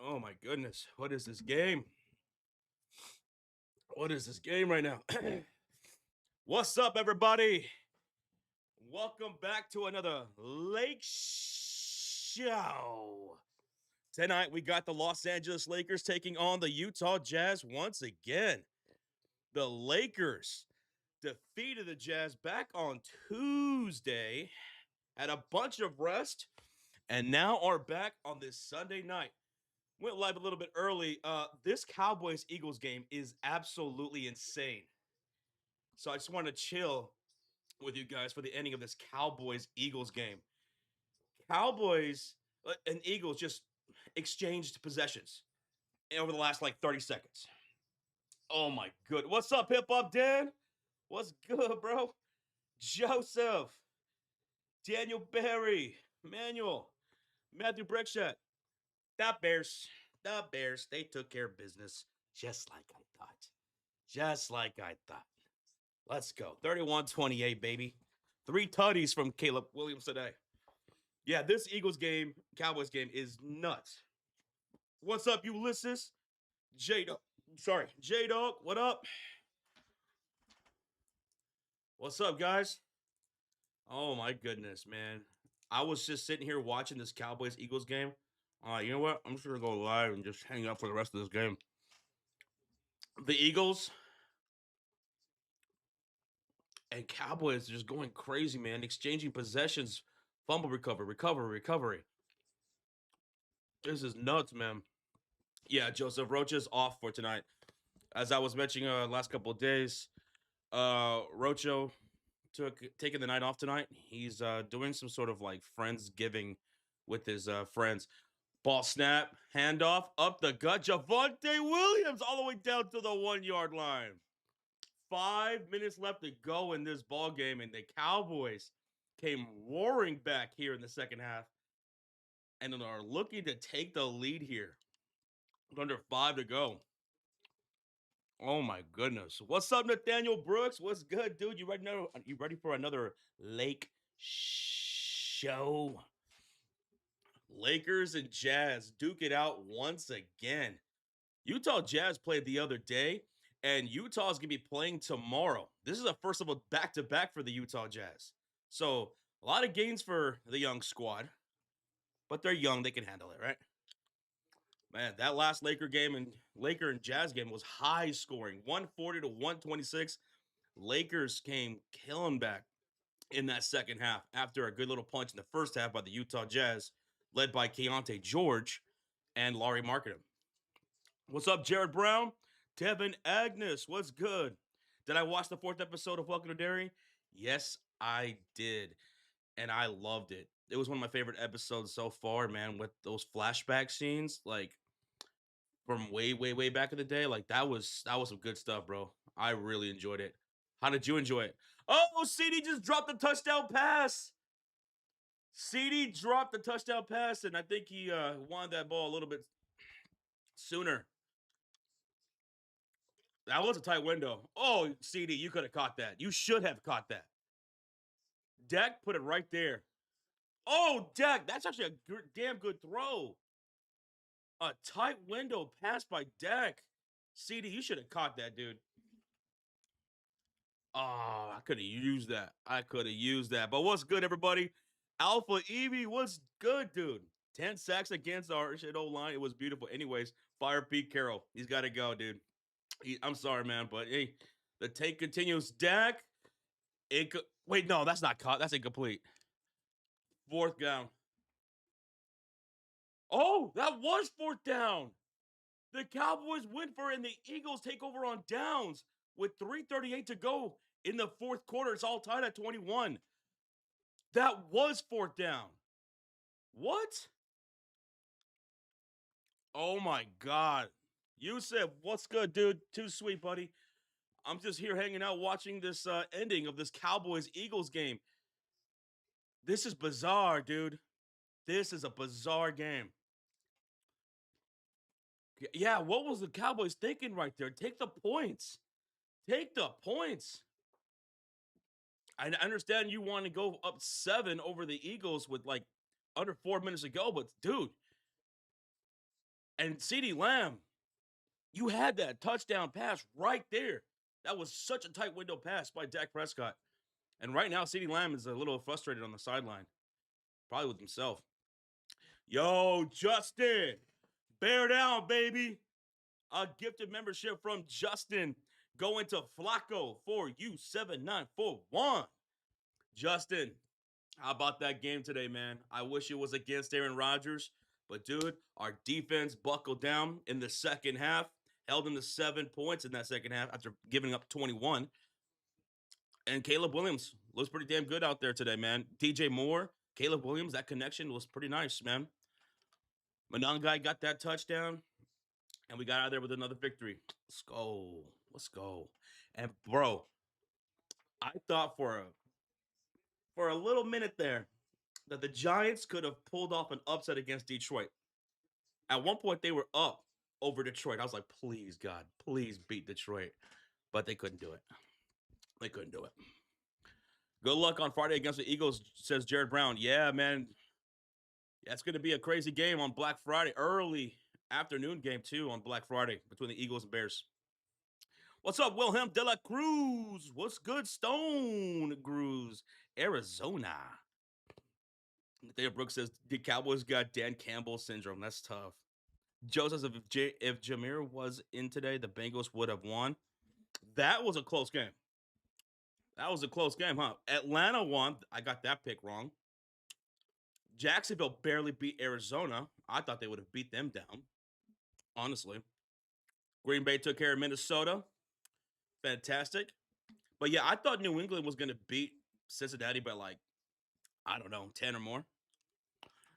Oh my goodness. What is this game? What is this game right now? What's up, everybody? Welcome back to another Lake Show. Tonight, we got the Los Angeles Lakers taking on the Utah Jazz once again. The Lakers defeated the Jazz back on Tuesday, had a bunch of rest, and now are back on this Sunday night. Went live a little bit early. This Cowboys-Eagles game is absolutely insane. So I just want to chill with you guys for the ending of this Cowboys-Eagles game. Cowboys and Eagles just exchanged possessions over the last like 30 seconds. Oh my good. What's up, Hip Hop Dan? What's good, bro? Joseph, Daniel Barry, Manuel, Matthew Brickshot. The Bears, they took care of business just like I thought. Just like I thought. Let's go. 31-28, baby. 3 tutties from Caleb Williams today. Yeah, this Eagles game, Cowboys game is nuts. What's up, Ulysses? J-Dog. Sorry, J-Dog, what up? What's up, guys? Oh, my goodness, man. I was just sitting here watching this Cowboys-Eagles game. You know what? I'm just going to go live and just hang out for the rest of this game. The Eagles and Cowboys are just going crazy, man. Exchanging possessions, fumble recovery. This is nuts, man. Yeah, Joseph Rocha's off for tonight. As I was mentioning last couple of days, Rocho taking the night off tonight. He's doing some sort of like friendsgiving with his friends. Ball snap, handoff, up the gut. Javonte Williams all the way down to the 1 yard line. 5 minutes left to go in this ball game, and the Cowboys came roaring back here in the second half and are looking to take the lead here. Under 5 to go. Oh my goodness. What's up, Nathaniel Brooks? What's good, dude? You ready for another Lake show? Lakers and Jazz duke it out once again. Utah Jazz played the other day, and Utah's going to be playing tomorrow. This is a first of a back-to-back for the Utah Jazz. So, a lot of gains for the young squad, but they're young. They can handle it, right? Man, that last Laker and Jazz game was high scoring, 140 to 126. Lakers came killing back in that second half after a good little punch in the first half by the Utah Jazz, led by Keontae George and Laurie Marketing. What's up, Jared Brown? Tevin Agnes, what's good? Did I watch the 4th episode of Welcome to Derry? Yes, I did. And I loved it. It was one of my favorite episodes so far, man, with those flashback scenes, like from way back in the day. Like that was some good stuff, bro. I really enjoyed it. How did you enjoy it? Oh, CD just dropped the touchdown pass. CD dropped the touchdown pass, and I think he wanted that ball a little bit sooner. That was a tight window. Oh, CD, you could have caught that. You should have caught that. Dak put it right there. Oh, Dak, that's actually a damn good throw. A tight window pass by Dak. CD, you should have caught that, dude. Oh, I could have used that. I could have used that. But what's good, everybody? Alpha Evie, what's good, dude? 10 sacks against our shit old line. It was beautiful. Anyways, fire Pete Carroll. He's got to go, dude. I'm sorry, man, but hey, the take continues. Dak. Wait, no, that's not caught. That's incomplete. 4th down. Oh, that was 4th down. The Cowboys win for it, and the Eagles take over on downs with 3:38 to go in the 4th quarter. It's all tied at 21. That was 4th down. What? Oh my God. You said, what's good, dude? Too sweet, buddy. I'm just here hanging out watching this ending of this Cowboys-Eagles game. This is bizarre, dude. This is a bizarre game. Yeah, what was the Cowboys thinking right there? Take the points. Take the points. I understand you want to go up 7 over the Eagles with like under 4 minutes to go, but dude, And CeeDee Lamb, you had that touchdown pass right there. That was such a tight window pass by Dak Prescott. And right now, CeeDee Lamb is a little frustrated on the sideline, probably with himself. Yo, Justin, bear down, baby. A gifted membership from Justin going to Flacco for you, 7941. Justin, how about that game today, man? I wish it was against Aaron Rodgers, but dude, our defense buckled down in the second half, held them to 7 points in that second half after giving up 21. And Caleb Williams looks pretty damn good out there today, man. DJ Moore, Caleb Williams, that connection was pretty nice, man. Monangai got that touchdown, and we got out of there with another victory. Let's go. Let's go. And bro, I thought for a little minute there that the Giants could have pulled off an upset against Detroit. At one point, they were up over Detroit. I was like, please, God, please beat Detroit. But they couldn't do it. They couldn't do it. Good luck on Friday against the Eagles, says Jared Brown. Yeah, man. Yeah, it's going to be a crazy game on Black Friday. Early afternoon game, too, on Black Friday between the Eagles and Bears. What's up, Wilhelm de la Cruz? What's good, Stone Cruz? Arizona. Nathaniel Brooks says the Cowboys got Dan Campbell syndrome. That's tough. Joe says if Jameer was in today, the Bengals would have won. That was a close game. That was a close game, huh? Atlanta won. I got that pick wrong. Jacksonville barely beat Arizona. I thought they would have beat them down, honestly. Green Bay took care of Minnesota. Fantastic. But yeah, I thought New England was going to beat Cincinnati by like, I don't know, 10 or more.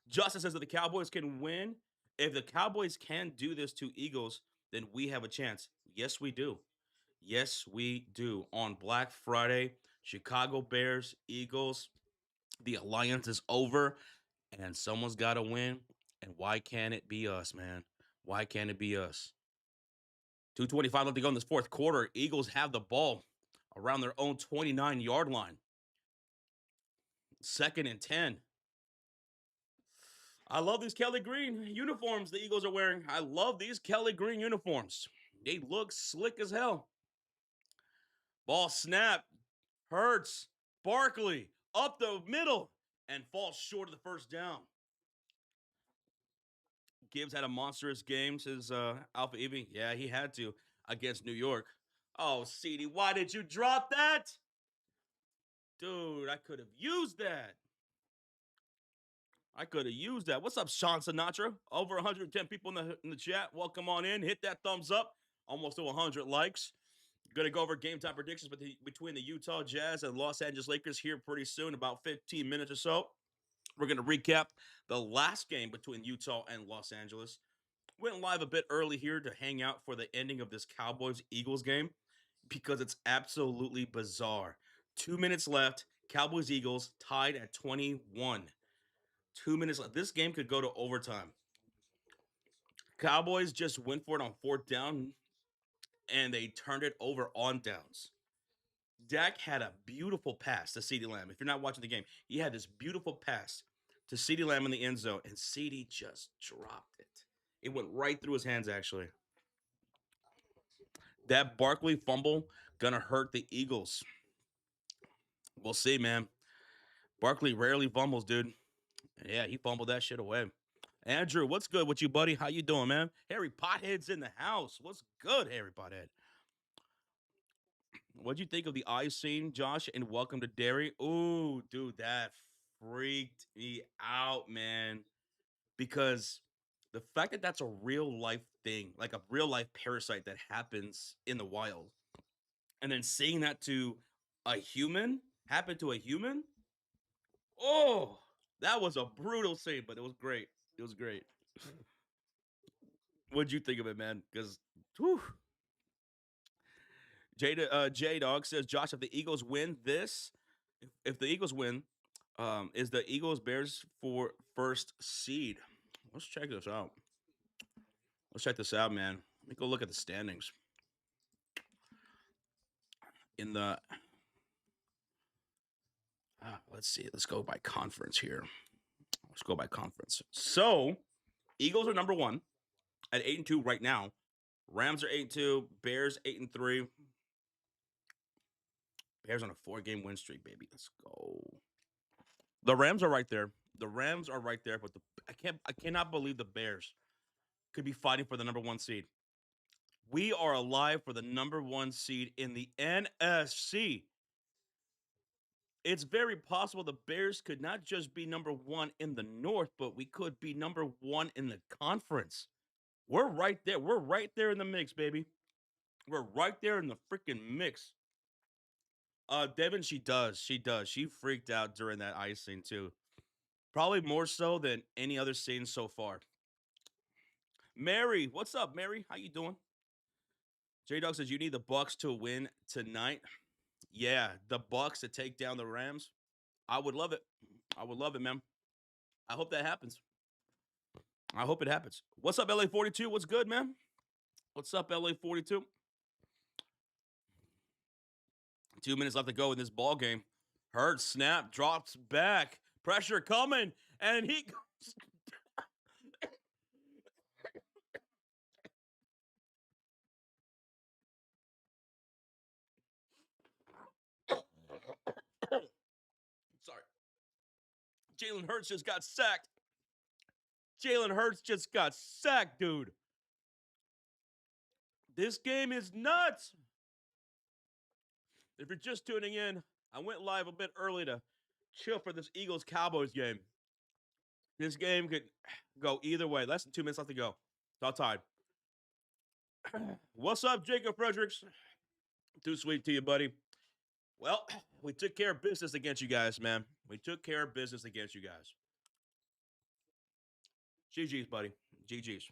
Justin says that the Cowboys can win. If the Cowboys can do this to Eagles, then we have a chance. Yes, we do. Yes, we do. On Black Friday, Chicago Bears, Eagles, the alliance is over, and someone's got to win. And why can't it be us, man? Why can't it be us? 2:25 left to go in this fourth quarter. Eagles have the ball around their own 29-yard line. 2nd and 10. I love these Kelly Green uniforms the Eagles are wearing. I love these Kelly Green uniforms. They look slick as hell. Ball snap. Hurts. Barkley up the middle and falls short of the first down. Gibbs had a monstrous game, says Alpha Evie. Yeah, he had to against New York. Oh, CeeDee, why did you drop that? Dude, I could have used that. I could have used that. What's up, Sean Sinatra? Over 110 people in the chat. Welcome on in. Hit that thumbs up. Almost to 100 likes. Going to go over game time predictions between the Utah Jazz and Los Angeles Lakers here pretty soon, about 15 minutes or so. We're going to recap the last game between Utah and Los Angeles. Went live a bit early here to hang out for the ending of this Cowboys-Eagles game because it's absolutely bizarre. 2 minutes left. Cowboys-Eagles tied at 21. 2 minutes left. This game could go to overtime. Cowboys just went for it on 4th down, and they turned it over on downs. Dak had a beautiful pass to CeeDee Lamb. If you're not watching the game, he had this beautiful pass to CeeDee Lamb in the end zone, and CeeDee just dropped it. It went right through his hands, actually. That Barkley fumble gonna hurt the Eagles. We'll see, man. Barkley rarely fumbles, dude. Yeah, he fumbled that shit away. Andrew, what's good with you, buddy? How you doing, man? Harry Pothead's in the house. What's good, Harry Pothead? What'd you think of the eye scene, Josh? And welcome to Derry. Ooh, dude, that freaked me out, man. Because the fact that that's a real life thing, like a real life parasite that happens in the wild, and then seeing that to a human happen to a human, oh, that was a brutal scene, but it was great. It was great. What'd you think of it, man? Because, J Dog says, Josh, if the Eagles win this, if the Eagles win, is the Eagles Bears for first seed? Let's check this out. Let's check this out, man. Let me go look at the standings. In the let's see. Let's go by conference here. Let's go by conference. So, Eagles are number 1. at 8-2 right now. Rams are 8-2. Bears 8-3. Bears on a 4-game win streak, baby. Let's go. The Rams are right there. The Rams are right there, but I cannot believe the Bears could be fighting for the number one seed. We are alive for the number one seed in the NFC. It's very possible the Bears could not just be number one in the North, but we could be number one in the conference. We're right there. We're right there in the mix, baby. We're right there in the freaking mix. Devin, she does. She does. She freaked out during that ice scene too. Probably more so than any other scene so far. Mary, what's up, Mary? How you doing? J Dog says you need the Bucks to win tonight. Yeah, the Bucks to take down the Rams. I would love it. I would love it, man. I hope that happens. I hope it happens. What's up, LA 42? What's good, man? What's up, LA 42? 2 minutes left to go in this ball game. Hurts, snap, drops back. Pressure coming, and he goes. Sorry. Jalen Hurts just got sacked. Jalen Hurts just got sacked, dude. This game is nuts. If you're just tuning in, I went live a bit early to chill for this Eagles Cowboys game. This game could go either way. Less than 2 minutes left to go. It's all tied. What's up, Jacob Fredericks? Too sweet to you, buddy. Well, we took care of business against you guys, man. We took care of business against you guys. GG's, buddy. GG's.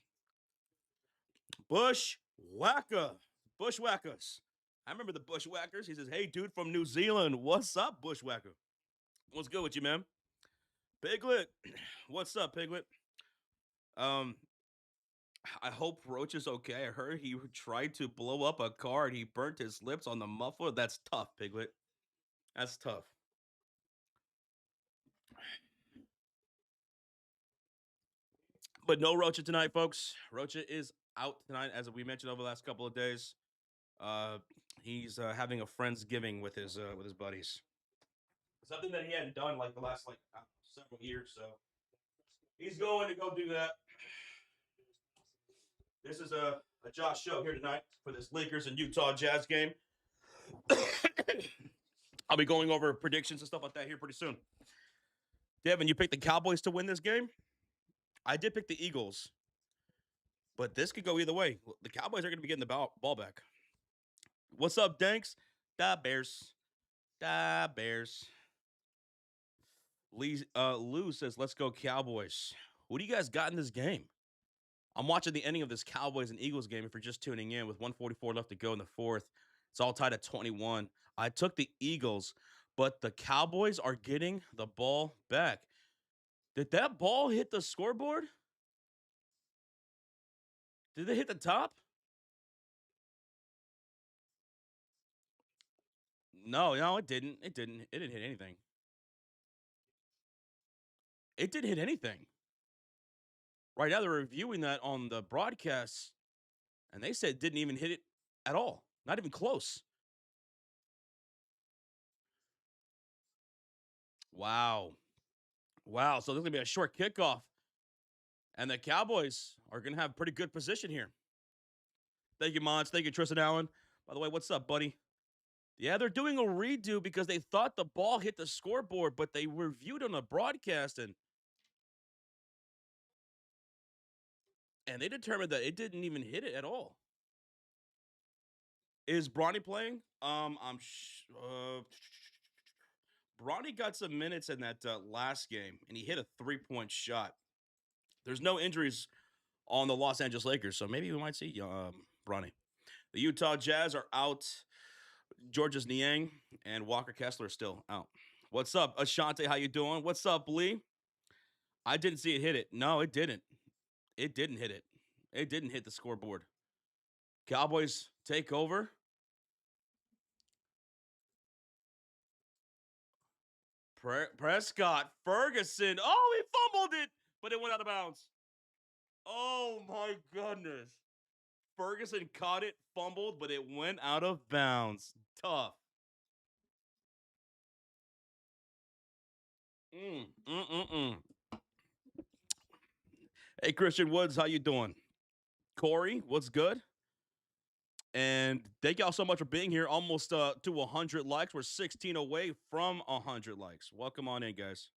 Bushwhacker. Bushwhackers. I remember the Bushwhackers. He says, hey, dude from New Zealand. What's up, Bushwhacker? What's good with you, man? Piglet. What's up, Piglet? I hope Roach is okay. I heard he tried to blow up a car and he burnt his lips on the muffler. That's tough, Piglet. That's tough. But no Rocha tonight, folks. Rocha is out tonight, as we mentioned over the last couple of days. Uh, he's having a friendsgiving with his buddies. Something that he hadn't done like the last several years. So he's going to go do that. This is a Josh show here tonight for this Lakers and Utah Jazz game. I'll be going over predictions and stuff like that here pretty soon. Devin, you picked the Cowboys to win this game? I did pick the Eagles, but this could go either way. The Cowboys are going to be getting the ball back. What's up, Danks? Da Bears. Da Bears. Lou says, let's go Cowboys. What do you guys got in this game? I'm watching the ending of this Cowboys and Eagles game if you're just tuning in with 144 left to go in the fourth. It's all tied at 21. I took the Eagles, but the Cowboys are getting the ball back. Did that ball hit the scoreboard? Did it hit the top? No, it didn't. It didn't. It didn't hit anything. It didn't hit anything. Right now, they're reviewing that on the broadcast, and they said it didn't even hit it at all. Not even close. Wow. Wow. So there's going to be a short kickoff, and the Cowboys are going to have pretty good position here. Thank you, Mons. Thank you, Tristan Allen. By the way, what's up, buddy? Yeah, they're doing a redo because they thought the ball hit the scoreboard, but they reviewed on the broadcast and they determined that it didn't even hit it at all. Is Bronny playing? Bronny got some minutes in that last game, and he hit a 3-point shot. There's no injuries on the Los Angeles Lakers, so maybe we might see Bronny. The Utah Jazz are out. Georges Niang and Walker Kessler are still out. What's up, Ashante? How you doing? What's up, Lee? I didn't see it hit it. No, it didn't. It didn't hit it. It didn't hit the scoreboard. Cowboys take over. Prescott, Ferguson. Oh, he fumbled it, but it went out of bounds. Oh my goodness. Ferguson caught it, fumbled, but it went out of bounds. Tough. Mm, mm, mm, mm. Hey, Christian Woods, how you doing? Corey, what's good? And thank y'all so much for being here. Almost to 100 likes. We're 16 away from 100 likes. Welcome on in, guys.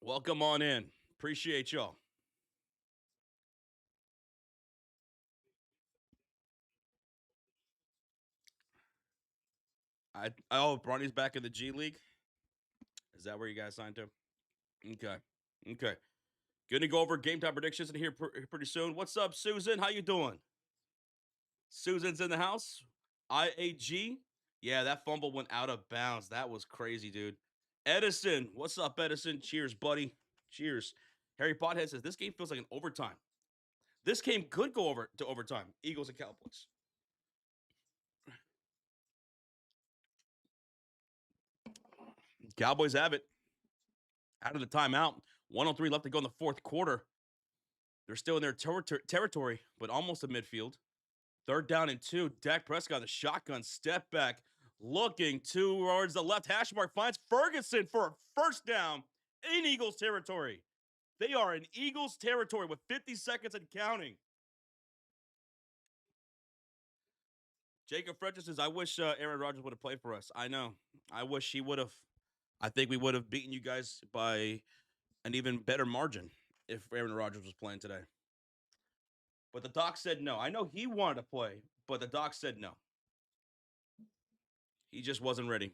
Welcome on in. Appreciate y'all. Oh, Bronny's back in the G League. Is that where you guys signed to? Okay. Okay. Gonna go over game time predictions in here pretty soon. What's up, Susan? How you doing? Susan's in the house. IAG. Yeah, that fumble went out of bounds. That was crazy, dude. Edison, what's up, Edison? Cheers, buddy. Cheers. Harry Pothead says this game feels like an overtime. This game could go over to overtime. Eagles and Cowboys. Cowboys have it. Out of the timeout. 103 left to go in the fourth quarter. They're still in their territory, but almost to midfield. Third down and 2. Dak Prescott, the shotgun step back, looking towards the left hash mark, finds Ferguson for a first down in Eagles territory. They are in Eagles territory with 50 seconds and counting. Jacob Fretcher says, I wish Aaron Rodgers would have played for us. I know. I wish he would have. I think we would have beaten you guys by an even better margin if Aaron Rodgers was playing today. But the doc said no. I know he wanted to play, but the doc said no. He just wasn't ready.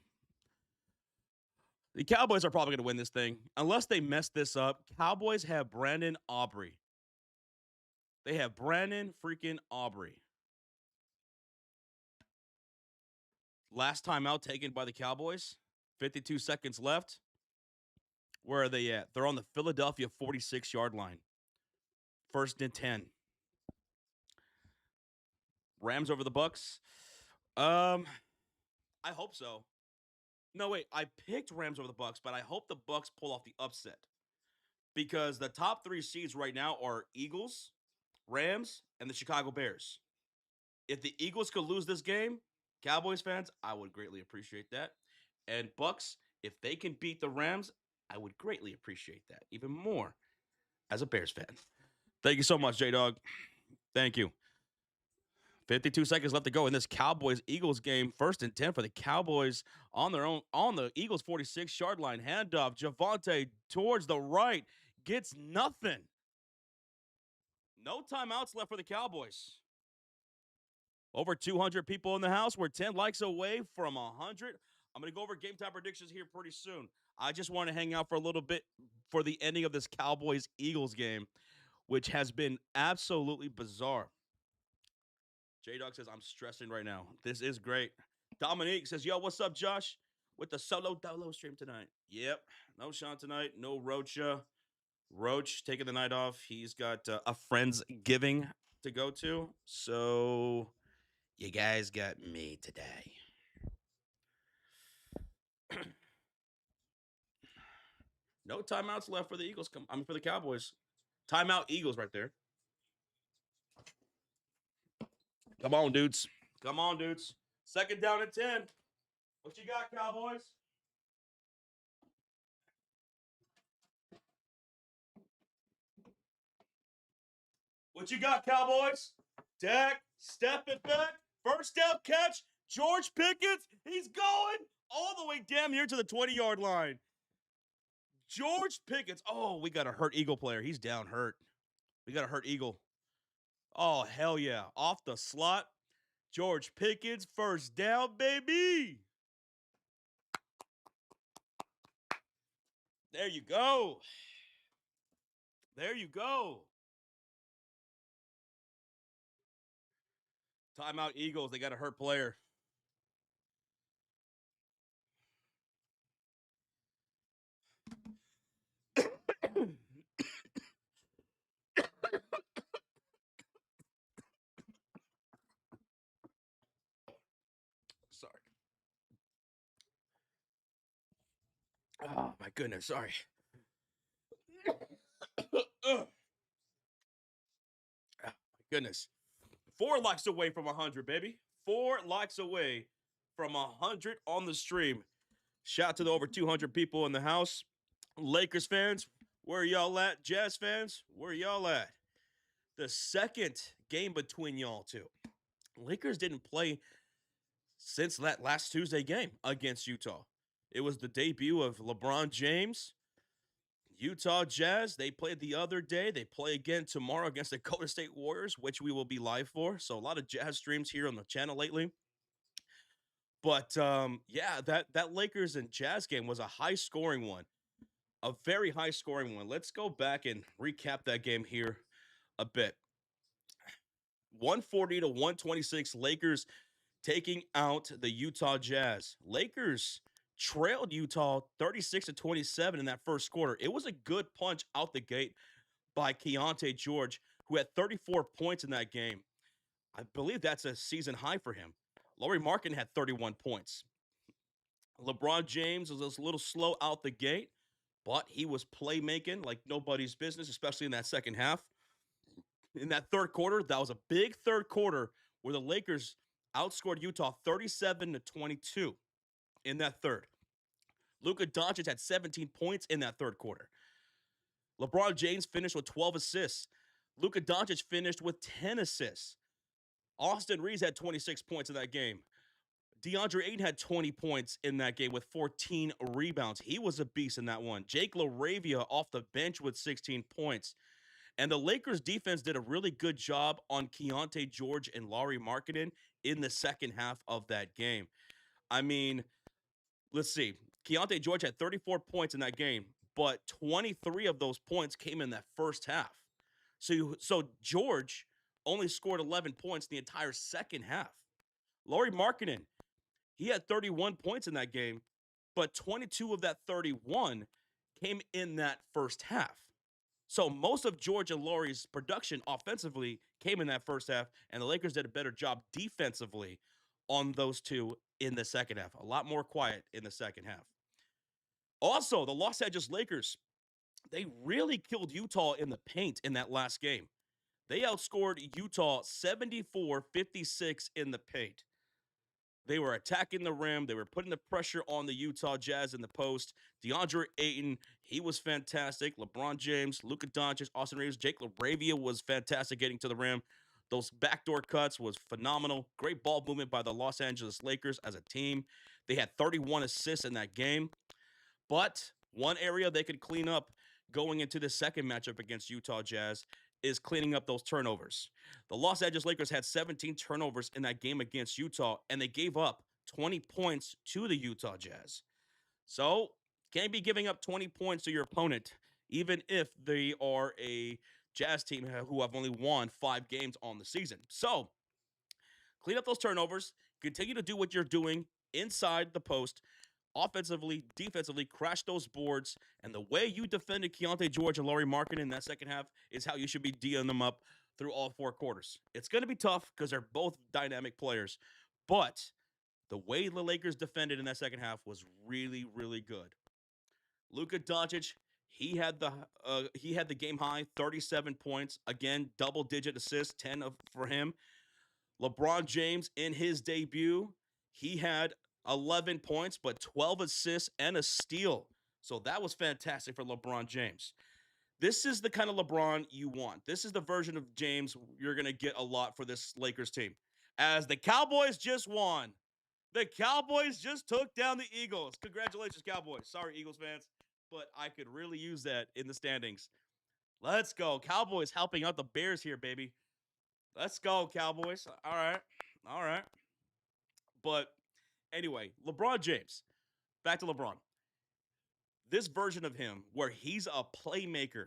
The Cowboys are probably going to win this thing. Unless they mess this up, Cowboys have Brandon Aubrey. They have Brandon freaking Aubrey. Last time out taken by the Cowboys. 52 seconds left. Where are they at? They're on the Philadelphia 46-yard line. First and 10. Rams over the Bucks. I hope so. No, wait. I picked Rams over the Bucks, but I hope the Bucks pull off the upset because the top 3 seeds right now are Eagles, Rams, and the Chicago Bears. If the Eagles could lose this game, Cowboys fans, I would greatly appreciate that. And Bucks, if they can beat the Rams, I would greatly appreciate that even more as a Bears fan. Thank you so much, J Dog. Thank you. 52 seconds left to go in this Cowboys Eagles game. First and 10 for the Cowboys on their own on the Eagles 46-yard line. Handoff. Javonte towards the right. Gets nothing. No timeouts left for the Cowboys. Over 200 people in the house. We're 10 likes away from 100. I'm going to go over game time predictions here pretty soon. I just want to hang out for a little bit for the ending of this Cowboys-Eagles game, which has been absolutely bizarre. J-Dog says, I'm stressing right now. This is great. Dominique says, yo, what's up, Josh? With the solo dolo stream tonight. Yep. No Sean tonight. No Rocha. Roach taking the night off. He's got a friend's giving to go to. So you guys got me today. No timeouts left for the Eagles. For the Cowboys. Timeout Eagles right there. Come on, dudes. Come on, dudes. Second down and 10. What you got, Cowboys? What you got, Cowboys? Dak, stepping back. First down catch. George Pickens. He's going all the way damn near to the 20-yard line. George Pickens. Oh, we got a hurt Eagle player. He's down hurt. We got a hurt Eagle. Oh, hell yeah. Off the slot. George Pickens, first down, baby. There you go. There you go. Timeout Eagles. They got a hurt player. Sorry. Oh, my goodness. Sorry. Goodness. 4 likes away from 100, baby. 4 likes away from 100 on the stream. Shout out to the over 200 people in the house. Lakers fans, where y'all at? Jazz fans, where y'all at? The second game between y'all two. Lakers didn't play since that last Tuesday game against Utah. It was the debut of LeBron James. Utah Jazz, they played the other day. They play again tomorrow against the Golden State Warriors, which we will be live for. So a lot of Jazz streams here on the channel lately. But yeah, that Lakers and Jazz game was a high scoring one, a very high scoring one. Let's go back and recap that game here a bit. 140 to 126, Lakers taking out the Utah Jazz. Lakers trailed Utah 36 to 27 in that first quarter. It was a good punch out the gate by Keontae George, who had 34 points in that game. I believe that's a season high for him. Lauri Markkanen had 31 points. LeBron James was a little slow out the gate, but he was playmaking like nobody's business, especially in that second half. In that third quarter, that was a big third quarter where the Lakers outscored Utah 37 to 22 in that third. Luka Doncic had 17 points in that third quarter. LeBron James finished with 12 assists. Luka Doncic finished with 10 assists. Austin Reeves had 26 points in that game. DeAndre Ayton had 20 points in that game with 14 rebounds. He was a beast in that one. Jake LaRavia off the bench with 16 points. And the Lakers defense did a really good job on Keontae George and Lauri Markkanen in the second half of that game. I mean, let's see. Keontae George had 34 points in that game, but 23 of those points came in that first half. So George only scored 11 points the entire second half. Lauri Markkanen, he had 31 points in that game, but 22 of that 31 came in that first half. So most of George and Lauri's production offensively came in that first half, and the Lakers did a better job defensively on those two in the second half. A lot more quiet in the second half. Also, the Los Angeles Lakers, they really killed Utah in the paint in that last game. They outscored Utah 74-56 in the paint. They were attacking the rim. They were putting the pressure on the Utah Jazz in the post. DeAndre Ayton, he was fantastic. LeBron James, Luka Doncic, Austin Reeves, Jake LaRavia was fantastic getting to the rim. Those backdoor cuts was phenomenal. Great ball movement by the Los Angeles Lakers as a team. They had 31 assists in that game. But one area they could clean up going into the second matchup against Utah Jazz is cleaning up those turnovers. The Los Angeles Lakers had 17 turnovers in that game against Utah, and they gave up 20 points to the Utah Jazz. So, can't be giving up 20 points to your opponent, even if they are a Jazz team who have only won 5 games on the season. So, clean up those turnovers, continue to do what you're doing inside the post, offensively, defensively, crash those boards. And the way you defended Keontae George and Lauri Markkanen in that second half is how you should be D'ing them up through all 4 quarters. It's going to be tough because they're both dynamic players. But the way the Lakers defended in that second half was really, really good. Luka Doncic, he had the game high 37 points. Again, double-digit assists, 10 for him. LeBron James in his debut, he had 11 points, but 12 assists and a steal. So that was fantastic for LeBron James. This is the kind of LeBron you want. This is the version of James you're going to get a lot for this Lakers team. As the Cowboys just won. The Cowboys just took down the Eagles. Congratulations, Cowboys. Sorry, Eagles fans, but I could really use that in the standings. Let's go. Cowboys helping out the Bears here, baby. Let's go, Cowboys. All right. All right. But anyway, LeBron James. Back to LeBron. This version of him where he's a playmaker.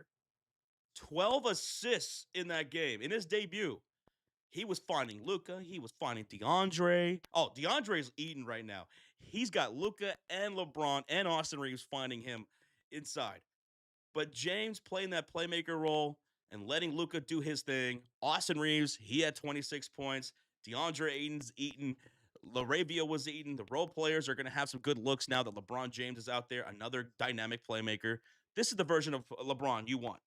12 assists in that game. In his debut, he was finding Luka. He was finding DeAndre. Oh, DeAndre's eating right now. He's got Luka and LeBron and Austin Reeves finding him inside. But James playing that playmaker role and letting Luka do his thing. Austin Reeves, he had 26 points. DeAndre Ayton's eating. LaRavia was eating. The role players are going to have some good looks now that LeBron James is out there. Another dynamic playmaker. This is the version of LeBron you want.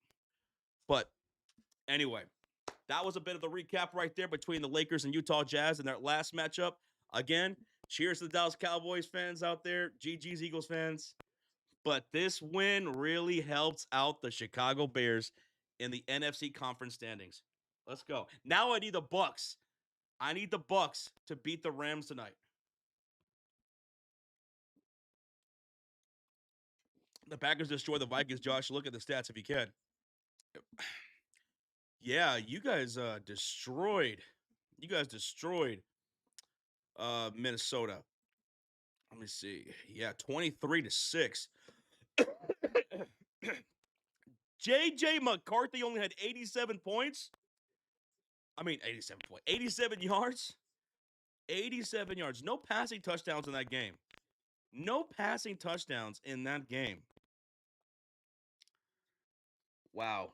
But anyway, That was a bit of the recap right there between the Lakers and Utah Jazz in their last matchup. Again, cheers to the Dallas Cowboys fans out there, GG's Eagles fans. But this win really helps out the Chicago Bears in the NFC conference standings. Let's go. Now I need the Bucks. I need the Bucks to beat the Rams tonight. The Packers destroy the Vikings, Josh. Look at the stats if you can. Yeah, you guys destroyed. You guys destroyed Minnesota. Let me see. Yeah, 23-6. JJ McCarthy only had 87 points. I mean 87 points. 87 yards. 87 yards. No passing touchdowns in that game. No passing touchdowns in that game. Wow.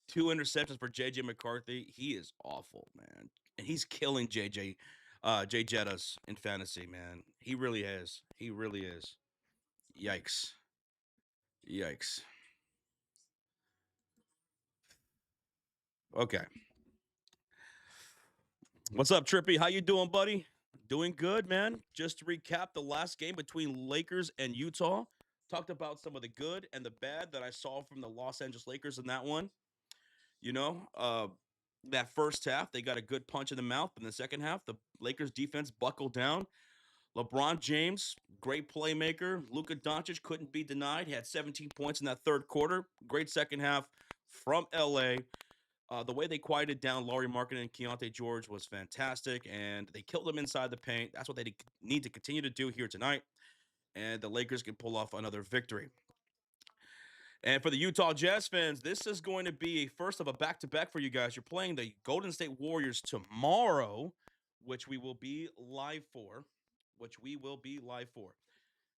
2 interceptions for JJ McCarthy. He is awful, man. And he's killing Jay Jettas in fantasy, man. He really is. He really is. Yikes. Yikes. Okay. What's up, Trippy? How you doing, buddy? Doing good, man. Just to recap the last game between Lakers and Utah. Talked about some of the good and the bad that I saw from the Los Angeles Lakers in that one. You know, that first half, they got a good punch in the mouth. In the second half, the Lakers defense buckled down. LeBron James, great playmaker. Luka Doncic couldn't be denied. He had 17 points in that third quarter. Great second half from LA. The way they quieted down Laurie Markkinen and Keontae George was fantastic, and they killed them inside the paint. That's what they need to continue to do here tonight, and the Lakers can pull off another victory. And for the Utah Jazz fans, this is going to be a first of a back-to-back for you guys. You're playing the Golden State Warriors tomorrow, which we will be live for.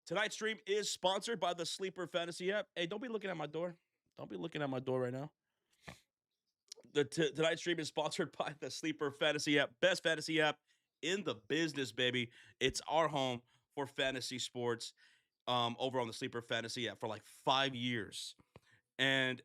Tonight's stream is sponsored by the Sleeper Fantasy app. Hey, don't be looking at my door. Don't be looking at my door right now. Tonight's stream is sponsored by the Sleeper Fantasy app, best fantasy app in the business, baby. It's our home for fantasy sports over on the Sleeper Fantasy app for like 5 years. And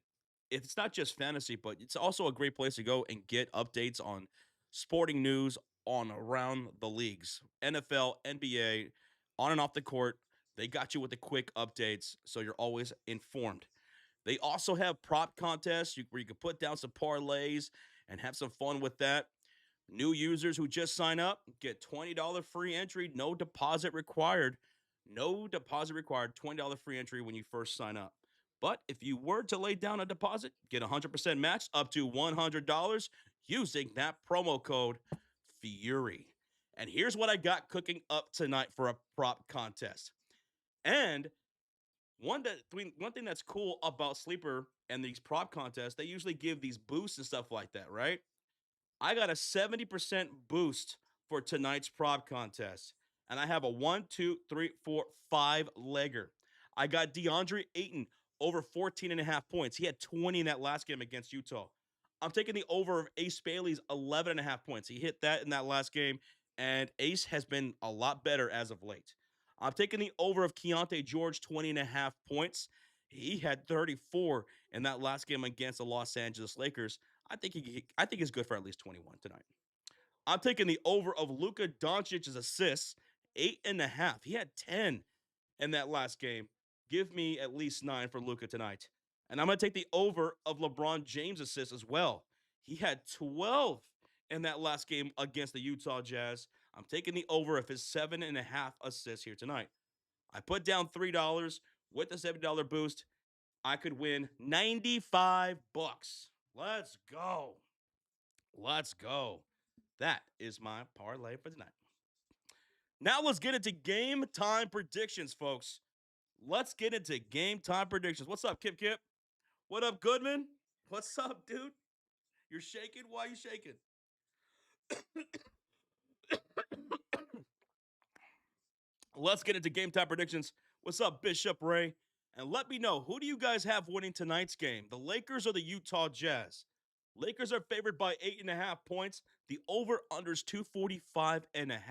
it's not just fantasy, but it's also a great place to go and get updates on sporting news on around the leagues, NFL, NBA, on and off the court. They got you with the quick updates, so you're always informed. They also have prop contests where you can put down some parlays and have some fun with that. New users who just sign up get $20 free entry, no deposit required. No deposit required, $20 free entry when you first sign up. But if you were to lay down a deposit, get 100% matched up to $100 using that promo code FURY. And here's what I got cooking up tonight for a prop contest. And one thing that's cool about Sleeper and these prop contests, they usually give these boosts and stuff like that, right? I got a 70% boost for tonight's prop contest. And I have a 1, 2, 3, 4, 5 legger. I got DeAndre Ayton over 14 and a half points. He had 20 in that last game against Utah. I'm taking the over of Ace Bailey's 11 and a half points. He hit that in that last game, and Ace has been a lot better as of late. I'm taking the over of Keontae George, 20 and a half points. He had 34 in that last game against the Los Angeles Lakers. I think he's good for at least 21 tonight. I'm taking the over of Luka Doncic's assists, 8.5. He had 10 in that last game. Give me at least 9 for Luka tonight. And I'm going to take the over of LeBron James' assists as well. He had 12 in that last game against the Utah Jazz. I'm taking the over of his 7.5 assists here tonight. I put down $3 with the $7 boost. I could win 95 bucks. Let's go. Let's go. That is my parlay for tonight. Now let's get into game time predictions, folks. Let's get into game time predictions. What's up, Kip Kip? What up, Goodman? What's up, dude? You're shaking? Why are you shaking? Let's get into game time predictions. What's up, Bishop Ray? And let me know, who do you guys have winning tonight's game? The Lakers or the Utah Jazz? Lakers are favored by 8.5 points. The over-under's 245.5.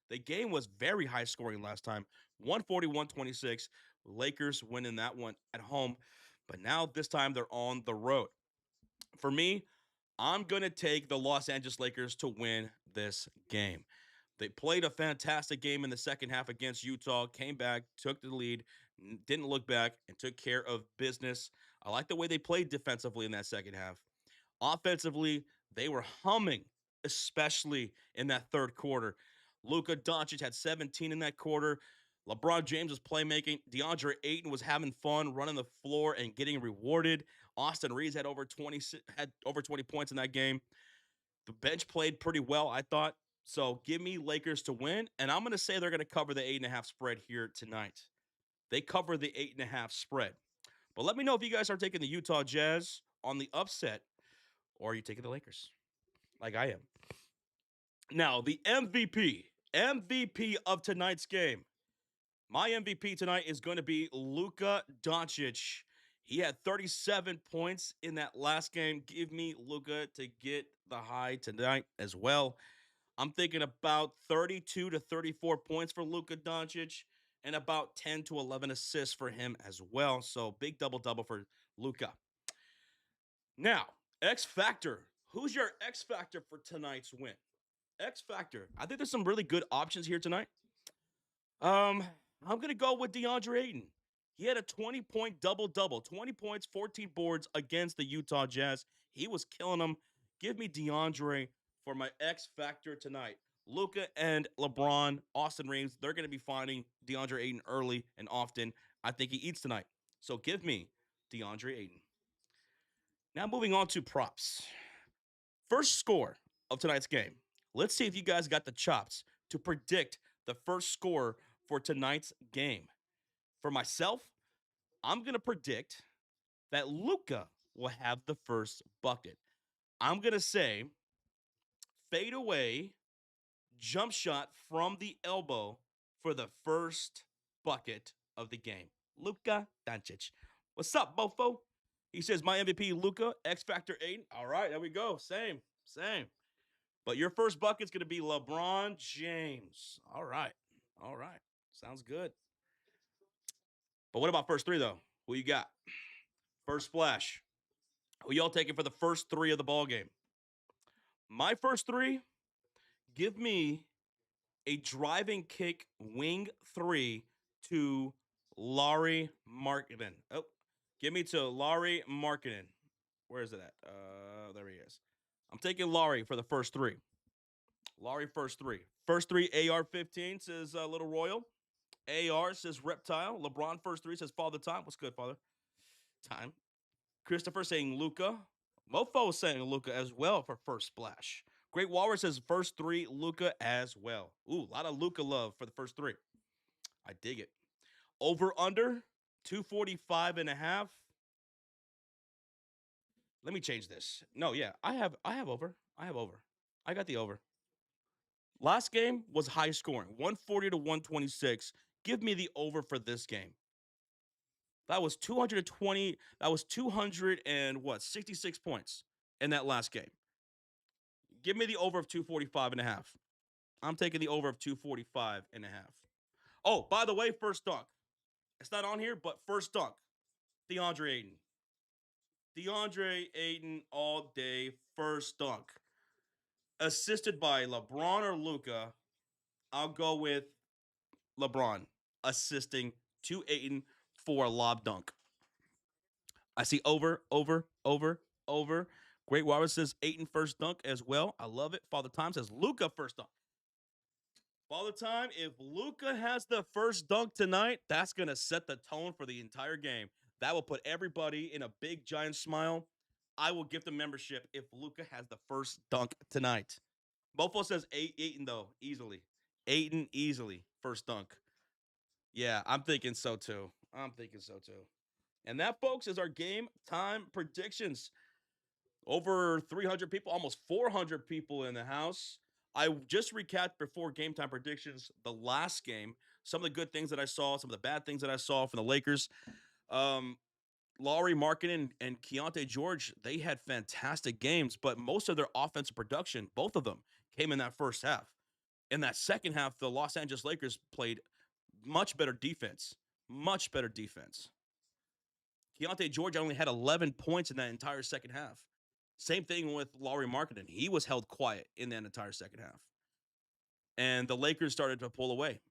The game was very high scoring last time, 140-126. Lakers winning that one at home, but now this time they're on the road. For me, I'm going to take the Los Angeles Lakers to win this game. They played a fantastic game in the second half against Utah, came back, took the lead, didn't look back, and took care of business. I like the way they played defensively in that second half. Offensively, they were humming, especially in that third quarter. Luka Doncic had 17 in that quarter. LeBron James was playmaking. DeAndre Ayton was having fun running the floor and getting rewarded. Austin Reeves had over 20 points in that game. The bench played pretty well, I thought. So give me Lakers to win, and I'm going to say they're going to cover the 8.5 spread here tonight. They cover the 8.5 spread. But let me know if you guys are taking the Utah Jazz on the upset, or are you taking the Lakers like I am. Now, the MVP of tonight's game. My MVP tonight is going to be Luka Doncic. He had 37 points in that last game. Give me Luka to get the high tonight as well. I'm thinking about 32 to 34 points for Luka Doncic and about 10 to 11 assists for him as well. So big double-double for Luka. Now, X Factor. Who's your X Factor for tonight's win? X Factor. I think there's some really good options here tonight. Um, I'm gonna go with DeAndre Ayton. He had a 20-point double-double, 20 points, 14 boards against the Utah Jazz. He was killing them. Give me DeAndre for my X Factor tonight. Luka and LeBron, Austin Reeves, they're gonna be finding DeAndre Ayton early and often. I think he eats tonight. So give me DeAndre Ayton. Now moving on to props. First score of tonight's game. Let's see if you guys got the chops to predict the first score for tonight's game. For myself, I'm going to predict that Luka will have the first bucket. I'm going to say fade away, jump shot from the elbow for the first bucket of the game. Luka Doncic. What's up, Bofo? He says, my MVP, Luka, X Factor 8. All right, there we go. Same. But your first bucket's going to be LeBron James. All right. Sounds good. But what about first three, though? Who you got? First splash. Who y'all taking for the first three of the ball game? My first three, give me a driving kick wing three to Laurie Markkinen. Oh, give me to Laurie Markkinen. Where is it at? There he is. I'm taking Laurie for the first three. Laurie, first three. First three, AR-15 says Little Royal. AR says Reptile. LeBron, first three says Father Time. What's good, Father? Time. Christopher saying Luka. Mofo saying Luka as well for first splash. Great Walrus says first three, Luka as well. Ooh, a lot of Luka love for the first three. I dig it. Over under 245 and a half. Let me change this. No, yeah, I have over. I got the over. Last game was high scoring, 140 to 126. Give me the over for this game. That was 220. That was 200 and what? 66 points in that last game. Give me the over of 245 and a half. I'm taking the over of 245 and a half. Oh, by the way, first dunk. It's not on here, but first dunk. DeAndre Ayton. DeAndre Ayton all day, first dunk. Assisted by LeBron or Luka. I'll go with LeBron assisting to Ayton for a lob dunk. I see over. Great Walrus says Ayton first dunk as well. I love it. Father Time says Luka first dunk. Father Time, if Luka has the first dunk tonight, that's going to set the tone for the entire game. That will put everybody in a big giant smile. I will give the membership if Luka has the first dunk tonight. Bofo says Ayton though, easily. Ayton easily first dunk. Yeah, I'm thinking so too. And that, folks, is our game time predictions. Over 300 people, almost 400 people in the house. I just recapped before game time predictions the last game. Some of the good things that I saw, some of the bad things that I saw from the Lakers. Laurie Markkinen and Keontae George, they had fantastic games, but most of their offensive production, both of them, came in that first half. In that second half, the Los Angeles Lakers played much better defense. Keontae George only had 11 points in that entire second half. Same thing with Laurie Markkinen. He was held quiet in that entire second half. And the Lakers started to pull away.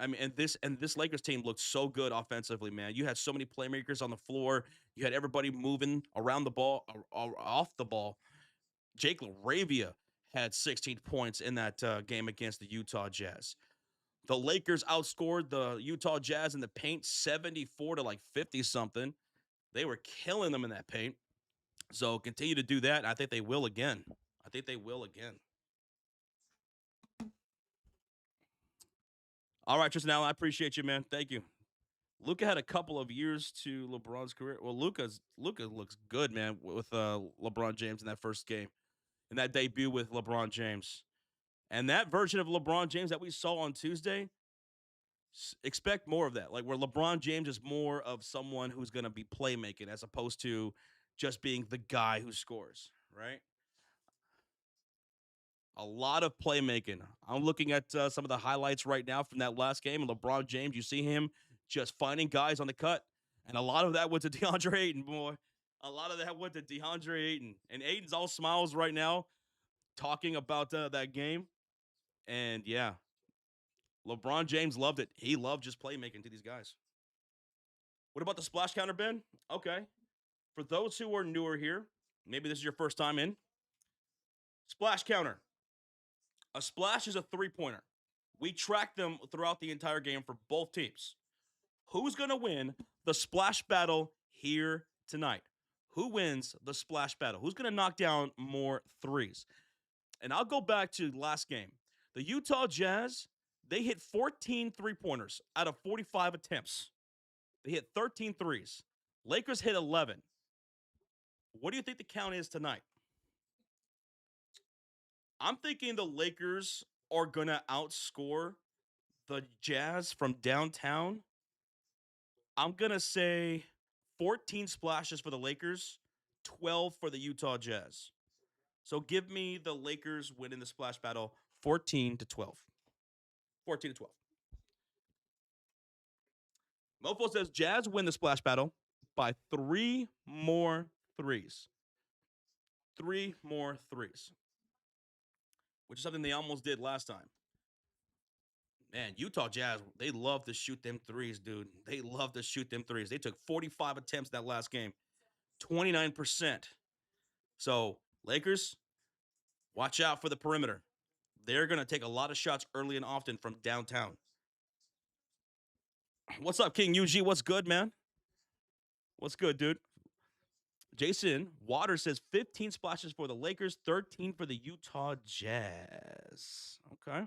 I mean, and this Lakers team looked so good offensively, man. You had so many playmakers on the floor. You had everybody moving around the ball, off the ball. Jake LaRavia had 16 points in that game against the Utah Jazz. The Lakers outscored the Utah Jazz in the paint 74 to like 50 something. They were killing them in that paint. So continue to do that. I think they will again. I think they will again. All right, Tristan Allen, I appreciate you, man. Thank you. Luka had a couple of years to LeBron's career. Well, Luka looks good, man, with LeBron James in that first game, in that debut with LeBron James, and that version of LeBron James that we saw on Tuesday. Expect more of that, like where LeBron James is more of someone who's going to be playmaking as opposed to just being the guy who scores. Right? A lot of playmaking. I'm looking at some of the highlights right now from that last game. And LeBron James, you see him just finding guys on the cut. And a lot of that went to DeAndre Ayton, boy. A lot of that went to DeAndre Ayton. And Ayton's all smiles right now talking about that game. And yeah, LeBron James loved it. He loved just playmaking to these guys. What about the splash counter, Ben? Okay. For those who are newer here, maybe this is your first time in. Splash counter. A splash is a three-pointer. We track them throughout the entire game for both teams. Who's going to win the splash battle here tonight? Who wins the splash battle? Who's going to knock down more threes? And I'll go back to last game. The Utah Jazz, they hit 14 three-pointers out of 45 attempts. They hit 13 threes. Lakers hit 11. What do you think the count is tonight? I'm thinking the Lakers are going to outscore the Jazz from downtown. I'm going to say 14 splashes for the Lakers, 12 for the Utah Jazz. So give me the Lakers winning the splash battle 14 to 12. 14 to 12. Mofo says Jazz win the splash battle by 3 more threes. 3 more threes, which is something they almost did last time. Man, Utah Jazz, they love to shoot them threes, dude. They love to shoot them threes. They took 45 attempts that last game, 29%. So, Lakers, watch out for the perimeter. They're going to take a lot of shots early and often from downtown. What's up, King UG? What's good, man? What's good, dude? Jason Waters says 15 splashes for the Lakers, 13 for the Utah Jazz. Okay.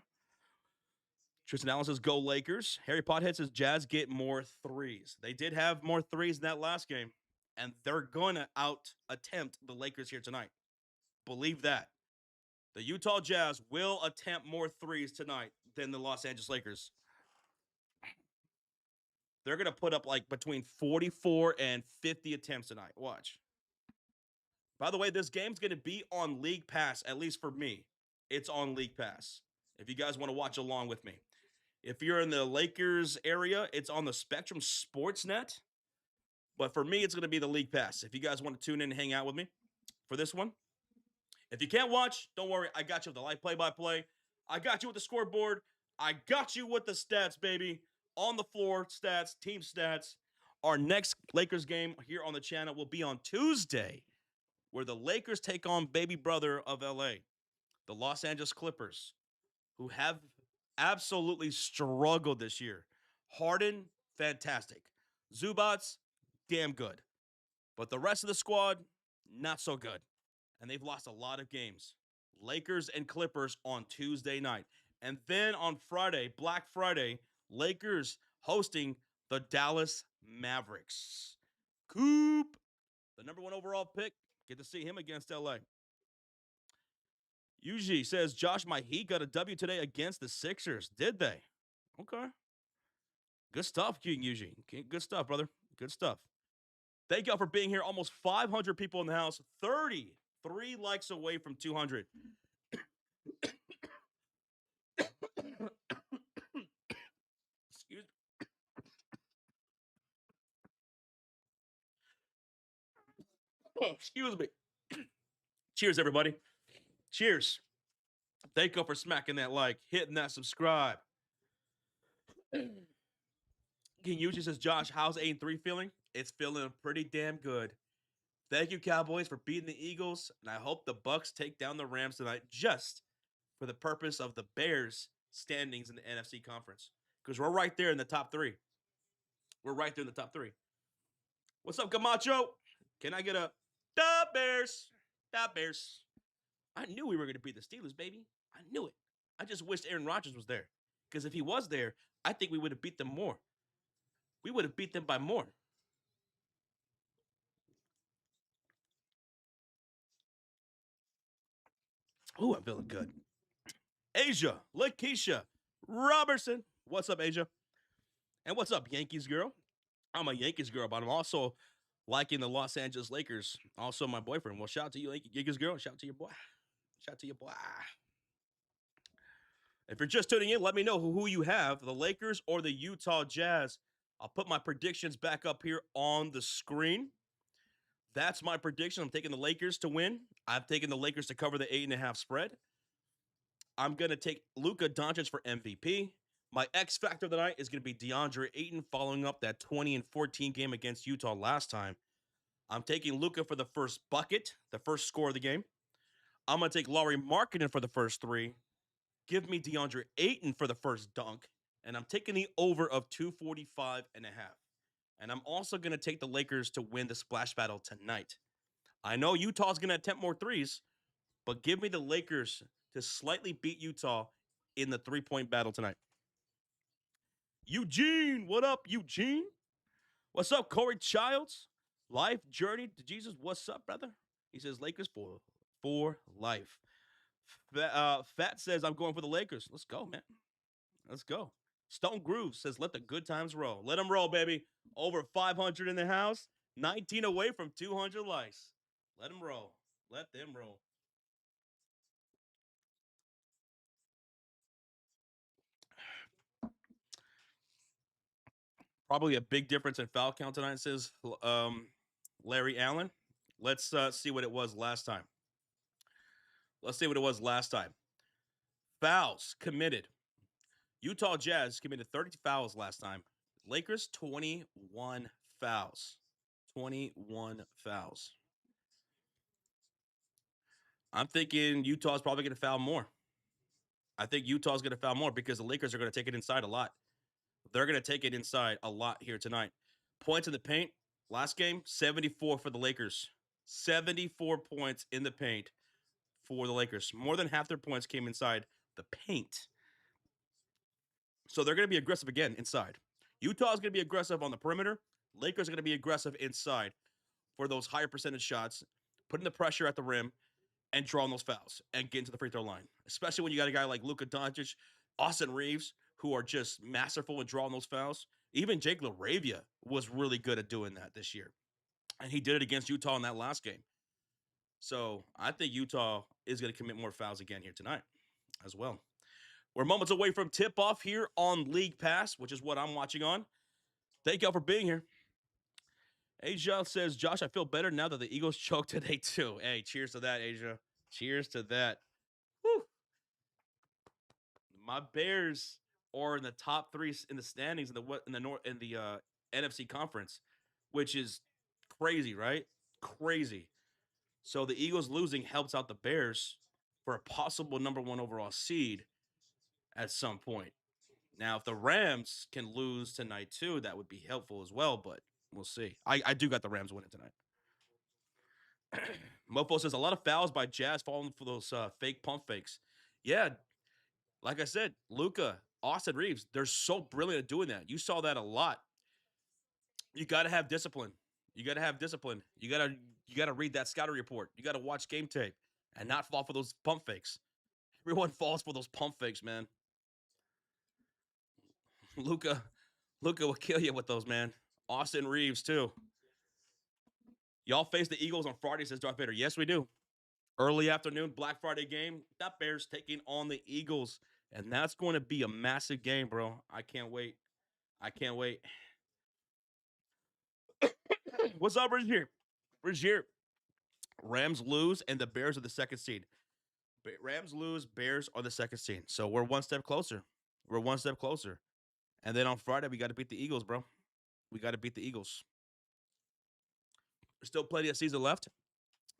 Tristan Allen says, go Lakers. Harry Pothead says, Jazz get more threes. They did have more threes in that last game, and they're going to out-attempt the Lakers here tonight. Believe that. The Utah Jazz will attempt more threes tonight than the Los Angeles Lakers. They're going to put up like between 44 and 50 attempts tonight. Watch. By the way, this game's going to be on League Pass, at least for me. It's on League Pass, if you guys want to watch along with me. If you're in the Lakers area, it's on the Spectrum Sportsnet. But for me, it's going to be the League Pass. If you guys want to tune in and hang out with me for this one. If you can't watch, don't worry. I got you with the live play-by-play. I got you with the scoreboard. I got you with the stats, baby. On the floor stats, team stats. Our next Lakers game here on the channel will be on Tuesday, where the Lakers take on baby brother of LA, the Los Angeles Clippers, who have absolutely struggled this year. Harden, fantastic. Zubats, damn good. But the rest of the squad, not so good. And they've lost a lot of games. Lakers and Clippers on Tuesday night. And then on Friday, Black Friday, Lakers hosting the Dallas Mavericks. Coop, the number 1 overall pick. Get to see him against LA. Yuji says, Josh, my Heat got a W today against the Sixers. Did they? Okay. Good stuff, King Yuji. Good stuff, brother. Good stuff. Thank y'all for being here. Almost 500 people in the house. 33 likes away from 200. Excuse me. Excuse me. Cheers, everybody. Cheers. Thank you for smacking that like, hitting that subscribe. King Yuji says, Josh, how's 8-3 feeling? It's feeling pretty damn good. Thank you, Cowboys, for beating the Eagles, and I hope the Bucks take down the Rams tonight just for the purpose of the Bears' standings in the NFC conference. Because we're right there in the top three. We're right there in the top three. What's up, Camacho? Can I get a the Bears? The Bears. I knew we were going to beat the Steelers, baby. I knew it. I just wished Aaron Rodgers was there. Because if he was there, I think we would have beat them more. We would have beat them by more. Oh, I'm feeling good. Asia, Lakeisha, Robertson. What's up, Asia? And what's up, Yankees girl? I'm a Yankees girl, but I'm also liking the Los Angeles Lakers. Also, my boyfriend. Well, shout out to you, Yankees girl. Shout out to your boy. Shout out to your boy. If you're just tuning in, let me know who you have, the Lakers or the Utah Jazz. I'll put my predictions back up here on the screen. That's my prediction. I'm taking the Lakers to win. I've taken the Lakers to cover the 8.5 spread. I'm going to take Luka Doncic for MVP. My X factor tonight is going to be DeAndre Ayton following up that 20-14 game against Utah last time. I'm taking Luka for the first bucket, the first score of the game. I'm going to take Lauri Markkanen for the first three. Give me DeAndre Ayton for the first dunk. And I'm taking the over of 245.5. And I'm also going to take the Lakers to win the splash battle tonight. I know Utah's going to attempt more threes, but give me the Lakers to slightly beat Utah in the three-point battle tonight. Eugene, what up, Eugene? What's up, Corey Childs? Life journey to Jesus. What's up, brother? He says Lakers for life. Fat says I'm going for the Lakers. Let's go, man. Let's go. Stone Groove says let the good times roll. Let them roll, baby. Over 500 in the house. 19 away from 200 likes. Let them roll. Let them roll. Probably a big difference in foul count tonight, says Larry Allen. Let's see what it was last time. Let's see what it was last time. Fouls committed. Utah Jazz committed 30 fouls last time. Lakers, 21 fouls. 21 fouls. I'm thinking Utah's probably going to foul more. I think Utah's going to foul more because the Lakers are going to take it inside a lot. They're going to take it inside a lot here tonight. Points in the paint. Last game, 74 for the Lakers. 74 points in the paint for the Lakers. More than half their points came inside the paint. So they're going to be aggressive again inside. Utah's going to be aggressive on the perimeter. Lakers are going to be aggressive inside for those higher percentage shots, putting the pressure at the rim and drawing those fouls and getting to the free throw line. Especially when you got a guy like Luka Doncic, Austin Reeves, who are just masterful at drawing those fouls. Even Jake LaRavia was really good at doing that this year. And he did it against Utah in that last game. So I think Utah is going to commit more fouls again here tonight as well. We're moments away from tip-off here on League Pass, which is what I'm watching on. Thank y'all for being here. Asia says, Josh, I feel better now that the Eagles choked today too. Hey, cheers to that, Asia. Cheers to that. Whew. My Bears are in the top three in the standings in the NFC conference, which is crazy, right? Crazy. So the Eagles losing helps out the Bears for a possible number one overall seed at some point. Now, if the Rams can lose tonight too, that would be helpful as well, but we'll see. I do got the Rams winning tonight. Mofo says a lot of fouls by Jazz falling for those fake pump fakes. Yeah, like I said, Luka, Austin Reeves, they're so brilliant at doing that. You saw that a lot. You got to have discipline. You got to have discipline. You got to read that scouting report. You got to watch game tape and not fall for those pump fakes. Everyone falls for those pump fakes, man. Luka will kill you with those, man. Austin Reeves too. Y'all face the Eagles on Friday, says Darth Vader. Yes, we do. Early afternoon, Black Friday game. That Bears taking on the Eagles. And that's going to be a massive game, bro. I can't wait. I can't wait. What's up, Rozier? Rozier. Rams lose, and the Bears are the second seed. Rams lose, Bears are the second seed. So we're one step closer. We're one step closer. And then on Friday, we got to beat the Eagles, bro. We got to beat the Eagles. There's still plenty of season left,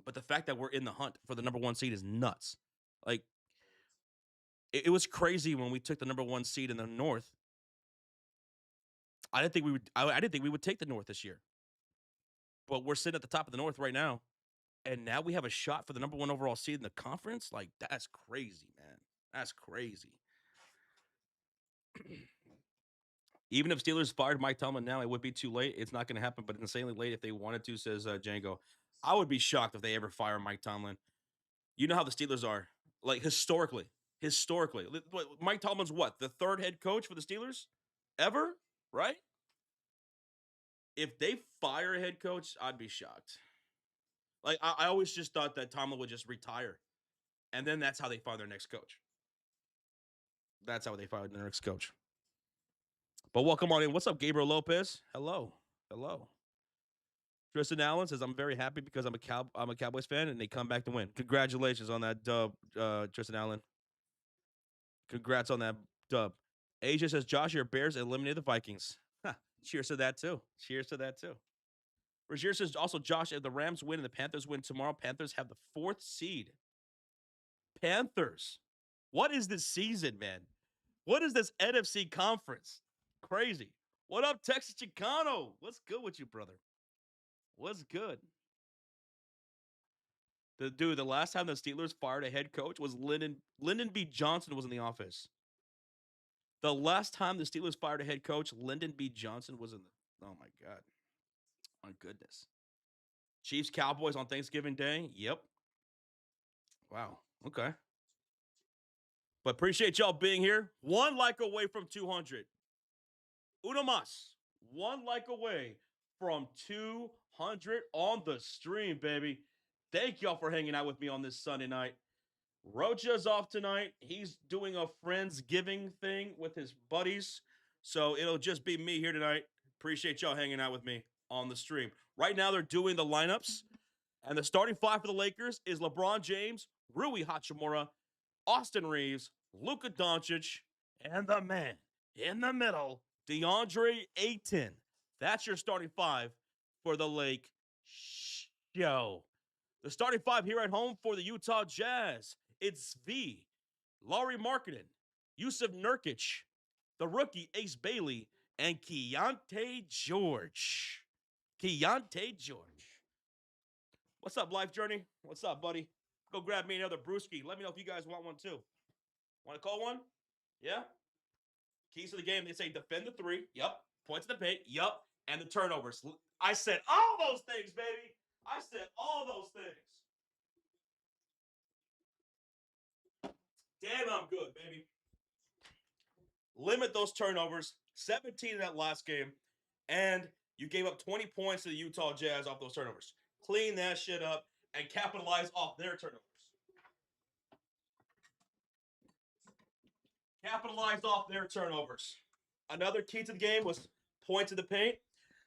but the fact that we're in the hunt for the number one seed is nuts. Like, it was crazy when we took the number one seed in the North. I didn't think we would. I didn't think we would take the North this year, but we're sitting at the top of the North right now, and now we have a shot for the number one overall seed in the conference. Like, that's crazy, man. That's crazy. Even if Steelers fired Mike Tomlin now, it would be too late. It's not going to happen, but insanely late if they wanted to, says Django. I would be shocked if they ever fire Mike Tomlin. You know how the Steelers are, like historically. Mike Tomlin's what? The third head coach for the Steelers ever, right? If they fire a head coach, I'd be shocked. Like, I always just thought that Tomlin would just retire, and then that's how they find their next coach. That's how they find their next coach. But welcome on in. What's up, Gabriel Lopez? Hello. Tristan Allen says, I'm very happy because I'm a Cowboys fan, and they come back to win. Congratulations on that dub, Tristan Allen. Congrats on that dub. Asia says, Josh, your Bears eliminated the Vikings. Huh. Cheers to that, too. Rozier says, also, Josh, if the Rams win and the Panthers win tomorrow, Panthers have the fourth seed. Panthers. What is this season, man? What is this NFC conference? Crazy. What up, Texas Chicano? What's good with you, brother? What's good? The last time the Steelers fired a head coach was Lyndon B. Johnson was in the office. The last time the Steelers fired a head coach, Lyndon B. Johnson was in the. Oh my God. My goodness. Chiefs Cowboys on Thanksgiving Day. Yep. Wow. Okay. But appreciate y'all being here. One like away from 200. Uno mas. One like away from 200 on the stream, baby. Thank y'all for hanging out with me on this Sunday night. Rocha's off tonight. He's doing a Friendsgiving thing with his buddies. So it'll just be me here tonight. Appreciate y'all hanging out with me on the stream. Right now, they're doing the lineups. And the starting five for the Lakers is LeBron James, Rui Hachimura, Austin Reeves, Luka Doncic, and the man in the middle, DeAndre Ayton. That's your starting five for the Lake Show. The starting five here at home for the Utah Jazz. It's V, Lauri Markkanen, Yusuf Nurkic, the rookie Ace Bailey, and Keontae George. What's up, Life Journey? What's up, buddy? Go grab me another brewski. Let me know if you guys want one too. Want to call one? Yeah? Keys to the game, they say defend the three. Yep. Points in the paint. Yep. And the turnovers. I said all those things, baby. I said all those things. Damn, I'm good, baby. Limit those turnovers. 17 in that last game. And you gave up 20 points to the Utah Jazz off those turnovers. Clean that shit up and capitalize off their turnovers. Capitalized off their turnovers. Another key to the game was points in the paint.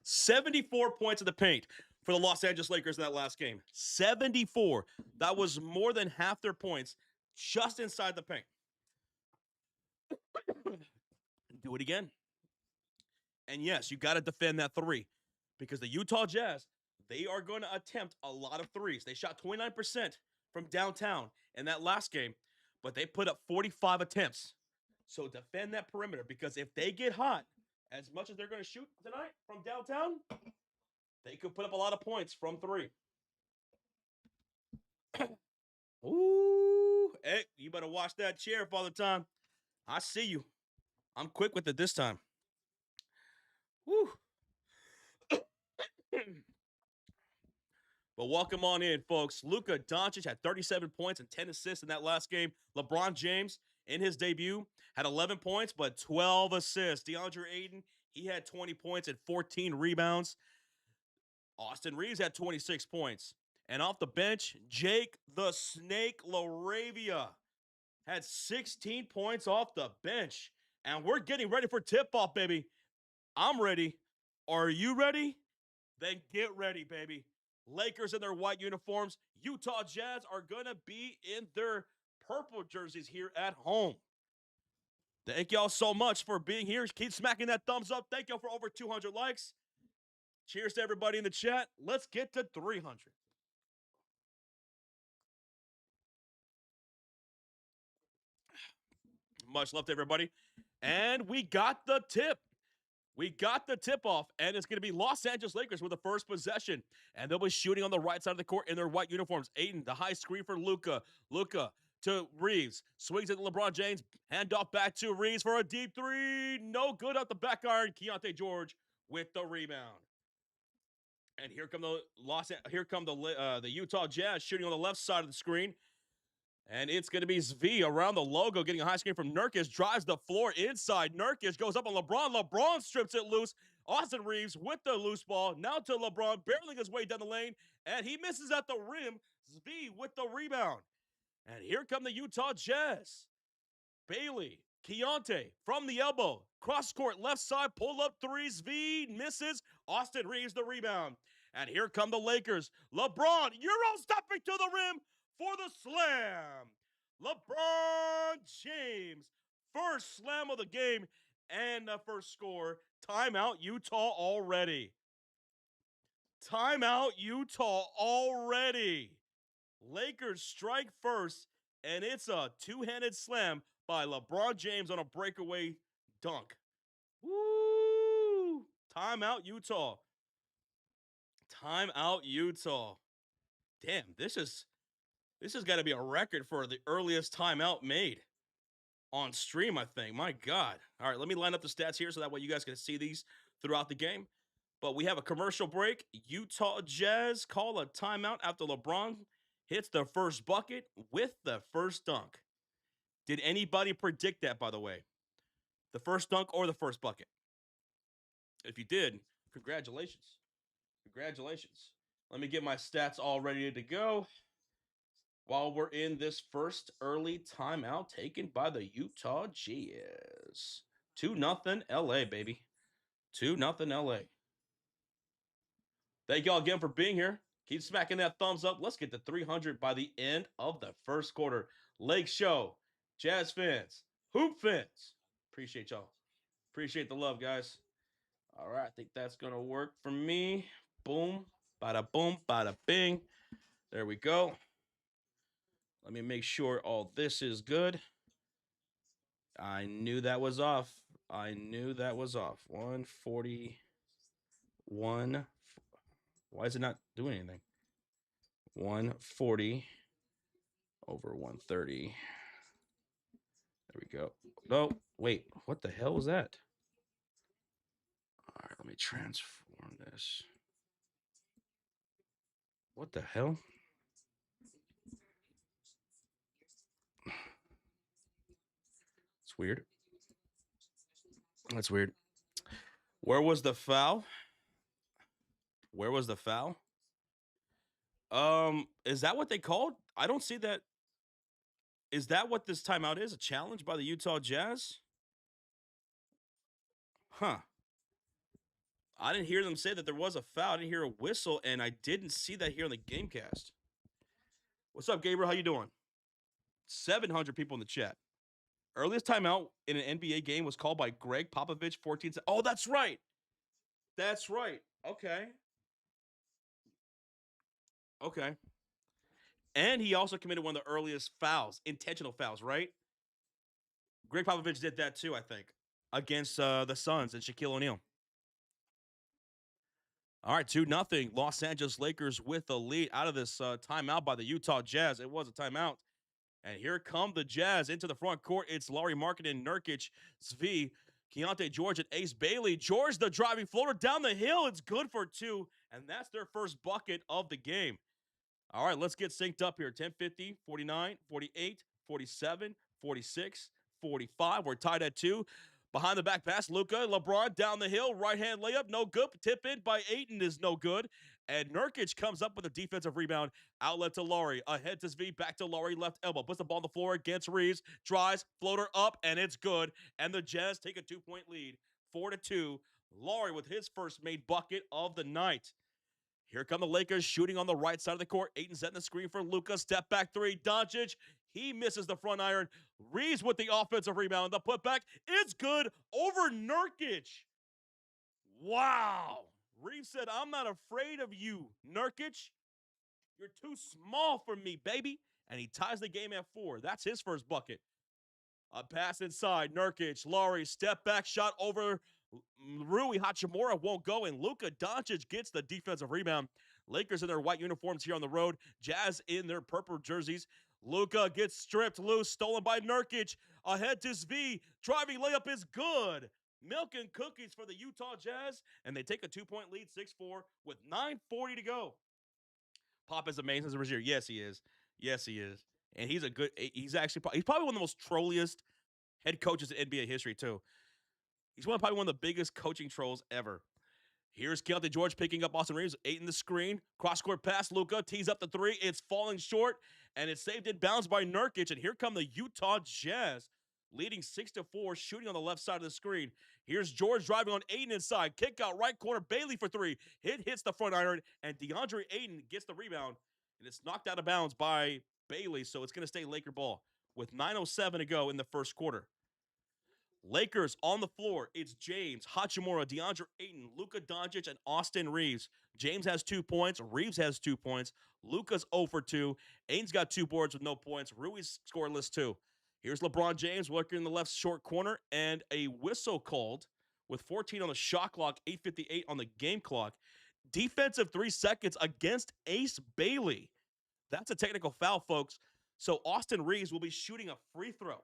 74 points in the paint for the Los Angeles Lakers in that last game. 74. That was more than half their points just inside the paint. Do it again. And yes, you got to defend that three because the Utah Jazz, they are going to attempt a lot of threes. They shot 29% from downtown in that last game, but they put up 45 attempts. So defend that perimeter because if they get hot, as much as they're going to shoot tonight from downtown, they could put up a lot of points from three. Ooh, hey, you better watch that chair, Father Time. I see you. I'm quick with it this time. Woo. But welcome on in, folks. Luka Doncic had 37 points and 10 assists in that last game. LeBron James, in his debut, had 11 points, but 12 assists. DeAndre Ayton, he had 20 points and 14 rebounds. Austin Reeves had 26 points. And off the bench, Jake the Snake LaRavia had 16 points off the bench. And we're getting ready for tip-off, baby. I'm ready. Are you ready? Then get ready, baby. Lakers in their white uniforms. Utah Jazz are going to be in their purple jerseys here at home. Thank y'all so much for being here. Keep smacking that thumbs up. Thank y'all for over 200 likes. Cheers to everybody in the chat. Let's get to 300. Much love to everybody. And we got the tip. We got the tip off, and it's going to be Los Angeles Lakers with the first possession. And they'll be shooting on the right side of the court in their white uniforms. Aiden, the high screen for Luka. Luka to Reeves. Swings at LeBron James. Handoff back to Reeves for a deep three. No good at the back iron. Keontae George with the rebound. And here come the Utah Jazz shooting on the left side of the screen. And it's going to be Zvi around the logo, getting a high screen from Nurkic, drives the floor inside. Nurkic goes up on LeBron. LeBron strips it loose. Austin Reeves with the loose ball. Now to LeBron, barreling his way down the lane, and he misses at the rim. Zvi with the rebound. And here come the Utah Jazz. Bailey, Keontae from the elbow. Cross court left side, pull up three. Zvi misses. Austin Reeves the rebound. And here come the Lakers. LeBron, Euro stepping to the rim for the slam. LeBron James, first slam of the game and the first score. Timeout Utah already. Timeout Utah already. Lakers strike first, and it's a two-handed slam by LeBron James on a breakaway dunk. Woo! Timeout Utah. Timeout Utah. Damn, this has got to be a record for the earliest timeout made on stream, I think. My God. All right, let me line up the stats here so that way you guys can see these throughout the game. But we have a commercial break. Utah Jazz call a timeout after LeBron hits the first bucket with the first dunk. Did anybody predict that, by the way? The first dunk or the first bucket? If you did, congratulations. Congratulations. Let me get my stats all ready to go while we're in this first early timeout taken by the Utah Jazz. 2-0 LA, baby. 2-0 LA. Thank y'all again for being here. Keep smacking that thumbs up. Let's get to 300 by the end of the first quarter. Lake Show, Jazz fans, Hoop fans. Appreciate y'all. Appreciate the love, guys. All right, I think that's going to work for me. Boom, bada boom, bada bing. There we go. Let me make sure all this is good. I knew that was off. 141. Why is it not doing anything? 140 over 130. There we go. No, wait. What the hell was that? All right, let me transform this. What the hell? It's weird. That's weird. Where was the foul? Is that what they called? I don't see that. Is that what this timeout is? A challenge by the Utah Jazz? Huh. I didn't hear them say that there was a foul. I didn't hear a whistle, and I didn't see that here on the Gamecast. What's up, Gabriel? How you doing? 700 people in the chat. Earliest timeout in an NBA game was called by Greg Popovich, 14 seconds. Oh, that's right. That's right. Okay. Okay. And he also committed one of the earliest fouls, intentional fouls, right? Greg Popovich did that too, I think, against the Suns and Shaquille O'Neal. All right, 2-0. Los Angeles Lakers with the lead out of this timeout by the Utah Jazz. It was a timeout. And here come the Jazz into the front court. It's Lauri Markkanen, Nurkic, Zvi, Keontae George, and Ace Bailey. George, the driving floater down the hill. It's good for two, and that's their first bucket of the game. All right, let's get synced up here. 10-50, 49, 48, 47, 46, 45. We're tied at 2. Behind the back pass, Luka, LeBron down the hill, right-hand layup, no good. Tip in by Ayton is no good. And Nurkic comes up with a defensive rebound. Outlet to Lauri. Ahead to Zvi, back to Lauri, left elbow. Puts the ball on the floor against Reeves. Drives, floater up, and it's good. And the Jazz take a 2-point lead, 4-2. Lauri with his first made bucket of the night. Here come the Lakers shooting on the right side of the court. Ayton setting the screen for Luka. Step back three. Doncic. He misses the front iron. Reeves with the offensive rebound. The putback. It's good over Nurkic. Wow. Reeves said, I'm not afraid of you, Nurkic. You're too small for me, baby. And he ties the game at 4. That's his first bucket. A pass inside. Nurkic, Laurie, step back shot over Rui Hachimura won't go, and Luka Doncic gets the defensive rebound. Lakers in their white uniforms here on the road. Jazz in their purple jerseys. Luka gets stripped loose, stolen by Nurkic. Ahead to Svi. Driving layup is good. Milk and cookies for the Utah Jazz, and they take a 2-point lead, 6-4, with 9:40 to go. Pop is amazing as a Rozier. Yes, he is. Yes, he is. And he's probably one of the most trolliest head coaches in NBA history, too. He's probably one of the biggest coaching trolls ever. Here's Keontae George picking up Austin Reeves, 8 in the screen. Cross-court pass, Luka tees up the 3. It's falling short, and it's saved in bounds by Nurkic. And here come the Utah Jazz, leading 6-4, shooting on the left side of the screen. Here's George driving on Ayton inside. Kick out right corner, Bailey for 3. Hits the front iron, and DeAndre Ayton gets the rebound. And it's knocked out of bounds by Bailey, so it's going to stay Laker ball with 9:07 to go in the first quarter. Lakers on the floor. It's James, Hachimura, DeAndre Ayton, Luka Doncic, and Austin Reeves. James has 2 points. Reeves has 2 points. Luka's 0 for 2. Ayton's got 2 boards with no points. Rui's scoreless too. Here's LeBron James working in the left short corner, and a whistle called with 14 on the shot clock, 8:58 on the game clock. Defensive 3 seconds against Ace Bailey. That's a technical foul, folks. So Austin Reeves will be shooting a free throw.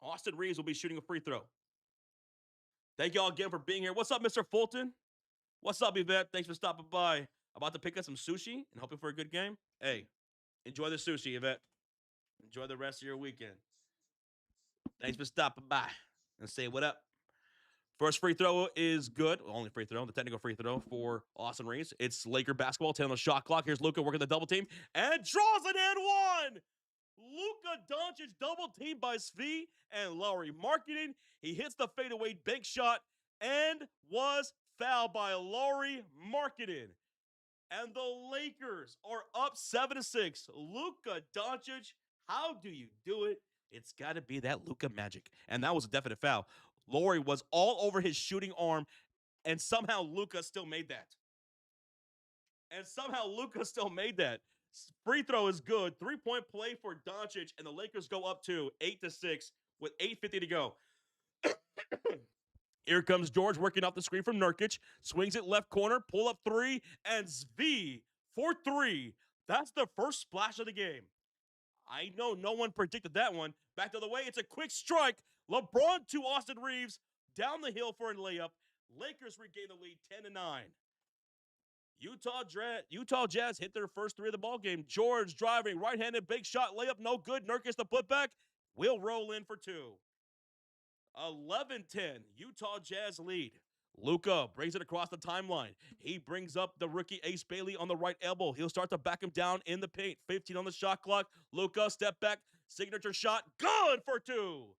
Austin Reeves will be shooting a free throw. Thank you all again for being here. What's up, Mr. Fulton? What's up, Yvette? Thanks for stopping by. About to pick up some sushi and hoping for a good game. Hey, enjoy the sushi, Yvette. Enjoy the rest of your weekend. Thanks for stopping by and say what up. First free throw is good. Only free throw, the technical free throw for Austin Reeves. It's Laker basketball, 10 on the shot clock. Here's Luka working the double team and draws an and 1. Luka Doncic double teamed by Svi and Lauri Markkanen. He hits the fadeaway bank shot and was fouled by Lauri Markkanen. And the Lakers are up 7-6. Luka Doncic, how do you do it? It's got to be that Luka magic. And that was a definite foul. Lauri was all over his shooting arm, and somehow Luka still made that. Free throw is good. 3-point play for Doncic, and the Lakers go up to 8-6 with 8:50 to go. Here comes George working off the screen from Nurkic. Swings it left corner, pull up 3, and Svi for 3. That's the first splash of the game. I know no one predicted that one. Back the other way, it's a quick strike. LeBron to Austin Reeves. Down the hill for a layup. Lakers regain the lead 10-9. Utah Jazz hit their first 3 of the ball game. George driving, right-handed, big shot, layup, no good. Nurkic the putback. Will roll in for 2. 11-10, Utah Jazz lead. Luka brings it across the timeline. He brings up the rookie Ace Bailey on the right elbow. He'll start to back him down in the paint. 15 on the shot clock. Luka, step back, signature shot, good for 2.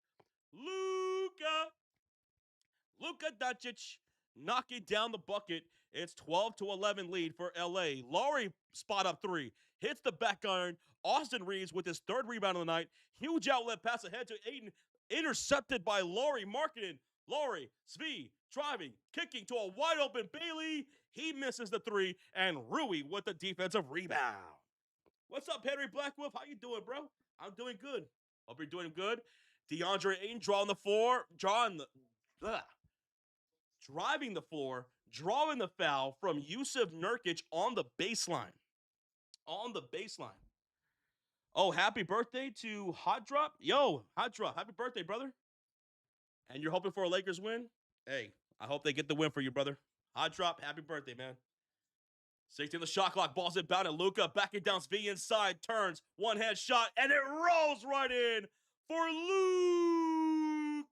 Luka Doncic knocking down the bucket. It's 12-11 lead for LA. Lauri spot up 3. Hits the back iron. Austin Reeves with his 3rd rebound of the night. Huge outlet pass ahead to Ayton. Intercepted by Lauri Markkanen. Lauri, Svi, driving, kicking to a wide open Bailey. He misses the 3, and Rui with the defensive rebound. What's up, Henry Blackwolf? How you doing, bro? I'm doing good. Hope you're doing good. DeAndre Ayton drawing the floor, driving the floor, drawing the foul from Yusuf Nurkic on the baseline. Oh, happy birthday to Hot Drop. Yo, Hot Drop, happy birthday, brother. And you're hoping for a Lakers win? Hey, I hope they get the win for you, brother. Hot Drop, happy birthday, man. 16 the shot clock, ball's inbound, and Luka backing down Svi inside, turns, one-hand shot, and it rolls right in for Luka.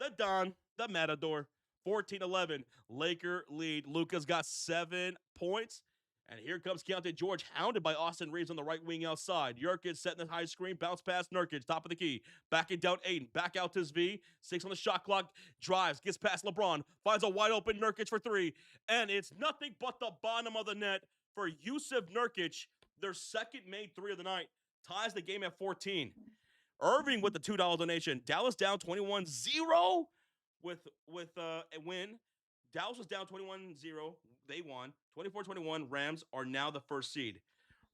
The Don, the Matador. 14-11, Laker lead. Luka's got 7 points, And here comes Keontae George, hounded by Austin Reeves on the right wing outside. Nurkic setting the high screen, bounce past Nurkic, top of the key. Backing down Aiden, back out to Zvi. 6 on the shot clock, drives, gets past LeBron, finds a wide open Nurkic for 3. And it's nothing but the bottom of the net for Yusuf Nurkic, their second made 3 of the night. Ties the game at 14. Irving with the $2 donation. Dallas down 21-0 with a win. Dallas was down 21-0. They won. 24-21. Rams are now the first seed.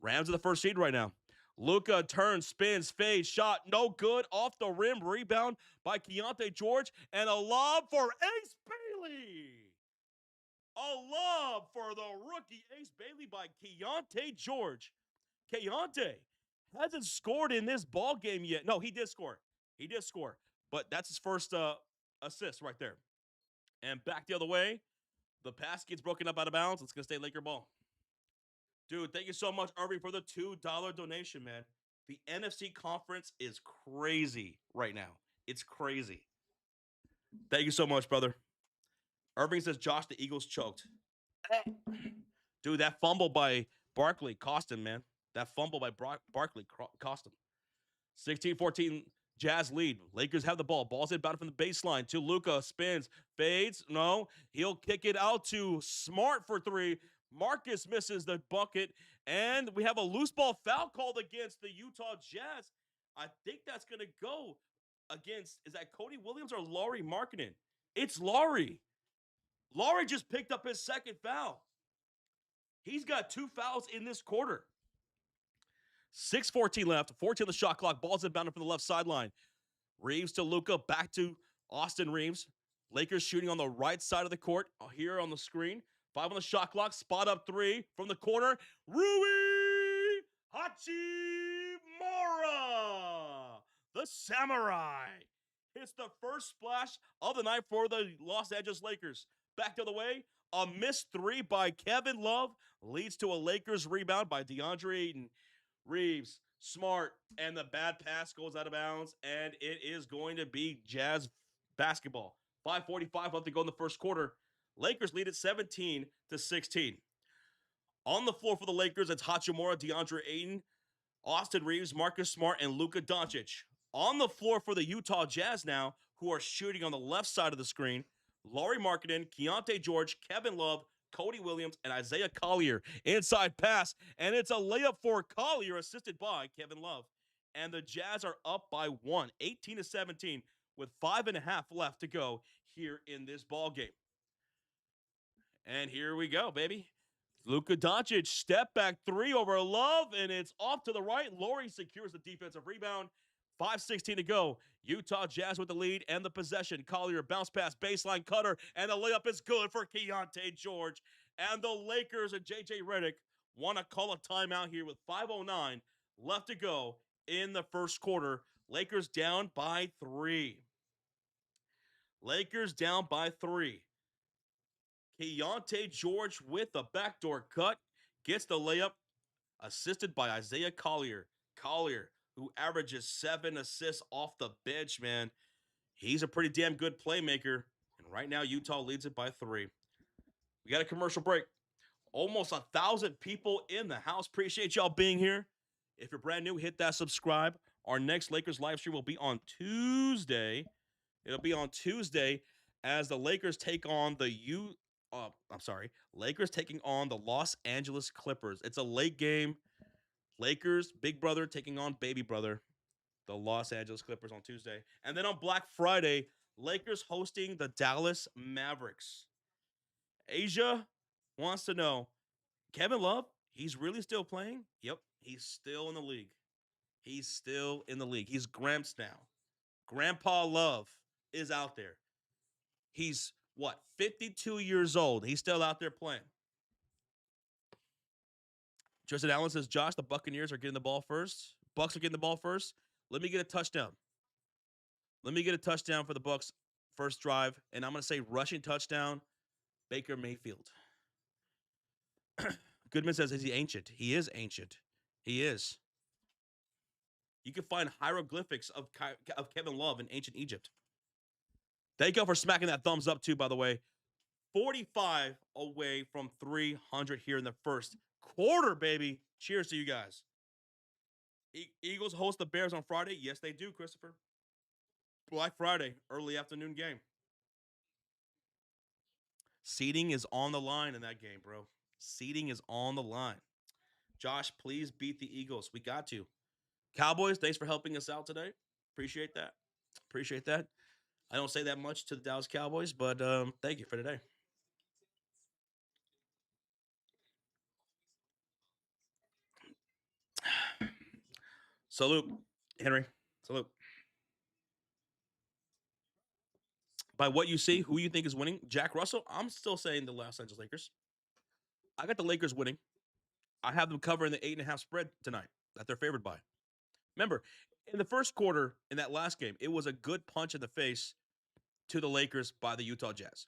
Rams are the first seed right now. Luka turns, spins, fades, shot, no good, off the rim, rebound by Keontae George, and a lob for Ace Bailey. A lob for the rookie Ace Bailey by Keontae George. Keontae hasn't scored in this ball game yet. No, he did score. He did score, but that's his first assist right there. And back the other way, the pass gets broken up out of bounds. It's going to stay Laker ball. Dude, thank you so much, Irving, for the $2 donation, man. The NFC conference is crazy right now. It's crazy. Thank you so much, brother. Irving says, Josh, the Eagles choked. Dude, that fumble by Barkley cost him, man. That fumble by Barkley cost him. 16-14, Jazz lead. Lakers have the ball. Ball's inbound from the baseline to Luka. Spins, fades. No, he'll kick it out to Smart for 3. Marcus misses the bucket. And we have a loose ball foul called against the Utah Jazz. I think that's going to go against, is that Cody Williams or Lauri Markkanen? It's Lauri. Lauri just picked up his second foul. He's got 2 fouls in this quarter. 6:14 left, 14 on the shot clock. Ball's inbounded from the left sideline. Reeves to Luka, back to Austin Reeves. Lakers shooting on the right side of the court here on the screen. 5 on the shot clock, spot up 3 from the corner. Rui Hachimura, the Samurai. It's the first splash of the night for the Los Angeles Lakers. Back the other way, a missed 3 by Kevin Love leads to a Lakers rebound by DeAndre Ayton. Reeves, Smart, and the bad pass goes out of bounds, and it is going to be Jazz basketball. 5:45 left to go in the first quarter. Lakers lead at 17-16. On the floor for the Lakers, it's Hachimura, DeAndre Ayton, Austin Reeves, Marcus Smart, and Luka Doncic. On the floor for the Utah Jazz now, who are shooting on the left side of the screen, Lauri Markkanen, Keontae George, Kevin Love, Cody Williams, and Isaiah Collier. Inside pass, and it's a layup for Collier, assisted by Kevin Love. And the Jazz are up by 1, 18-17, with 5.5 left to go here in this ball game. And here we go, baby. Luka Doncic, step back 3 over Love, and it's off to the right. Lauri secures the defensive rebound. 5:16 to go. Utah Jazz with the lead and the possession. Collier bounce pass, baseline cutter, and the layup is good for Keontae George. And the Lakers and J.J. Redick want to call a timeout here with 5:09 left to go in the first quarter. Lakers down by 3. Lakers down by 3. Keontae George with a backdoor cut gets the layup, assisted by Isaiah Collier. Collier, who averages 7 assists off the bench, man. He's a pretty damn good playmaker. And right now, Utah leads it by 3. We got a commercial break. Almost 1,000 people in the house. Appreciate y'all being here. If you're brand new, hit that subscribe. Our next Lakers live stream will be on Tuesday. It'll be on Tuesday as the Lakers take on Lakers taking on the Los Angeles Clippers. It's a late game. Lakers, big brother, taking on baby brother, the Los Angeles Clippers on Tuesday. And then on Black Friday, Lakers hosting the Dallas Mavericks. Asia wants to know, Kevin Love, he's really still playing? Yep, he's still in the league. He's still in the league. He's Gramps now. Grandpa Love is out there. He's, 52 years old. He's still out there playing. Justin Allen says, Josh, the Buccaneers are getting the ball first. Bucks are getting the ball first. Let me get a touchdown. Let me get a touchdown for the Bucks first drive, and I'm going to say rushing touchdown, Baker Mayfield. Goodman says, is he ancient? He is ancient. He is. You can find hieroglyphics of Kevin Love in ancient Egypt. Thank you for smacking that thumbs up, too, by the way. 45 away from 300 here in the first quarter, baby. Cheers to you guys. Eagles host the Bears on Friday. Yes, they do, Christopher. Black Friday, early afternoon game. Seating is on the line in that game, bro. Seating is on the line. Josh, please beat the Eagles. We got to. Cowboys, thanks for helping us out today. Appreciate that. Appreciate that. I don't say that much to the Dallas Cowboys, but thank you for today. Salute, Henry. Salute. By what you see, who you think is winning? Jack Russell? I'm still saying the Los Angeles Lakers. I got the Lakers winning. I have them covering the 8.5 spread tonight that they're favored by. Remember, in the first quarter in that last game, it was a good punch in the face to the Lakers by the Utah Jazz.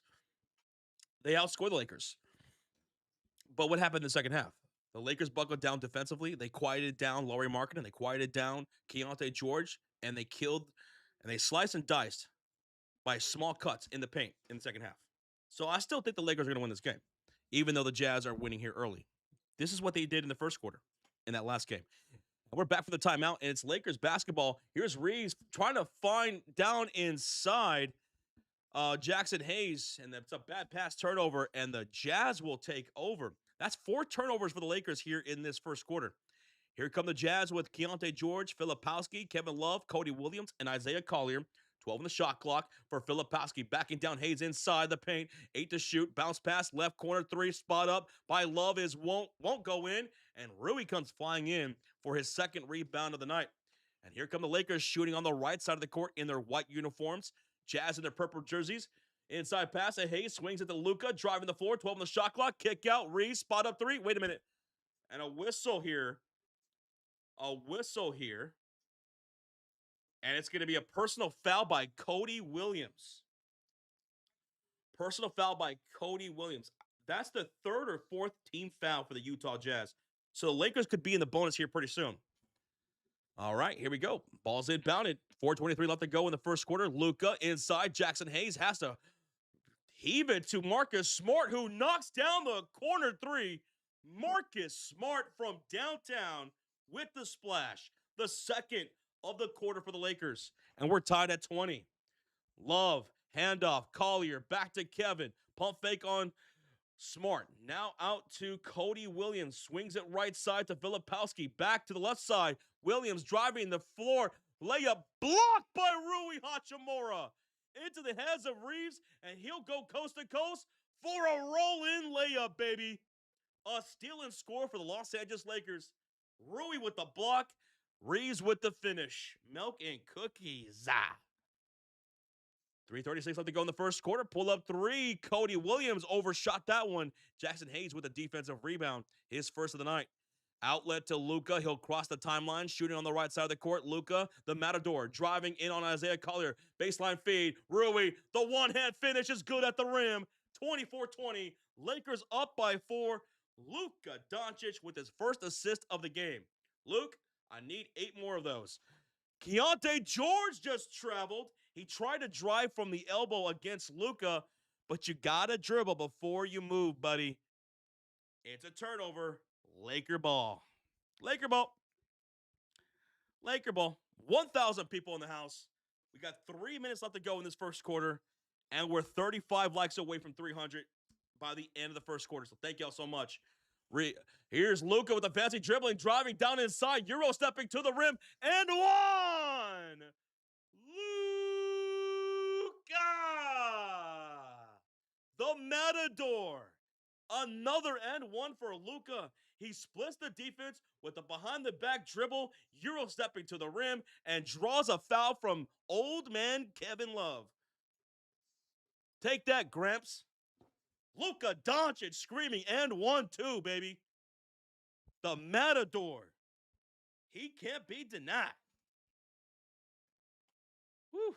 They outscored the Lakers. But what happened in the second half? The Lakers buckled down defensively. They quieted down Laurie Marketing. They quieted down Keontae George. And they killed and they sliced and diced by small cuts in the paint in the second half. So I still think the Lakers are going to win this game, even though the Jazz are winning here early. This is what they did in the first quarter in that last game. We're back for the timeout, and it's Lakers basketball. Here's Reeves trying to find down inside Jackson Hayes, and it's a bad pass turnover, and the Jazz will take over. That's 4 turnovers for the Lakers here in this first quarter. Here come the Jazz with Keontae George, Filipowski, Kevin Love, Cody Williams, and Isaiah Collier. 12 on the shot clock for Filipowski, backing down Hayes inside the paint. 8 to shoot, bounce pass, left corner 3, spot up by Love is won't go in, and Rui comes flying in for his second rebound of the night. And here come the Lakers shooting on the right side of the court in their white uniforms. Jazz in their purple jerseys. Inside pass, and Hayes swings it to Luka, driving the floor, 12 on the shot clock, kick out, Reeves, spot up 3. Wait a minute. And a whistle here. And it's going to be a personal foul by Cody Williams. Personal foul by Cody Williams. That's the 3rd or 4th team foul for the Utah Jazz. So the Lakers could be in the bonus here pretty soon. All right, here we go. Ball's inbounded. 4:23 left to go in the first quarter. Luka inside. Jackson Hayes has to heave it to Marcus Smart, who knocks down the corner 3. Marcus Smart from downtown with the splash. The second of the quarter for the Lakers. And we're tied at 20. Love, handoff, Collier, back to Kevin. Pump fake on Smart. Now out to Cody Williams. Swings it right side to Filipowski. Back to the left side. Williams driving the floor. Layup blocked by Rui Hachimura. Into the hands of Reeves, and he'll go coast to coast for a roll-in layup, baby. A steal and score for the Los Angeles Lakers. Rui with the block. Reeves with the finish. Milk and cookies. 3:36 left to go in the first quarter. Pull up 3. Cody Williams overshot that one. Jackson Hayes with a defensive rebound. His first of the night. Outlet to Luka. He'll cross the timeline, shooting on the right side of the court. Luka, the Matador, driving in on Isaiah Collier. Baseline feed. Rui, the one-hand finish is good at the rim. 24-20. Lakers up by 4. Luka Doncic with his first assist of the game. Luke, I need 8 more of those. Keontae George just traveled. He tried to drive from the elbow against Luka, but you gotta dribble before you move, buddy. It's a turnover. Laker ball. Laker ball. Laker ball. 1,000 people in the house. We got 3 minutes left to go in this first quarter, and we're 35 likes away from 300 by the end of the first quarter. So thank y'all so much. Here's Luka with a fancy dribbling, driving down inside, Euro stepping to the rim, and 1! Luka! The Matador. Another and 1 for Luka. He splits the defense with a behind-the-back dribble, Euro stepping to the rim, and draws a foul from old man Kevin Love. Take that, Gramps. Luka Doncic screaming and 1-2, baby. The Matador. He can't be denied. Whew.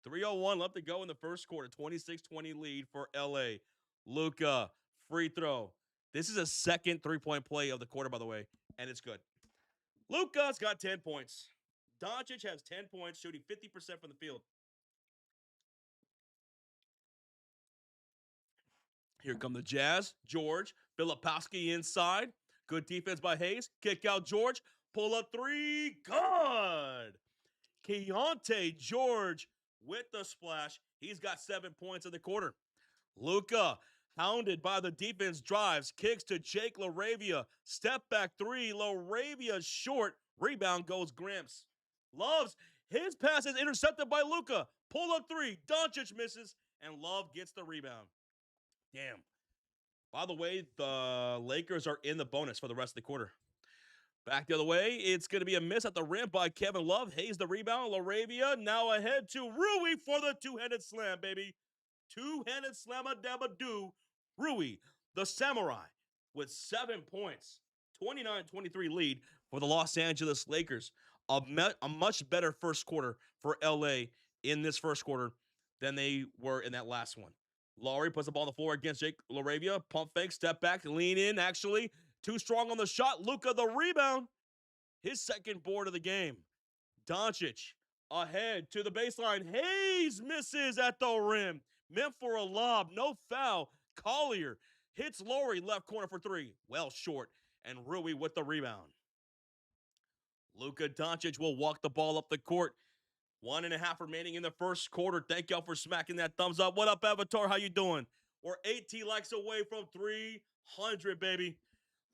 3:01 left to go in the first quarter. 26-20 lead for LA. Luka, free throw. This is a second three-point play of the quarter, by the way, and it's good. Luka's got 10 points. Doncic has 10 points, shooting 50% from the field. Here come the Jazz. George. Filipowski inside. Good defense by Hayes. Kick out George. Pull up three. Good. Keontae George with the splash. He's got 7 points in the quarter. Luka, hounded by the defense, drives, kicks to Jake LaRavia. Step back three. LaRavia short. Rebound goes Gramps. Loves. His pass is intercepted by Luka. Pull up three. Doncic misses, and Love gets the rebound. Damn. By the way, the Lakers are in the bonus for the rest of the quarter. Back the other way, it's going to be a miss at the rim by Kevin Love. Hayes the rebound. LaRavia now ahead to Rui for the two-handed slam, baby. Two-handed slam-a-dab-a-doo. Rui, the samurai, with 7 points. 29-23 lead for the Los Angeles Lakers. A much better first quarter for LA in this first quarter than they were in that last one. Laurie puts the ball on the floor against Jake LaRavia. Pump fake, step back, lean in, actually. Too strong on the shot. Luka the rebound. His second board of the game. Doncic ahead to the baseline. Hayes misses at the rim. Meant for a lob. No foul. Collier hits Laurie left corner for three. Well short. And Rui with the rebound. Luka Doncic will walk the ball up the court. 1.5 remaining in the first quarter. Thank y'all for smacking that thumbs up. What up, Avatar? How you doing? We're 18 likes away from 300, baby.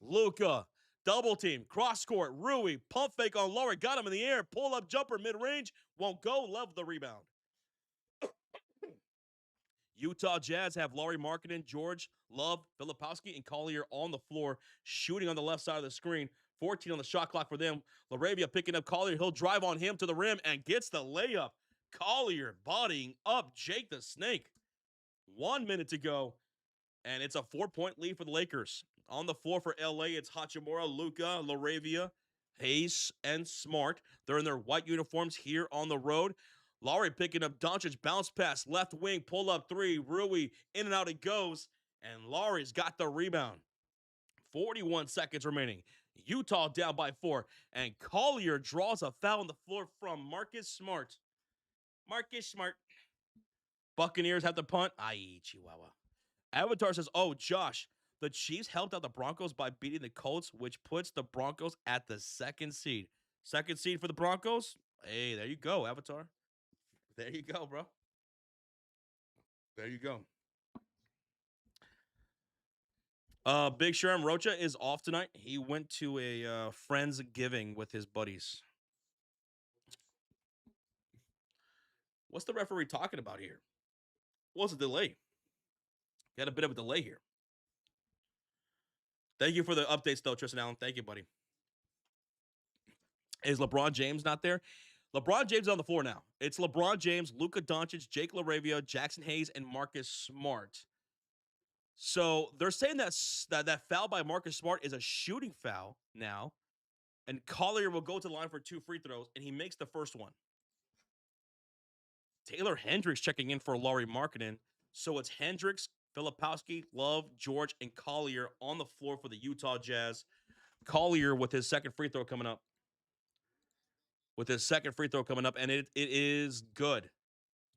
Luka, double team, cross court, Rui, pump fake on Laurie, got him in the air, pull up jumper mid range, won't go, love the rebound. Utah Jazz have Laurie Markkinen, George, Love, Filipowski, and Collier on the floor, shooting on the left side of the screen. 14 on the shot clock for them. LaRavia picking up Collier. He'll drive on him to the rim and gets the layup. Collier bodying up Jake the Snake. 1 minute to go, and it's a 4-point lead for the Lakers. On the floor for LA, it's Hachimura, Luka, LaRavia, Hayes, and Smart. They're in their white uniforms here on the road. Laurie picking up Doncic, bounce pass, left wing, pull up three. Rui, in and out it goes, and Laurie's got the rebound. 41 seconds remaining. Utah down by 4, and Collier draws a foul on the floor from Marcus Smart. Marcus Smart. Buccaneers have the punt. Aye, Chihuahua. Avatar says, oh, Josh, the Chiefs helped out the Broncos by beating the Colts, which puts the Broncos at the second seed. Second seed for the Broncos? Hey, there you go, Avatar. There you go, bro. There you go. Big Sherm Rocha is off tonight. He went to a friend's giving with his buddies. What's the referee talking about here? What's the delay? Got a bit of a delay here. Thank you for the updates, though, Tristan Allen. Thank you, buddy. Is LeBron James not there? LeBron James is on the floor now. It's LeBron James, Luka Doncic, Jake LaRavia, Jackson Hayes, and Marcus Smart. So they're saying that foul by Marcus Smart is a shooting foul now, and Collier will go to the line for 2 free throws, and he makes the first one. Taylor Hendricks checking in for Laurie Markkinen. So it's Hendricks, Filipowski, Love, George, and Collier on the floor for the Utah Jazz. Collier with his second free throw coming up. And it is good.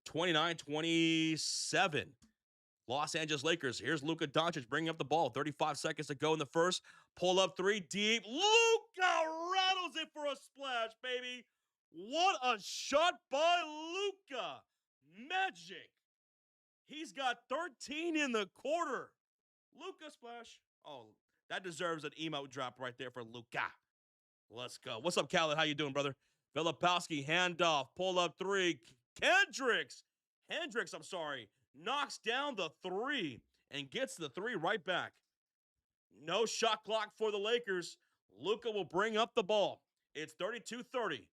29-27. Los Angeles Lakers. Here's Luka Doncic bringing up the ball. 35 seconds to go in the first. Pull up three deep. Luka rattles it for a splash, baby. What a shot by Luka. Magic. He's got 13 in the quarter. Luka splash. Oh, that deserves an emote drop right there for Luka. Let's go. What's up, Khaled? How you doing, brother? Filipowski, handoff, pull up three. Hendricks, knocks down the three and gets the three right back. No shot clock for the Lakers. Luka will bring up the ball. It's 32-30.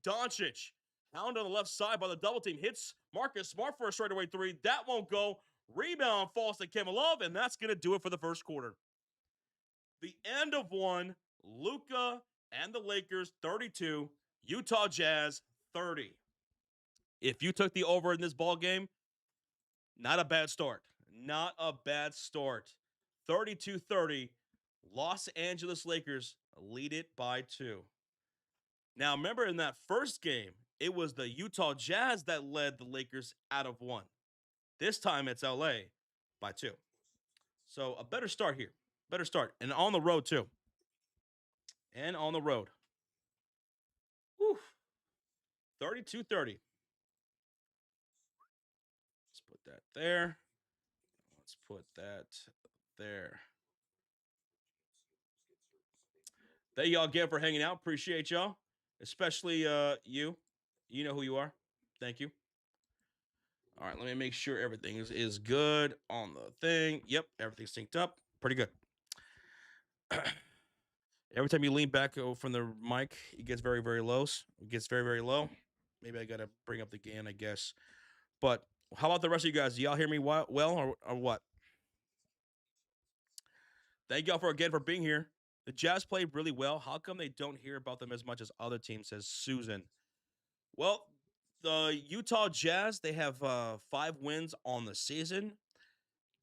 Doncic, hound on the left side by the double team, hits Marcus Smart for a straightaway three. That won't go. Rebound falls to Kevin Love, and that's going to do it for the first quarter. The end of one, Luka and the Lakers 32, Utah Jazz 30. If you took the over in this ball game, not a bad start. 32-30. Los Angeles Lakers lead it by 2. Now, remember in that first game, it was the Utah Jazz that led the Lakers out of 1. This time it's LA by 2. So a better start here. Better start. And on the road, too. And on the road. Whew. 32-30. Let's put that there. Let's put that there. Thank y'all again for hanging out. Appreciate y'all. Especially you. You know who you are. Thank you. All right, let me make sure everything is good on the thing. Yep, everything's synced up. Pretty good. Every time you lean back from the mic, it gets very, very low. It gets very, very low. Maybe I got to bring up the gain, I guess. But how about the rest of you guys? Do y'all hear me well or what? Thank y'all for being here. The Jazz played really well. How come they don't hear about them as much as other teams? Says Susan. Well, the Utah Jazz, they have 5 wins on the season.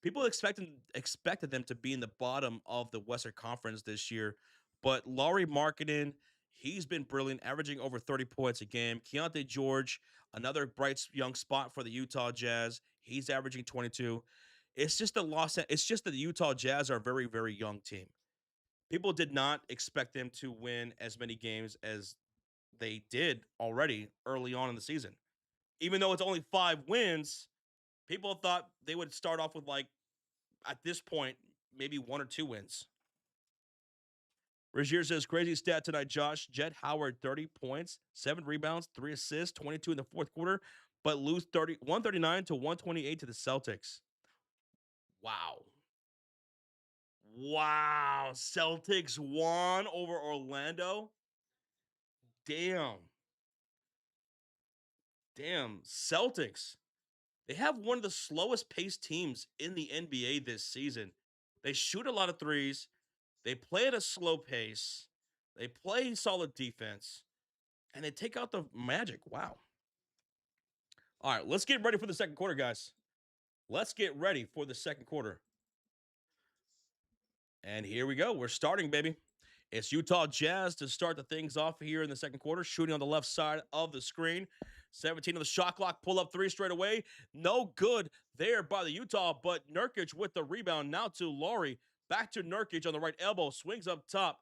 People expected them to be in the bottom of the Western Conference this year, but Laurie Markkinen, he's been brilliant, averaging over 30 points a game. Keontae George, another bright young spot for the Utah Jazz, he's averaging 22. It's just the loss. It's just that the Utah Jazz are a very, very young team. People did not expect them to win as many games as they did already early on in the season. Even though it's only 5 wins, people thought they would start off with, like, at this point, maybe 1 or 2 wins. Regier says, crazy stat tonight, Josh. Jet Howard, 30 points, 7 rebounds, 3 assists, 22 in the fourth quarter, but lose 139 to 128 to the Celtics. Wow. Wow. Celtics won over Orlando. Damn. Damn. Celtics. They have one of the slowest paced teams in the NBA this season. They shoot a lot of threes. They play at a slow pace. They play solid defense. And they take out the Magic. Wow. All right, let's get ready for the second quarter, guys. Let's get ready for the second quarter. And here we go. We're starting, baby. It's Utah Jazz to start the things off here in the second quarter, shooting on the left side of the screen. 17 on the shot clock, pull up 3 straight away. No good there by the Utah, but Nurkic with the rebound. Now to Laurie. Back to Nurkic on the right elbow, swings up top.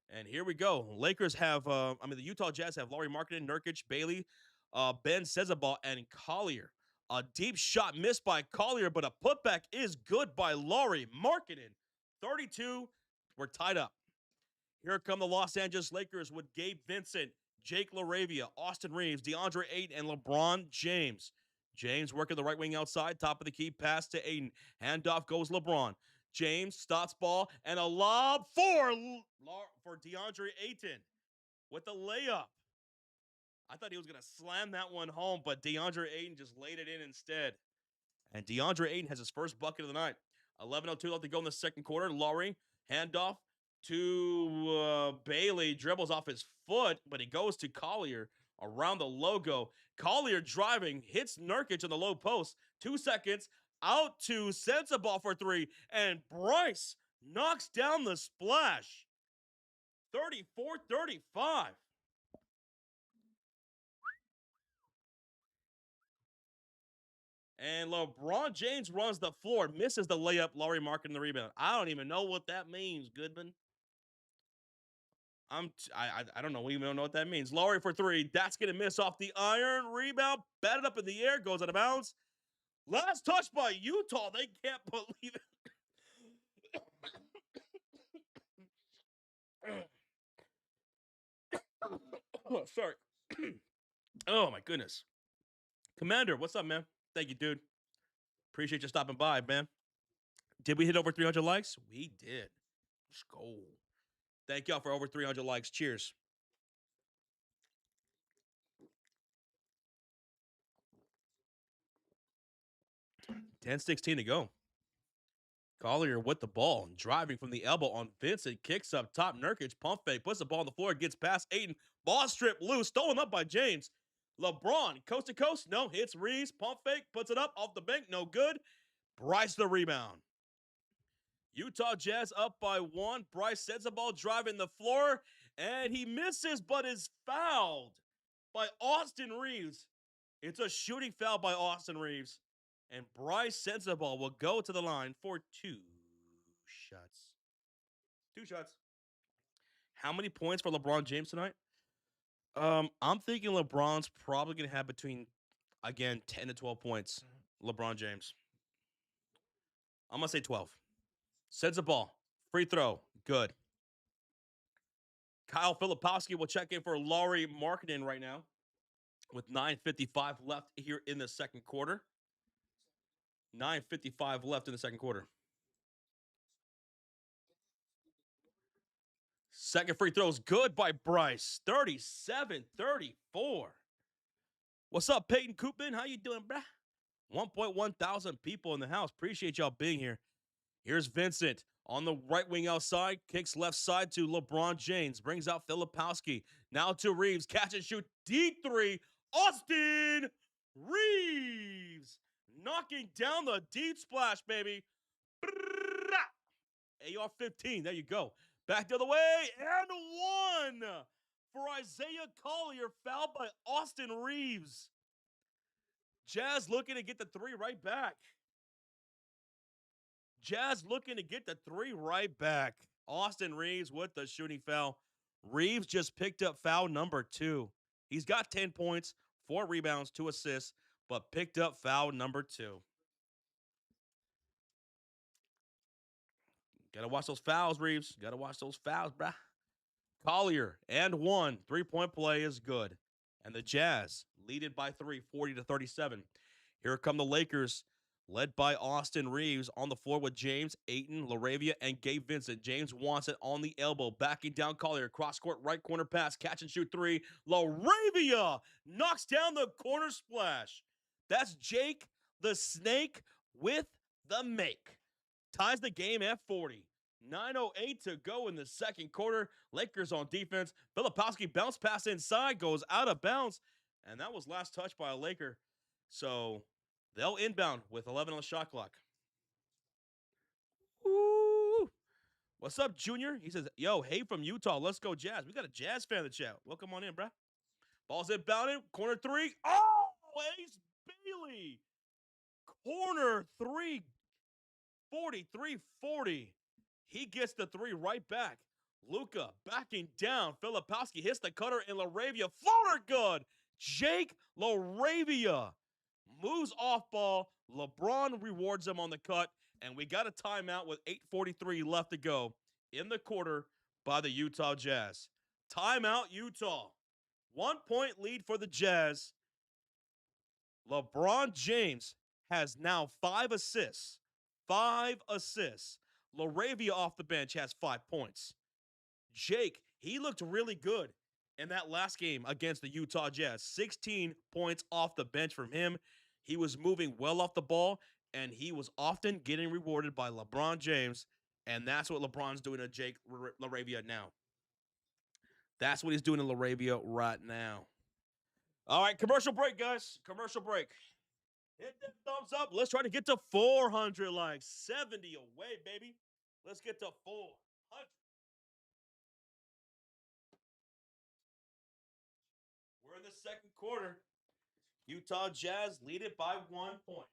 And here we go. Lakers have, the Utah Jazz have Laurie Markkinen, Nurkic, Bailey, Ben Sezabal, and Collier. A deep shot missed by Collier, but a putback is good by Laurie Markkinen. 32. We're tied up. Here come the Los Angeles Lakers with Gabe Vincent, Jake LaRavia, Austin Reeves, DeAndre Ayton, and LeBron James. James working the right wing outside, top of the key, pass to Ayton. Handoff goes LeBron. James stops ball and a lob for DeAndre Ayton with the layup. I thought he was going to slam that one home, but DeAndre Ayton just laid it in instead. And DeAndre Ayton has his first bucket of the night. 11:02 left to go in the second quarter. Laurie, handoff to Bailey, dribbles off his foot, but he goes to Collier around the logo. Collier driving, hits Nurkic on the low post. 2 seconds, out to Sensabaugh for 3, and Bryce knocks down the splash. 34-35. And LeBron James runs the floor, misses the layup, Laurie Markkinen the rebound. I don't even know what that means, Goodman. I don't know. We even don't know what that means. Laurie for 3. That's going to miss off the iron. Rebound. Batted up in the air. Goes out of bounds. Last touch by Utah. They can't believe it. Oh, sorry. Oh, my goodness. Commander, what's up, man? Thank you, dude. Appreciate you stopping by, man. Did we hit over 300 likes? We did. Let's go. Thank y'all for over 300 likes. Cheers. 10:16 to go. Collier with the ball, driving from the elbow on Vincent, kicks up top. Nurkic, pump fake, puts the ball on the floor, gets past Ayton. Ball stripped loose, stolen up by James. LeBron, coast to coast, no, hits Reeves, pump fake, puts it up off the bank, no good. Bryce the rebound. Utah Jazz up by 1. Bryce sends the ball driving the floor, and he misses, but is fouled by Austin Reeves. It's a shooting foul by Austin Reeves. And Bryce Sensabaugh will go to the line for 2. shots. 2 shots. How many points for LeBron James tonight? I'm thinking LeBron's probably gonna have between, again, 10 to 12 points. LeBron James. I'm gonna say 12. Sends a ball. Free throw. Good. Kyle Filipowski will check in for Laurie Markkinen right now with 9:55 left here in the second quarter. 9:55 left in the second quarter. Second free throw is good by Bryce. 37-34. What's up, Peyton Koopman? How you doing, bruh? 1.1 thousand people in the house. Appreciate y'all being here. Here's Vincent on the right wing outside. Kicks left side to LeBron James. Brings out Filipowski. Now to Reeves. Catch and shoot. D3. Austin Reeves. Knocking down the deep splash, baby. AR-15. There you go. Back the other way. And one for Isaiah Collier. Fouled by Austin Reeves. Jazz looking to get the three right back. Jazz looking to get the three right back. Austin Reeves with the shooting foul. Reeves just picked up foul number 2. He's got 10 points, 4 rebounds, 2 assists, but picked up foul number 2. Gotta watch those fouls, Reeves. Gotta watch those fouls, bruh. Collier and 1. 3-point play is good. And the Jazz lead it by 3, 40-37. Here come the Lakers, led by Austin Reeves on the floor with James, Ayton, LaRavia, and Gabe Vincent. James wants it on the elbow, backing down Collier. Cross-court right corner pass, catch and shoot 3. LaRavia knocks down the corner splash. That's Jake the Snake with the make. Ties the game at 40. 9:08 to go in the second quarter. Lakers on defense. Filipowski bounce pass inside, goes out of bounds, and that was last touch by a Laker. So they'll inbound with 11 on the shot clock. Ooh. What's up, Junior? He says, yo, hey from Utah. Let's go, Jazz. We got a Jazz fan in the chat. Welcome on in, bruh. Ball's inbounded. Corner 3. Oh, Ace Bailey. Corner 3. 43-40. He gets the 3 right back. Luka backing down. Filipowski hits the cutter, and LaRavia floater good. Jake LaRavia moves off ball. LeBron rewards him on the cut, and we got a timeout with 8:43 left to go in the quarter by the Utah Jazz. Timeout, Utah. 1-point lead for the Jazz. LeBron James has now 5 assists. 5 assists. LaRavia off the bench has 5 points. Jake, he looked really good in that last game against the Utah Jazz. 16 points off the bench from him. He was moving well off the ball, and he was often getting rewarded by LeBron James, and that's what LeBron's doing to Jake LaRavia now. That's what he's doing to LaRavia right now. All right, commercial break, guys. Commercial break. Hit that thumbs up. Let's try to get to 400 likes. 70 away, baby. Let's get to 400. We're in the second quarter. Utah Jazz lead it by 1 point.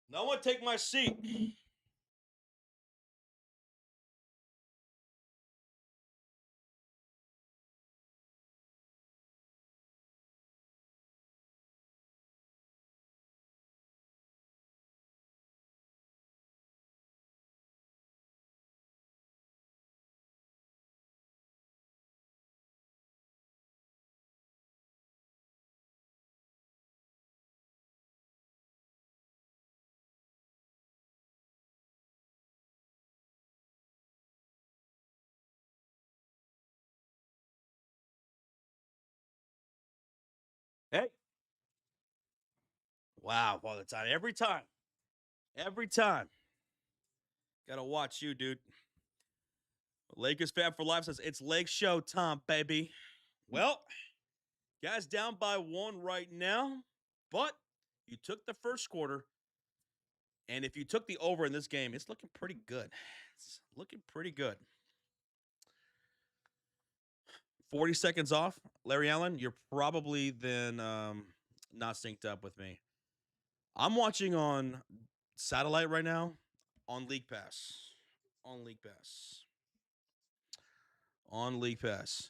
No one take my seat. Hey. Wow, all the time. Every time. Every time. Gotta watch you, dude. Lakers fan for life says it's Lake Show time, baby. Well, guys down by 1 right now, but you took the first quarter, and if you took the over in this game, it's looking pretty good. It's looking pretty good. 40 seconds off, Larry Allen. You're probably then not synced up with me. I'm watching on satellite right now on League Pass. On League Pass. On League Pass.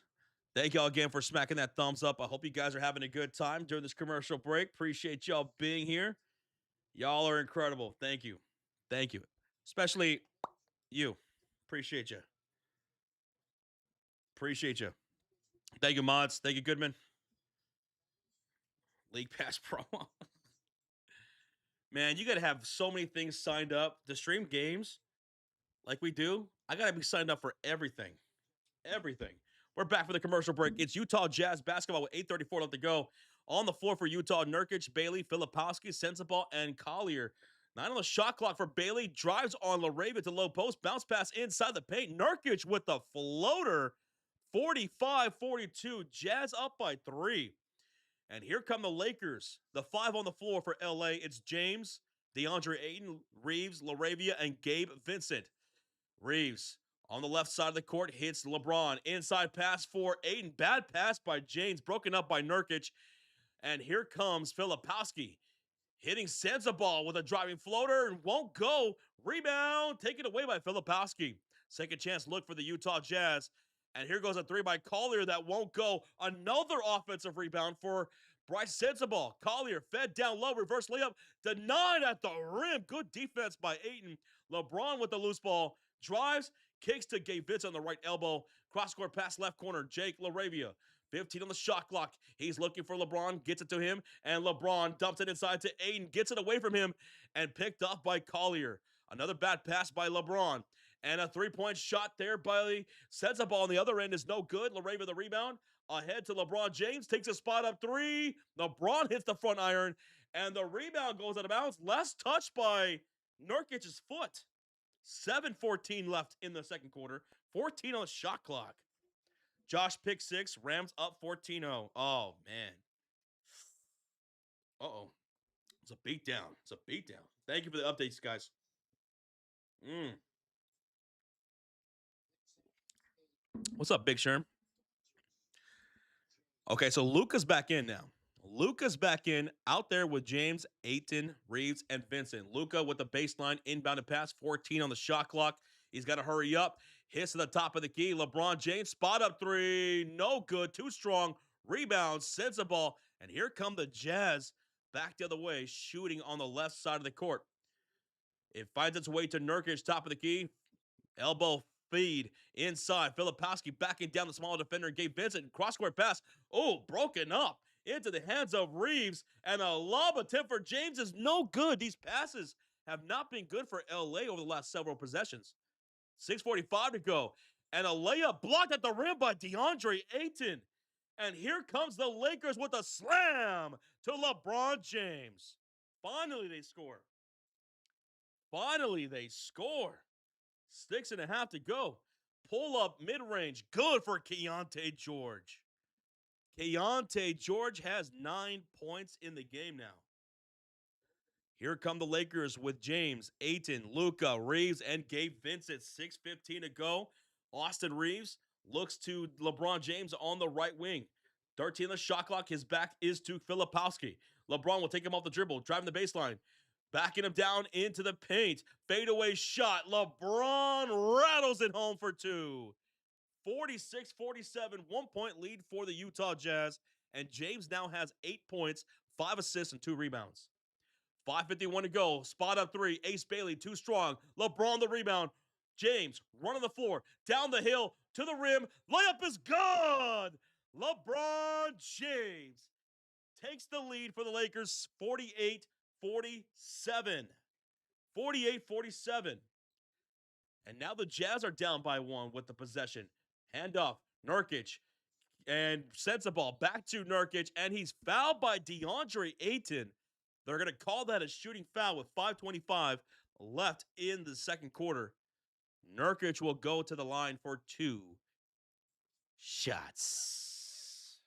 Thank y'all again for smacking that thumbs up. I hope you guys are having a good time during this commercial break. Appreciate y'all being here. Y'all are incredible. Thank you. Thank you. Especially you. Appreciate you. Appreciate you. Thank you, mods. Thank you, Goodman. League Pass promo. Man, you got to have so many things signed up to stream games like we do. I got to be signed up for everything. Everything. We're back for the commercial break. It's Utah Jazz basketball with 8:34 left to go. On the floor for Utah, Nurkic, Bailey, Filipowski, Sensabaugh, and Collier. 9 on the shot clock for Bailey. Drives on LaRavia to low post. Bounce pass inside the paint. Nurkic with the floater. 45-42. Jazz up by 3. And here come the Lakers. The 5 on the floor for LA. It's James, DeAndre Ayton, Reeves, LaRavia, and Gabe Vincent. Reeves on the left side of the court hits LeBron. Inside pass for Ayton. Bad pass by James. Broken up by Nurkic. And here comes Filipowski. Hitting Sensabaugh with a driving floater and won't go. Rebound taken away by Filipowski. Second chance look for the Utah Jazz. And here goes a 3 by Collier that won't go. Another offensive rebound for Bryce Sensabaugh. Collier fed down low. Reverse layup. Denied at the rim. Good defense by Ayton. LeBron with the loose ball. Drives. Kicks to Gabe Vincent on the right elbow. Cross-court pass left corner. Jake LaRavia. 15 on the shot clock. He's looking for LeBron. Gets it to him. And LeBron dumps it inside to Ayton. Gets it away from him. And picked off by Collier. Another bad pass by LeBron. And a three-point shot there by Sensabaugh on the other end is no good. LaRavia the rebound. Ahead to LeBron James. Takes a spot up 3. LeBron hits the front iron. And the rebound goes out of bounds. Last touch by Nurkic's foot. 7:14 left in the second quarter. 14 on the shot clock. Josh pick 6. Rams up 14-0. Oh, man. Uh-oh. It's a beatdown. It's a beatdown. Thank you for the updates, guys. What's up, Big Sherm? Okay, so Luka's back in now. Luka's back in out there with James, Ayton, Reeves, and Vincent. Luka with the baseline inbounded pass, 14 on the shot clock. He's got to hurry up. Hits to the top of the key. LeBron James, spot up 3. No good. Too strong. Rebound, Sensabaugh. And here come the Jazz back the other way, shooting on the left side of the court. It finds its way to Nurkic, top of the key. Elbow feed inside. Filipowski backing down the small defender. Gabe Vincent. Cross-court pass. Oh, broken up into the hands of Reeves. And a lob attempt for James is no good. These passes have not been good for LA over the last several possessions. 6:45 to go. And a layup blocked at the rim by DeAndre Ayton. And here comes the Lakers with a slam to LeBron James. Finally, they score. Finally, they score. 6.5 to go. Pull up mid-range. Good for Keontae George. Keontae George has 9 points in the game now. Here come the Lakers with James, Ayton, Luka, Reeves, and Gabe Vincent. 6:15 to go. Austin Reeves looks to LeBron James on the right wing. 13 on the shot clock. His back is to Filipowski. LeBron will take him off the dribble, driving the baseline. Backing him down into the paint. Fadeaway shot. LeBron rattles it home for 2. 46-47, 1-point lead for the Utah Jazz. And James now has 8 points, 5 assists, and 2 rebounds. 5:51 to go. Spot up 3. Ace Bailey, too strong. LeBron the rebound. James running the floor. Down the hill to the rim. Layup is good. LeBron James takes the lead for the Lakers. 48-47. 48-47. And now the Jazz are down by 1 with the possession. Handoff. Nurkic. And Sensabaugh back to Nurkic. And he's fouled by DeAndre Ayton. They're going to call that a shooting foul with 5:25 left in the second quarter. Nurkic will go to the line for 2 shots.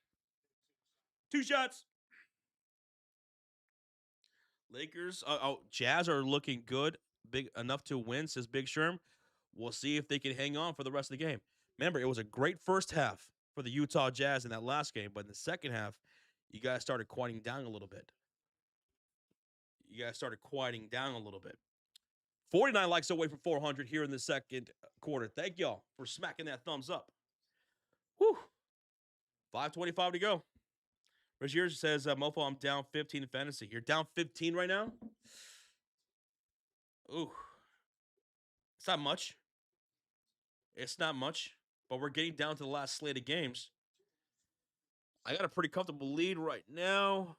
2 shots. Lakers, Jazz are looking good, big enough to win, says Big Sherm. We'll see if they can hang on for the rest of the game. Remember, it was a great first half for the Utah Jazz in that last game, but in the second half, You guys started quieting down a little bit. You guys started quieting down a little bit. 49 likes away from 400 here in the second quarter. Thank y'all for smacking that thumbs up. Whew. 5:25 to go. Rajier says, Mofo, I'm down 15 in fantasy. You're down 15 right now? Ooh. It's not much. It's not much. But we're getting down to the last slate of games. I got a pretty comfortable lead right now.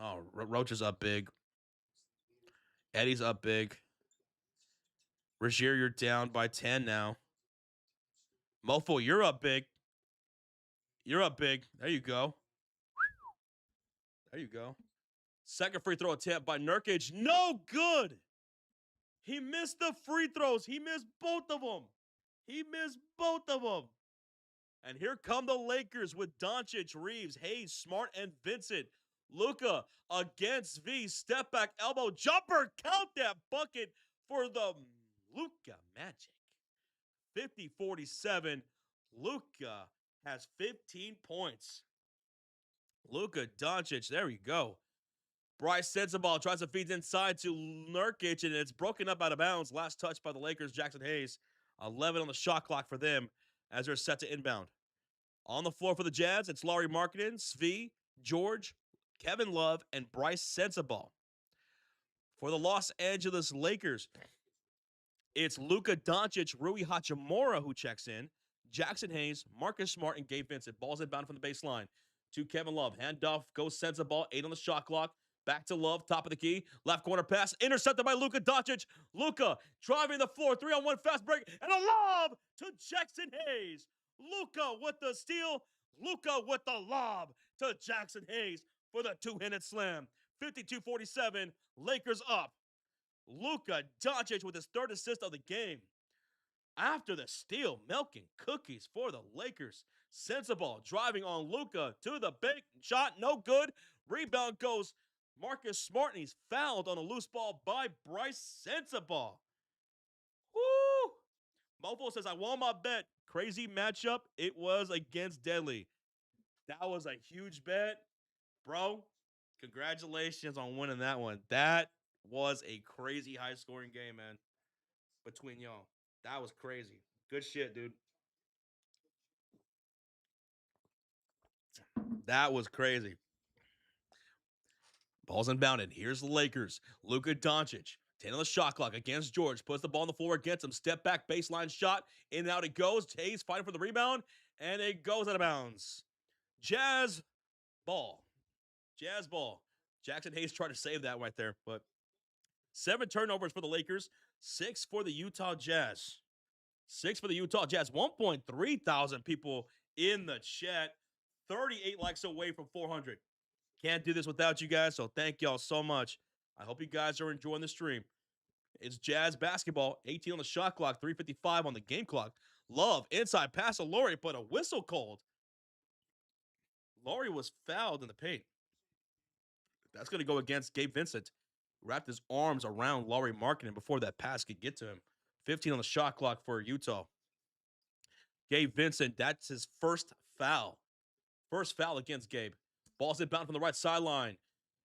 Oh, Roach is up big. Eddie's up big. Rajier, you're down by 10 now. Mofo, you're up big. You're up big. There you go. There you go. Second free throw attempt by Nurkic. No good. He missed the free throws. He missed both of them. He missed both of them. And here come the Lakers with Doncic, Reeves, Hayes, Smart, and Vincent. Luka against V. Step back elbow jumper. Count that bucket for the Luka Magic. 50-47. Luka has 15 points. Luka Doncic. There we go. Bryce Sensabaugh tries to feed inside to Nurkic, and it's broken up out of bounds. Last touch by the Lakers, Jackson Hayes. 11 on the shot clock for them as they're set to inbound. On the floor for the Jazz, it's Lauri Markkanen, Svi, George, Kevin Love, and Bryce Sensabaugh. For the Los Angeles Lakers, it's Luka Doncic, Rui Hachimura who checks in, Jackson Hayes, Marcus Smart, and Gabe Vincent. Ball's inbound from the baseline to Kevin Love. Handoff goes Sensabaugh, 8 on the shot clock. Back to Love, top of the key. Left corner pass, intercepted by Luka Doncic. Luka driving the floor, 3-on-1 fast break, and a lob to Jackson Hayes. Luka with the steal. Luka with the lob to Jackson Hayes for the two-handed slam. 52-47, Lakers up. Luka Doncic with his third assist of the game. After the steal, milking cookies for the Lakers. Sensabaugh driving on Luka to the bank. Shot no good. Rebound goes Marcus Smart, and he's fouled on a loose ball by Bryce Sensabaugh. Woo! Mofo says, I won my bet. Crazy matchup. It was against Deadly. That was a huge bet. Bro, congratulations on winning that one. That was a crazy high-scoring game, man, between y'all. That was crazy. Good shit, dude. That was crazy. Ball's inbounded. Here's the Lakers. Luka Doncic, 10 on the shot clock against George. Puts the ball on the floor, gets him. Step back, baseline shot. In and out it goes. Hayes fighting for the rebound, and it goes out of bounds. Jazz ball. Jazz ball. Jackson Hayes tried to save that right there, but 7 turnovers for the Lakers, 6 for the Utah Jazz. 6 for the Utah Jazz. 1.3 thousand people in the chat. 38 likes away from 400. Can't do this without you guys, so thank y'all so much. I hope you guys are enjoying the stream. It's Jazz basketball, 18 on the shot clock, 3:55 on the game clock. Love, inside pass to Lauri, but a whistle called. Lauri was fouled in the paint. That's going to go against Gabe Vincent. Wrapped his arms around Lauri Markkanen before that pass could get to him. 15 on the shot clock for Utah. Gabe Vincent, that's his first foul. First foul against Gabe. Ball's inbound from the right sideline.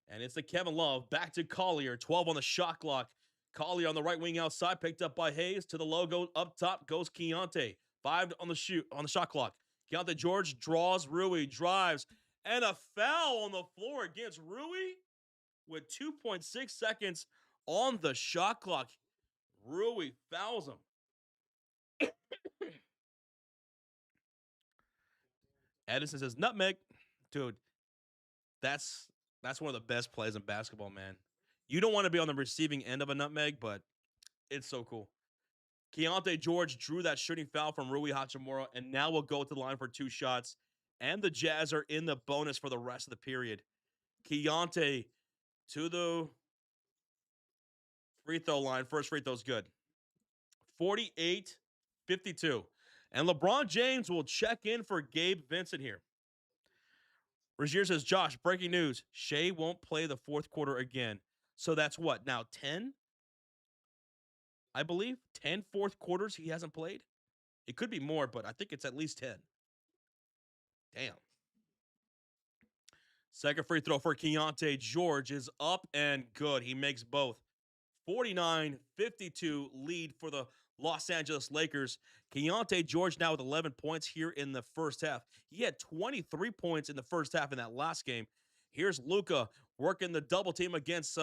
And it's the Kevin Love. Back to Collier. 12 on the shot clock. Collier on the right wing outside. Picked up by Hayes. To the logo. Up top goes Keontae. 5 on the shot clock. Keontae George draws. Rui drives. And a foul on the floor against Rui with 2.6 seconds on the shot clock. Rui fouls him. Edison says, nutmeg. Dude, that's one of the best plays in basketball, man. You don't want to be on the receiving end of a nutmeg, but it's so cool. Keontae George drew that shooting foul from Rui Hachimura, and now we'll go to the line for 2 shots. And the Jazz are in the bonus for the rest of the period. Keontae to the free throw line. First free throw's good. 48-52. And LeBron James will check in for Gabe Vincent here. Rajier says, Josh, breaking news. Shea won't play the fourth quarter again. So that's what, now 10? I believe 10 fourth quarters he hasn't played. It could be more, but I think it's at least 10. Damn. Second free throw for Keontae George is up and good. He makes both. 49-52 lead for the Los Angeles Lakers. Keontae George now with 11 points here in the first half. He had 23 points in the first half in that last game. Here's Luka working the double team against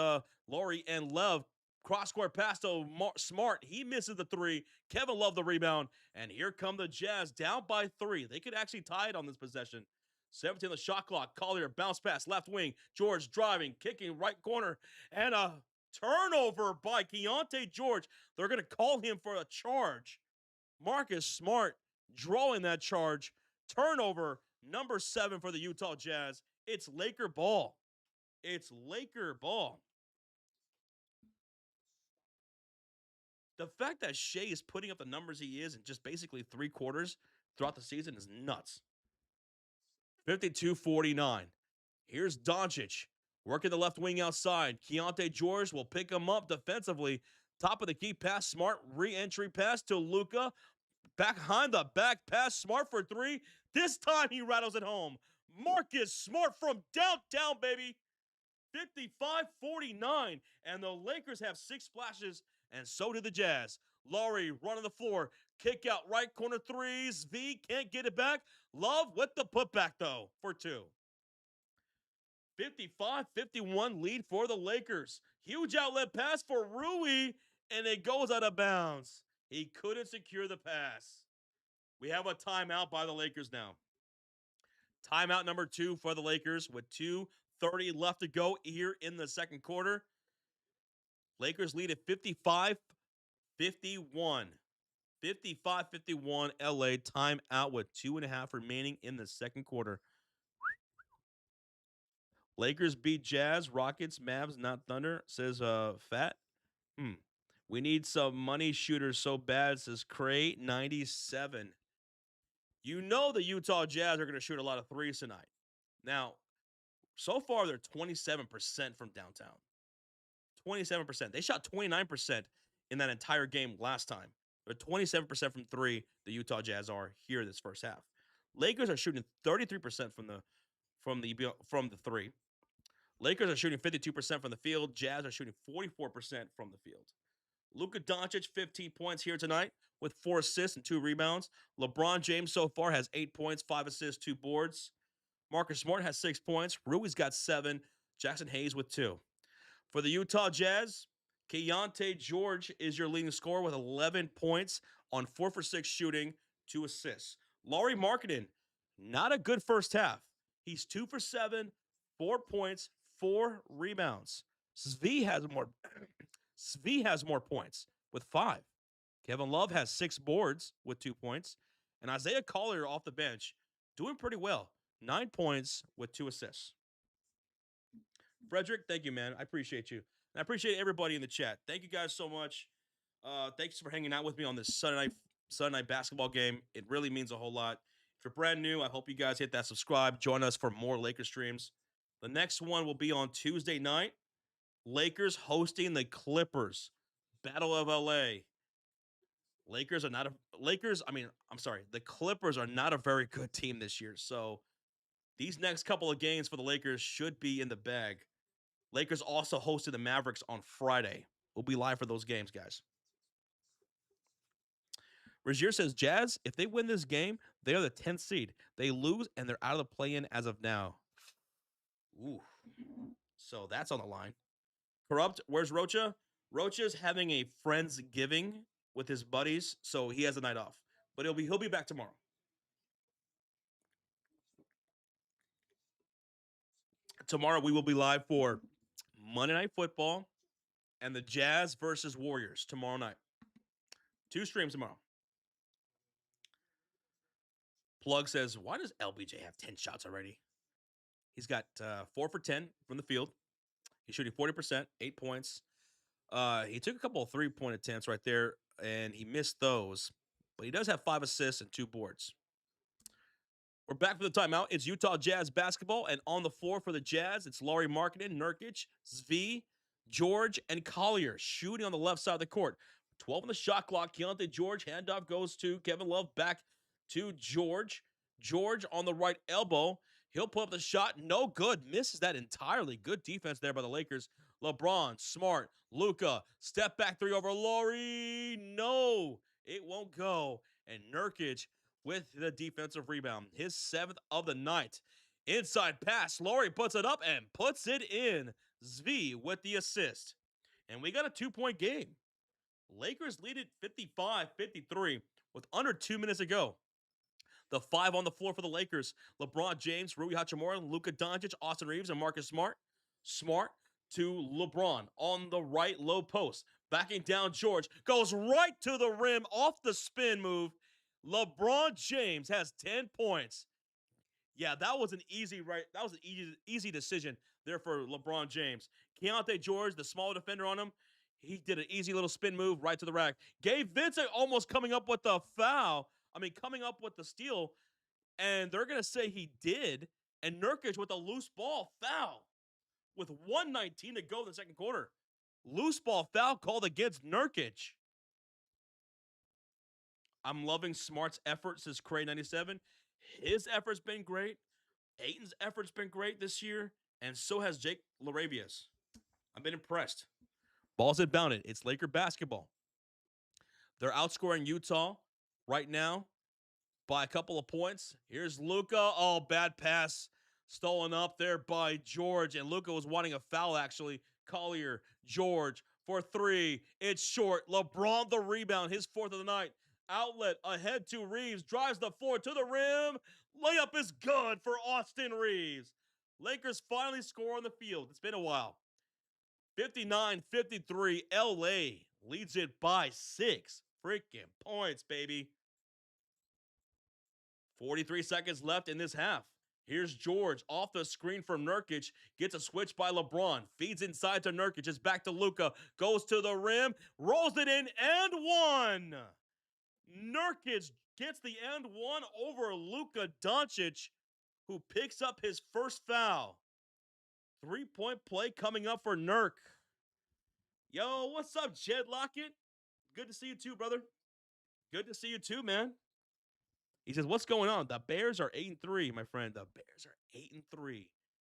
Laurie and Love. Cross-court pass to Smart. He misses the three. Kevin Love the rebound. And here come the Jazz down by 3. They could actually tie it on this possession. 17 on the shot clock. Collier bounce pass left wing. George driving, kicking right corner. And a turnover by Keontae George. They're going to call him for a charge. Marcus Smart drawing that charge. Turnover number 7 for the Utah Jazz. It's Laker ball. It's Laker ball. The fact that Shea is putting up the numbers he is in just basically 3 quarters throughout the season is nuts. 52-49. Here's Doncic working the left wing outside. Keontae George will pick him up defensively. Top of the key pass, Smart re-entry pass to Luka. Behind the back pass, Smart for 3. This time he rattles it home. Marcus Smart from downtown, baby. 55-49. And the Lakers have 6 splashes, and so do the Jazz. Laurie running the floor. Kick out right corner threes. V can't get it back. Love with the putback, though, for 2. 55-51 lead for the Lakers. Huge outlet pass for Rui, and it goes out of bounds. He couldn't secure the pass. We have a timeout by the Lakers now. Timeout number 2 for the Lakers with 2:30 left to go here in the second quarter. Lakers lead at 55-51. 55-51 LA. Timeout with 2.5 remaining in the second quarter. Lakers beat Jazz, Rockets, Mavs, not Thunder, says Fat. We need some money shooters so bad, says Cray 97. You know the Utah Jazz are going to shoot a lot of threes tonight. Now, so far they're 27% from downtown. 27%. They shot 29% in that entire game last time. They're 27% from 3, the Utah Jazz are here this first half. Lakers are shooting 33% from the 3. Lakers are shooting 52% from the field. Jazz are shooting 44% from the field. Luka Doncic, 15 points here tonight with 4 assists and 2 rebounds. LeBron James so far has 8 points, 5 assists, 2 boards. Marcus Smart has 6 points. Rui's got 7. Jackson Hayes with 2. For the Utah Jazz, Keontae George is your leading scorer with 11 points on 4 for 6 shooting, 2 assists. Lauri Markkanen, not a good first half. He's 2 for 7, 4 points, 4 rebounds. Svi has more points with 5. Kevin Love has 6 boards with 2 points. And Isaiah Collier off the bench doing pretty well. 9 points with 2 assists. Frederick, thank you, man. I appreciate you. And I appreciate everybody in the chat. Thank you guys so much. Thanks for hanging out with me on this Sunday night basketball game. It really means a whole lot. If you're brand new, I hope you guys hit that subscribe. Join us for more Lakers streams. The next one will be on Tuesday night. Lakers hosting the Clippers. Battle of LA. The Clippers are not a very good team this year. So these next couple of games for the Lakers should be in the bag. Lakers also hosted the Mavericks on Friday. We'll be live for those games, guys. Regier says, Jazz, if they win this game, they are the 10th seed. They lose, and they're out of the play-in as of now. Ooh. So that's on the line. Corrupt, where's Rocha? Rocha's having a Friendsgiving with his buddies, so he has a night off. But he'll be back tomorrow. Tomorrow we will be live for Monday Night Football and the Jazz versus Warriors tomorrow night. 2 streams tomorrow. Plug says, why does LBJ have 10 shots already? He's got 4 for 10 from the field. He's shooting 40%, 8 points. He took a couple of 3-point attempts right there, and he missed those. But he does have 5 assists and 2 boards. We're back for the timeout. It's Utah Jazz basketball, and on the floor for the Jazz, it's Lauri Markkanen, Nurkic, Svi, George, and Collier shooting on the left side of the court. 12 on the shot clock. Keontae George, handoff goes to Kevin Love, back to George. George on the right elbow. He'll put up the shot. No good. Misses that entirely. Good defense there by the Lakers. LeBron, Smart, Luka, step back three over Laurie. No, it won't go. And Nurkic with the defensive rebound. His 7th of the night. Inside pass. Laurie puts it up and puts it in. Zvi with the assist. And we got a 2-point game. Lakers lead it 55-53 with under 2 minutes to go. The 5 on the floor for the Lakers: LeBron James, Rui Hachimura, Luka Doncic, Austin Reeves, and Marcus Smart. Smart to LeBron on the right low post. Backing down George. Goes right to the rim off the spin move. LeBron James has 10 points. Yeah, that was an easy decision there for LeBron James. Keontae George, the small defender on him, he did an easy little spin move right to the rack. Gabe Vincent almost coming up with the foul. Coming up with the steal, and they're going to say he did. And Nurkic with a loose ball foul with 1:19 to go in the second quarter. Loose ball foul called against Nurkic. I'm loving Smart's efforts since Cray 97. His effort's been great. Ayton's effort's been great this year, and so has Jake LaRavia's. I've been impressed. Ball's inbounded. It's Laker basketball. They're outscoring Utah right now by a couple of points. Here's Luka. Oh, bad pass. Stolen up there by George. And Luka was wanting a foul, actually. Collier, George for 3. It's short. LeBron the rebound. His 4th of the night. Outlet ahead to Reeves. Drives the floor to the rim. Layup is good for Austin Reeves. Lakers finally score on the field. It's been a while. 59-53. LA leads it by 6 freaking points, baby. 43 seconds left in this half. Here's George off the screen from Nurkic. Gets a switch by LeBron. Feeds inside to Nurkic. It's back to Luka. Goes to the rim. Rolls it in and one. Nurkic gets the and one over Luka Doncic, who picks up his first foul. 3-point play coming up for Nurk. Yo, what's up, Jed Lockett? Good to see you too, brother. Good to see you too, man. He says, what's going on? The Bears are 8-3, my friend. The Bears are 8-3.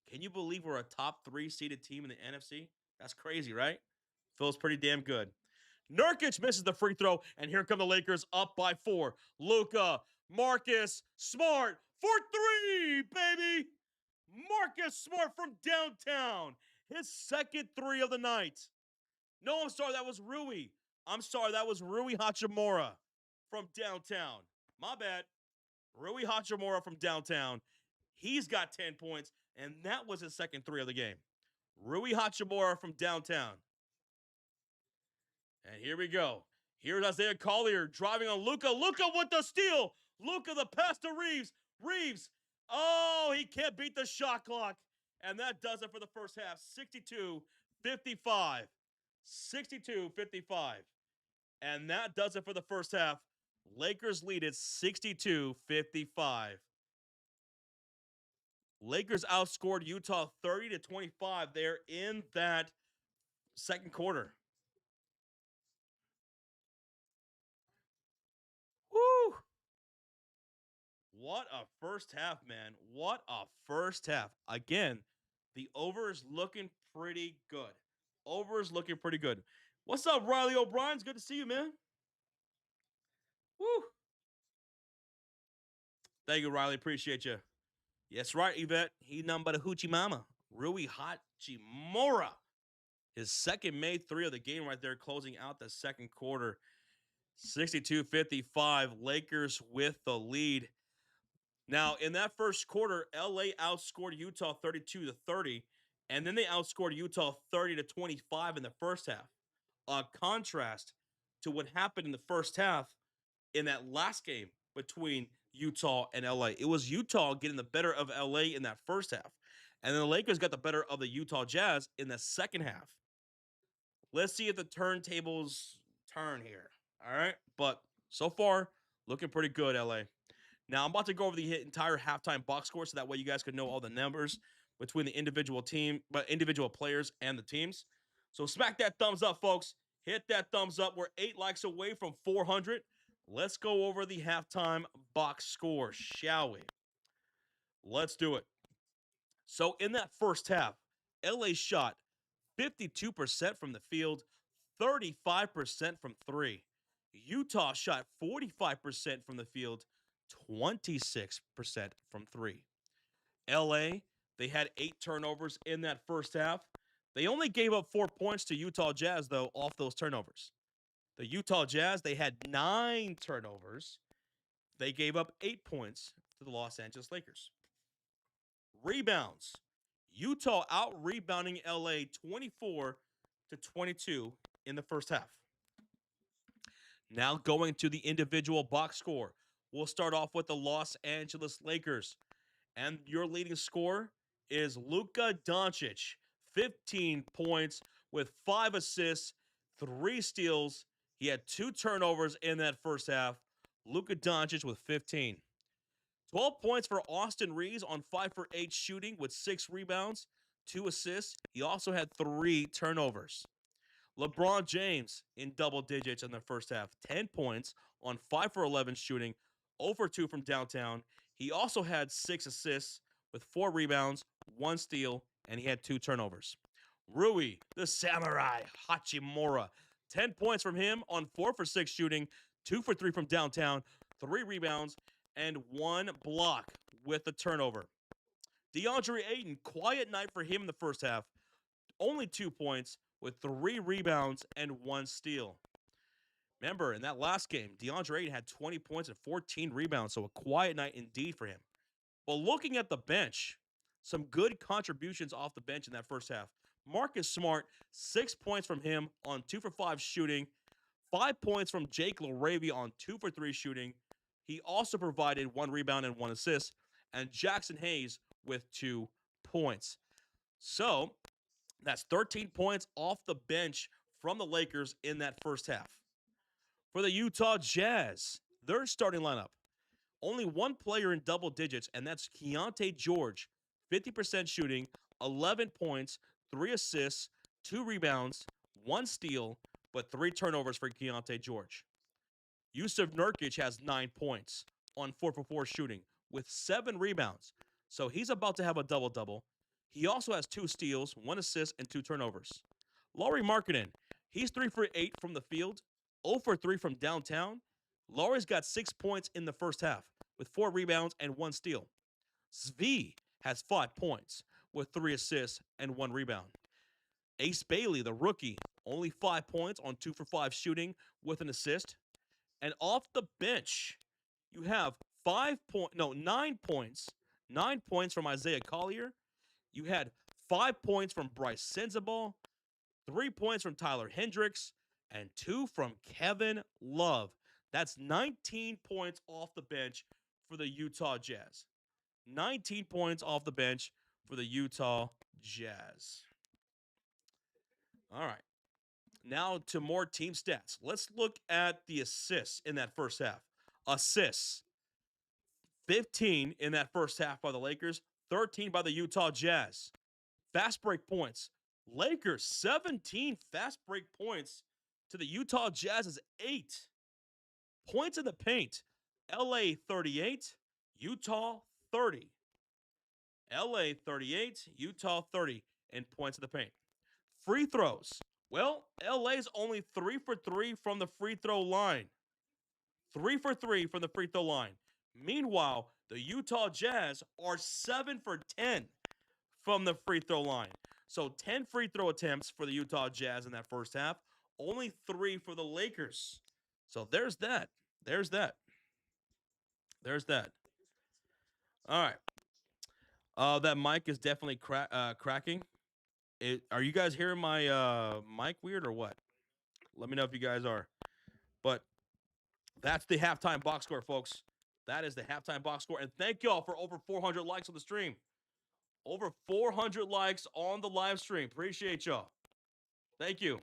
Can you believe we're a top 3 seeded team in the NFC? That's crazy, right? Feels pretty damn good. Nurkic misses the free throw, and here come the Lakers up by 4. Luka, Marcus Smart for 3, baby. Marcus Smart from downtown. His second 3 of the night. No, I'm sorry, that was Rui. I'm sorry, that was Rui Hachimura from downtown. My bad. Rui Hachimura from downtown. He's got 10 points, and that was his second 3 of the game. Rui Hachimura from downtown. And here we go. Here's Isaiah Collier driving on Luka. Luka with the steal. Luka the pass to Reeves. Reeves. Oh, he can't beat the shot clock. And that does it for the first half. 62-55. 62-55. And that does it for the first half. Lakers lead it 62-55. Lakers outscored Utah 30-25 there in that second quarter. Woo! What a first half, man. What a first half. Again, the over is looking pretty good. Over is looking pretty good. What's up, Riley O'Brien? It's good to see you, man. Woo! Thank you, Riley. Appreciate you. Yes, right, Yvette. He none but a hoochie mama. Rui Hachimura. His second made 3 of the game right there, closing out the second quarter. 62-55. Lakers with the lead. Now, in that first quarter, LA outscored Utah 32-30, and then they outscored Utah 30-25 in the first half. A contrast to what happened in the first half in that last game between Utah and LA. It was Utah getting the better of LA in that first half, and then the Lakers got the better of the Utah Jazz in the second half. Let's see if the turntables turn here. All right, but so far, looking pretty good, LA. Now, I'm about to go over the entire halftime box score so that way you guys can know all the numbers between the individual players and the teams. So smack that thumbs up, folks. Hit that thumbs up. We're 8 likes away from 400. Let's go over the halftime box score, shall we? Let's do it. So in that first half, LA shot 52% from the field, 35% from three. Utah shot 45% from the field, 26% from three. LA, they had 8 turnovers in that first half. They only gave up 4 points to Utah Jazz, though, off those turnovers. The Utah Jazz, they had 9 turnovers. They gave up 8 points to the Los Angeles Lakers. Rebounds. Utah out rebounding LA 24-22 in the first half. Now going to the individual box score. We'll start off with the Los Angeles Lakers. And your leading scorer is Luka Doncic, 15 points with 5 assists, 3 steals. He had 2 turnovers in that first half. Luka Doncic with 15. 12 points for Austin Reeves on 5 for 8 shooting with 6 rebounds, 2 assists. He also had 3 turnovers. LeBron James in double digits in the first half, 10 points on 5 for 11 shooting, 0 for 2 from downtown. He also had 6 assists with 4 rebounds, 1 steal, and he had 2 turnovers. Rui, the Samurai Hachimura, 10 points from him on 4 for 6 shooting, 2 for 3 from downtown, 3 rebounds, and 1 block with a turnover. DeAndre Ayton, quiet night for him in the first half, only 2 points with 3 rebounds and 1 steal. Remember, in that last game, DeAndre Ayton had 20 points and 14 rebounds, so a quiet night indeed for him. But looking at the bench, some good contributions off the bench in that first half. Marcus Smart, 6 points from him on 2 for 5 shooting, 5 points from Jake LaRavia on 2 for 3 shooting. He also provided 1 rebound and 1 assist, and Jackson Hayes with 2 points. So that's 13 points off the bench from the Lakers in that first half. For the Utah Jazz, their starting lineup, only one player in double digits, and that's Keontae George, 50% shooting, 11 points, 3 assists, 2 rebounds, 1 steal, but 3 turnovers for Keontae George. Yusuf Nurkic has 9 points on 4 for 4 shooting with 7 rebounds, so he's about to have a double-double. He also has 2 steals, 1 assist, and 2 turnovers. Lauri Markkanen, he's 3 for 8 from the field, 0 for 3 from downtown. Lauri's got 6 points in the first half with 4 rebounds and 1 steal. Svi has 5 points with 3 assists and 1 rebound. Ace Bailey, the rookie, only 5 points on 2 for 5 shooting with an assist. And off the bench, you have 9 points. 9 points from Isaiah Collier. You had 5 points from Bryce Sensabaugh, 3 points from Tyler Hendricks, and 2 from Kevin Love. That's 19 points off the bench for the Utah Jazz. 19 points off the bench for the Utah Jazz. All right. Now to more team stats. Let's look at the assists in that first half. Assists, 15 in that first half by the Lakers, 13 by the Utah Jazz. Fast break points. Lakers, 17 fast break points to the Utah Jazz's 8. Points in the paint. LA 38, Utah 30. LA 38, Utah 30 in points in the paint. Free throws. Well, LA's only 3 for 3 from the free throw line. 3 for 3 from the free throw line. Meanwhile, the Utah Jazz are 7 for 10 from the free throw line. So 10 free throw attempts for the Utah Jazz in that first half. Only 3 for the Lakers. So there's that. There's that. There's that. All right. That mic is definitely cracking. Are you guys hearing my mic weird or what? Let me know if you guys are. But that's the halftime box score, folks. That is the halftime box score. And thank y'all for over 400 likes on the stream. Over 400 likes on the live stream. Appreciate y'all. Thank you.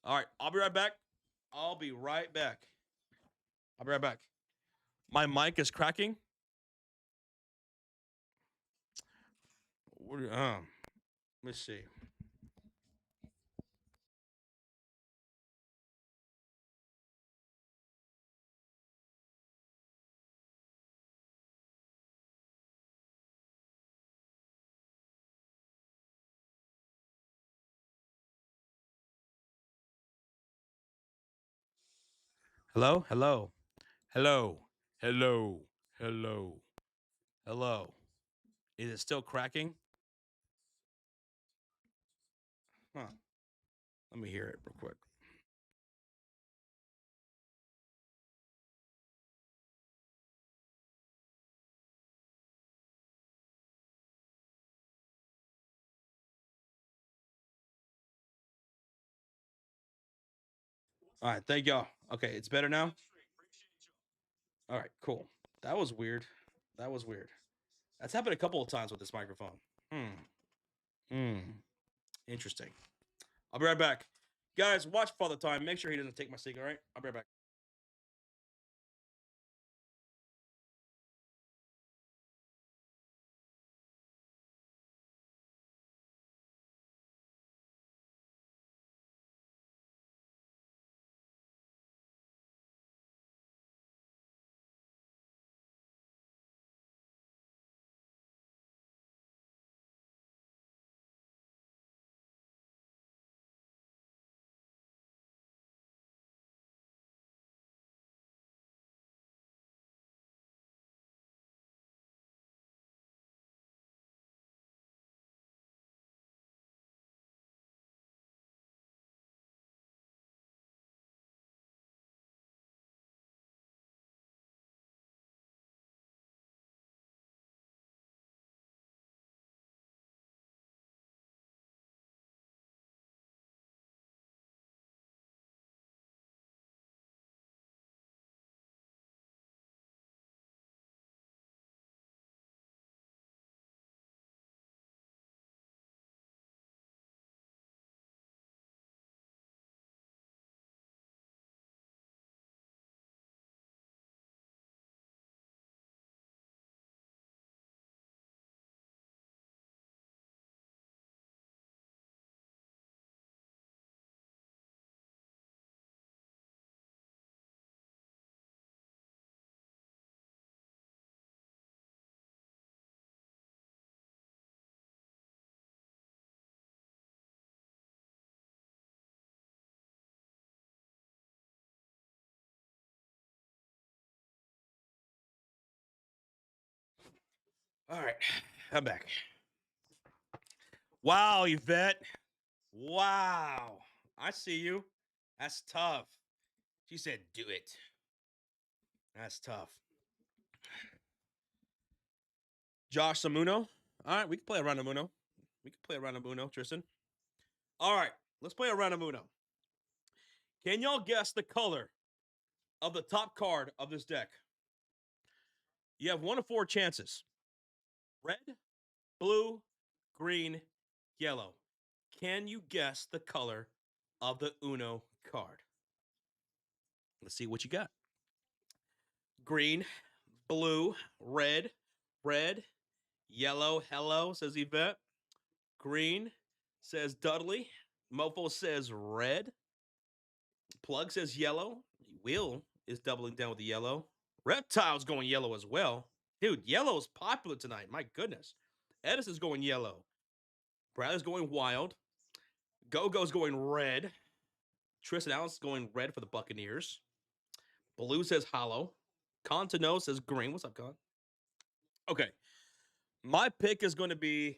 All right. I'll be right back. I'll be right back. My mic is cracking. Let me see. Hello? Hello. Hello. Hello. Hello. Hello. Is it still cracking? Huh. Let me hear it real quick. All right. Thank y'all. Okay. It's better now. All right. Cool. That was weird. That was weird. That's happened a couple of times with this microphone. Hmm. Hmm. Interesting. I'll be right back. Guys, watch Father Time. Make sure he doesn't take my seat. All right. I'll be right back. All right. I'm back. Wow, Yvette. Wow. I see you. That's tough. She said, do it. That's tough. Josh Samuno. All right, we can play a round of Uno. We can play a round of Uno, Tristan. All right, let's play a round of Uno. Can y'all guess the color of the top card of this deck? You have one of four chances: red, blue, green, yellow. Can you guess the color of the Uno card? Let's see what you got. Green, blue, red, yellow, hello, says Yvette. Green says Dudley. Mofo says red. Plug says yellow. Will is doubling down with the yellow. Reptile's going yellow as well. Dude, yellow is popular tonight. My goodness. Edison's going yellow. Bradley's going wild. Go-Go's going red. Tristan Allen's going red for the Buccaneers. Blue says hollow. Contino says green. What's up, Con? Okay. My pick is going to be.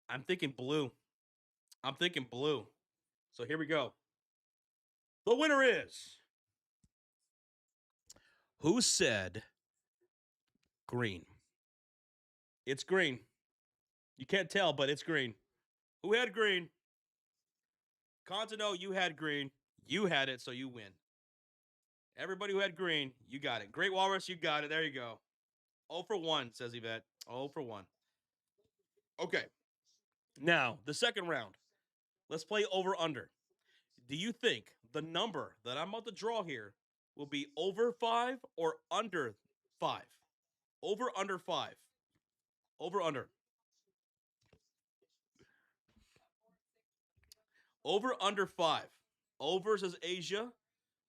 I'm thinking blue. I'm thinking blue. So here we go. The winner is. Who said green? It's green. You can't tell, but it's green. Who had green? Contino, you had green. You had it, so you win. Everybody who had green, you got it. Great Walrus, you got it. There you go. 0 for 1, says Yvette. 0 for 1. Okay. Now, the second round. Let's play over under. Do you think the number that I'm about to draw here will be over 5 or under 5? Over under 5. Over under. Over under 5. Over says Asia.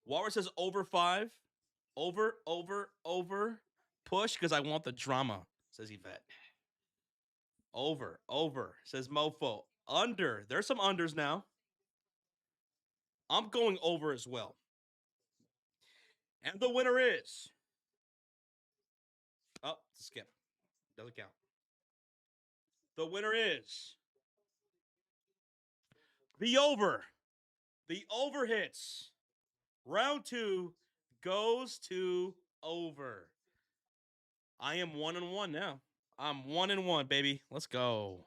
Walrus says over 5. Over. Push because I want the drama, says Yvette. Over, says Mofo. Under. There's some unders now. I'm going over as well. And the winner is. Oh, skip. Doesn't count. The winner is. The over. The over hits. Round 2 goes to over. I am 1-1 now. I'm 1-1, baby. Let's go.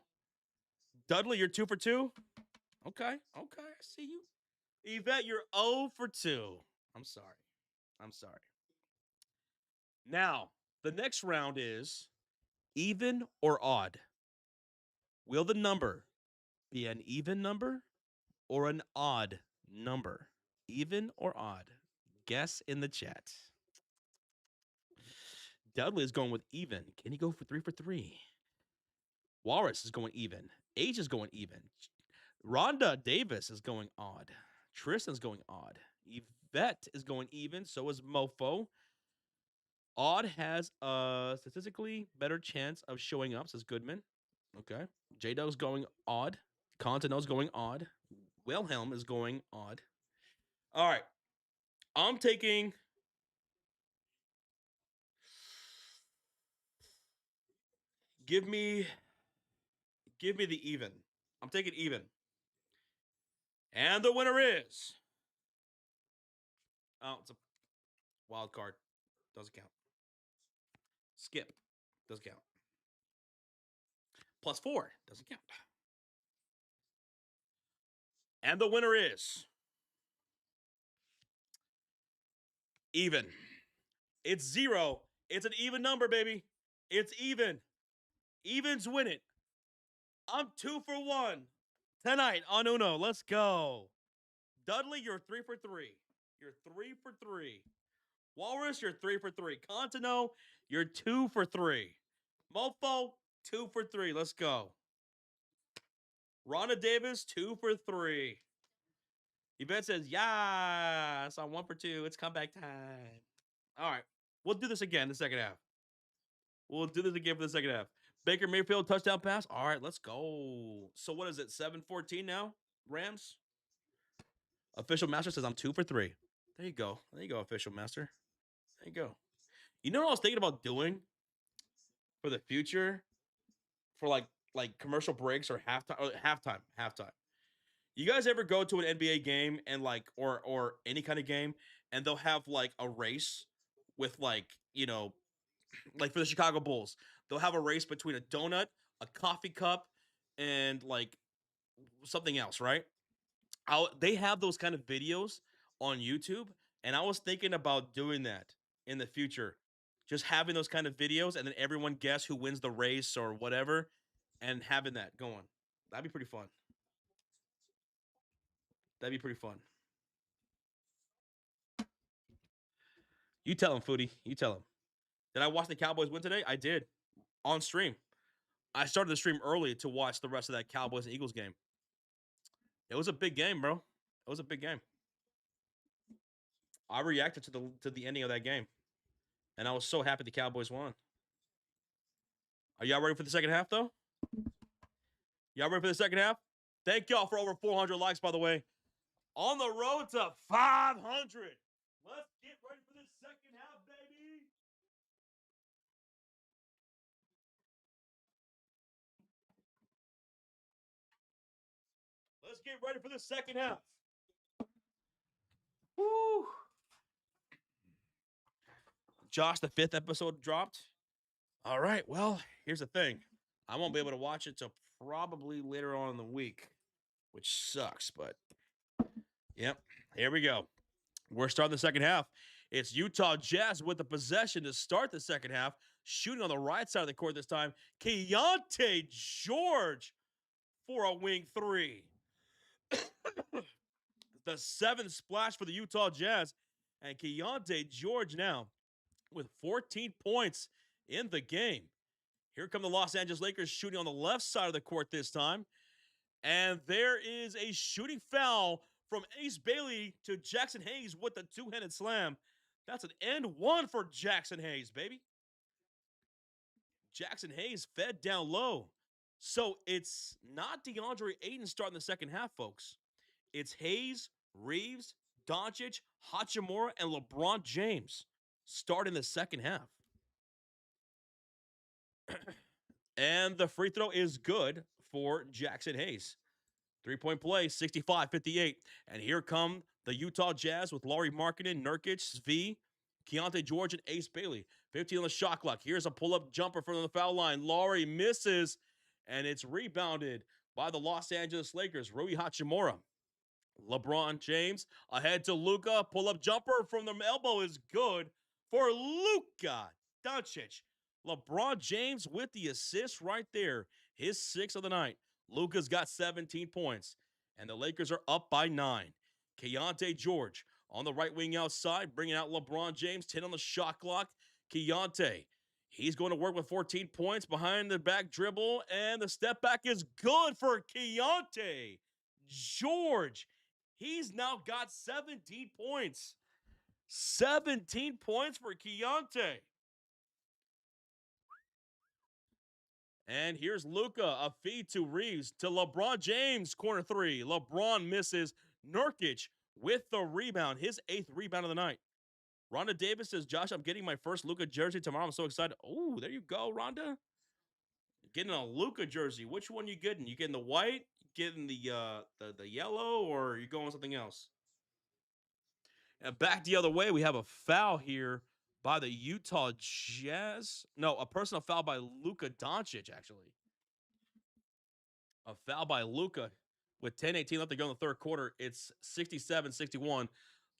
Dudley, you're 2 for 2? Okay. I see you. Yvette, you're 0 for 2. I'm sorry. Now, the next round is even or odd. Will the number be an even number or an odd number? Even or odd? Guess in the chat. Dudley is going with even. Can he go for 3 for 3? Walrus is going even. H is going even. Rhonda Davis is going odd. Tristan's going odd. Yvette is going even. So is Mofo. Odd has a statistically better chance of showing up, says Goodman. Okay. J-Dog's going odd. Contino's going odd. Wilhelm is going odd. All right. I'm taking. Give me the even. I'm taking even. And the winner is. Oh, it's a wild card. Doesn't count. Skip. Doesn't count. +4. Doesn't count. And the winner is. Even. It's 0. It's an even number, baby. It's even. Evens win it. I'm 2 for 1 tonight on Uno. Let's go. Dudley, you're 3 for 3. You're 3 for 3. Walrus, you're 3 for 3. Contino, you're 2 for 3. Mofo, 2 for 3. Let's go. Rhonda Davis, 2 for 3. Yvette says, yes, I'm 1 for 2. It's comeback time. All right. We'll do this again in the second half. We'll do this again for the second half. Baker Mayfield, touchdown pass. All right, let's go. So what is it, 7-14 now? Rams? Official Master says I'm 2 for 3. There you go. There you go, Official Master. There you go. You know what I was thinking about doing for the future? For like commercial breaks or halftime. You guys ever go to an NBA game and like or any kind of game and they'll have like a race with like, you know, like for the Chicago Bulls, they'll have a race between a donut, a coffee cup, and like something else, right? They have those kind of videos on YouTube, and I was thinking about doing that in the future. Just having those kind of videos, and then everyone guess who wins the race or whatever, and having that going. That'd be pretty fun. That'd be pretty fun. You tell him, Foodie. You tell him. Did I watch the Cowboys win today? I did. On stream. I started the stream early to watch the rest of that Cowboys and Eagles game. It was a big game, bro. It was a big game. I reacted to the ending of that game. And I was so happy the Cowboys won. Are y'all ready for the second half, though? Y'all ready for the second half? Thank y'all for over 400 likes, by the way. On the road to 500. Let's get ready for the second half, baby. Let's get ready for the second half. Woo. Josh, the 5th episode dropped. All right, well, here's the thing. I won't be able to watch it till probably later on in the week, which sucks, but yep, here we go. We're starting the second half. It's Utah Jazz with the possession to start the second half. Shooting on the right side of the court this time. Keontae George for a wing 3. The 7th splash for the Utah Jazz. And Keontae George now with 14 points in the game. Here come the Los Angeles Lakers shooting on the left side of the court this time. And there is a shooting foul from Ace Bailey to Jackson Hayes with the two-handed slam. That's an and one for Jackson Hayes, baby. Jackson Hayes fed down low. So it's not DeAndre Ayton starting the second half, folks. It's Hayes, Reeves, Doncic, Hachimura, and LeBron James starting the second half. And the free throw is good for Jackson Hayes. 3-point play, 65-58. And here come the Utah Jazz with Lauri Markkanen, Nurkic, Svi, Keontae George, and Ace Bailey. 15 on the shot clock. Here's a pull-up jumper from the foul line. Lauri misses, and it's rebounded by the Los Angeles Lakers. Rui Hachimura. LeBron James ahead to Luka. Pull-up jumper from the elbow is good for Luka Doncic. LeBron James with the assist right there. His sixth of the night. Luka's got 17 points, and the Lakers are up by 9. Keontae George on the right wing outside, bringing out LeBron James, 10 on the shot clock. Keontae, he's going to work with 14 points behind the back dribble, and the step back is good for Keontae George. He's now got 17 points. 17 points for Keontae. And here's Luka, a feed to Reeves to LeBron James, corner three. LeBron misses. Nurkic with the rebound, his 8th rebound of the night. Rhonda Davis says, Josh, I'm getting my first Luka jersey tomorrow. I'm so excited. Oh, there you go, Rhonda. Getting a Luka jersey. Which one you getting? You getting the white, getting the yellow, or are you going with something else? And back the other way, we have a foul here by the Utah Jazz. No, a personal foul by Luka Doncic, actually. A foul by Luka with 10:18 left to go in the third quarter. It's 67-61.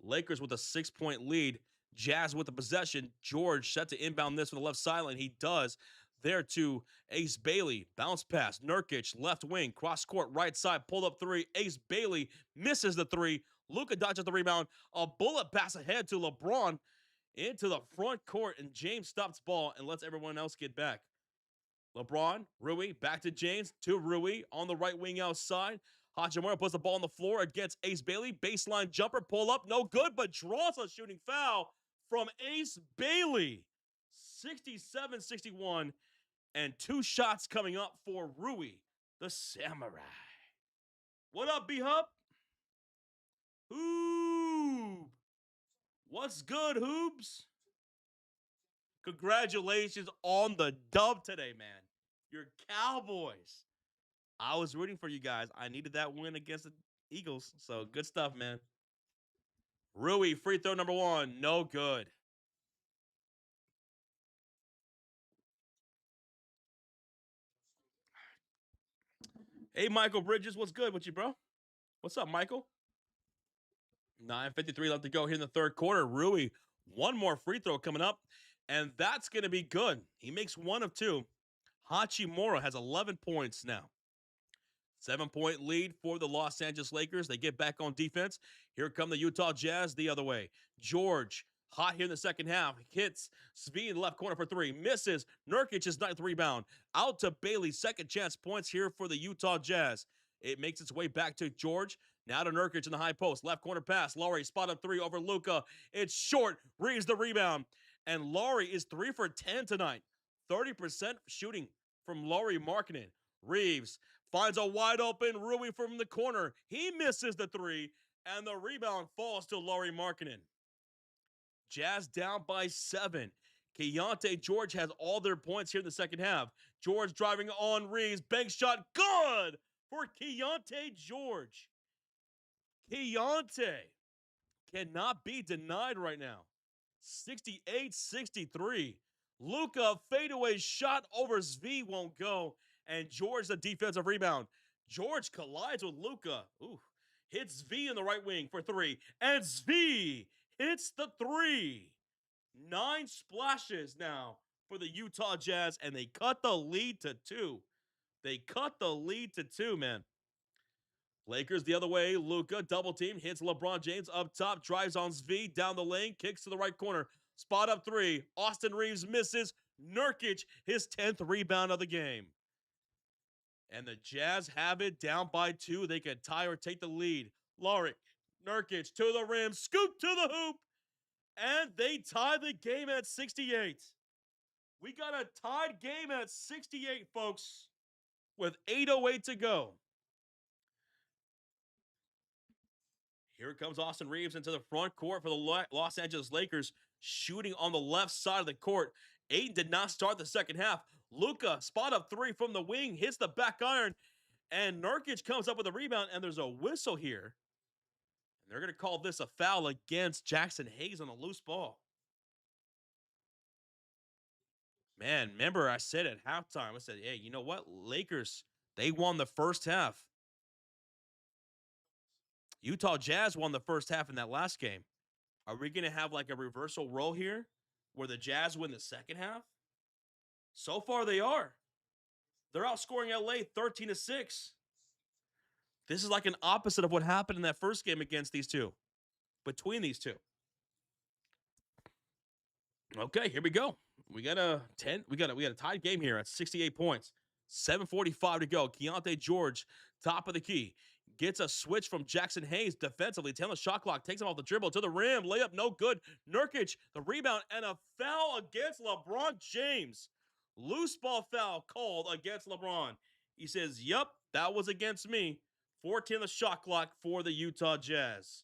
Lakers with a 6-point lead. Jazz with the possession. George set to inbound this from the left sideline. He does. There to Ace Bailey. Bounce pass. Nurkic, left wing. Cross court, right side. Pulled up three. Ace Bailey misses the three. Luka dodges the rebound. A bullet pass ahead to LeBron into the front court. And James stops ball and lets everyone else get back. LeBron, Rui, back to James, to Rui on the right wing outside. Hachimura puts the ball on the floor against Ace Bailey. Baseline jumper, pull up, no good, but draws a shooting foul from Ace Bailey. 67-61, and 2 shots coming up for Rui, the Samurai. What up, B-Hub? Hoob. What's good, Hoobs? Congratulations on the dub today, man. Your Cowboys. I was rooting for you guys. I needed that win against the Eagles. So good stuff, man. Rui, free throw number 1. No good. Hey, Michael Bridges. What's good with you, bro? What's up, Michael? 9:53 left to go here in the third quarter. Rui, one more free throw coming up, and that's going to be good. He makes 1 of 2. Hachimura has 11 points now. 7-point lead for the Los Angeles Lakers. They get back on defense. Here come the Utah Jazz the other way. George, hot here in the second half. Hits Svi in the left corner for 3. Misses. Nurkic, his 9th rebound. Out to Bailey. Second chance points here for the Utah Jazz. It makes its way back to George. Now to Nurkic in the high post. Left corner pass. Lauri spot up 3 over Luka. It's short. Reeves the rebound. And Lauri is 3 for 10 tonight. 30% shooting from Lauri Markkanen. Reeves finds a wide open Rui from the corner. He misses the 3, and the rebound falls to Lauri Markkanen. Jazz down by 7. Keontae George has all their points here in the second half. George driving on Reeves. Bank shot. Good for Keontae George. Keontae cannot be denied right now. 68-63. Luka fadeaway shot over Svi won't go. And George, the defensive rebound. George collides with Luka. Ooh. Hits Svi in the right wing for 3. And Svi hits the 3. 9 splashes now for the Utah Jazz. And they cut the lead to 2. They cut the lead to 2, man. Lakers the other way. Luka double team. Hits LeBron James up top. Drives on Svi. Down the lane. Kicks to the right corner. Spot up 3. Austin Reeves misses. Nurkic, his 10th rebound of the game. And the Jazz have it down by 2. They can tie or take the lead. Lauri, Nurkic to the rim, scoop to the hoop, and they tie the game at 68. We got a tied game at 68, folks. with 8:08 to go. Here comes Austin Reeves into the front court for the Los Angeles Lakers, shooting on the left side of the court. Ayton did not start the second half. Luka, spot up three from the wing, hits the back iron, and Nurkic comes up with a rebound, and there's a whistle here. And they're going to call this a foul against Jackson Hayes on a loose ball. Man, remember I said at halftime, I said, hey, you know what? Lakers, they won the first half. Utah Jazz won the first half in that last game. Are we going to have like a reversal role here where the Jazz win the second half? So far, they are. They're outscoring LA 13-6. This is like an opposite of what happened in that first game against these two, between these two. Okay, here we go. We got a tied game here at 68 points. 7:45 to go. Keontae George, top of the key. Gets a switch from Jackson Hayes defensively. 10 on the shot clock. Takes him off the dribble to the rim. Layup, no good. Nurkic, the rebound, and a foul against LeBron James. Loose ball foul called against LeBron. He says, yep, that was against me. 14 on the shot clock for the Utah Jazz.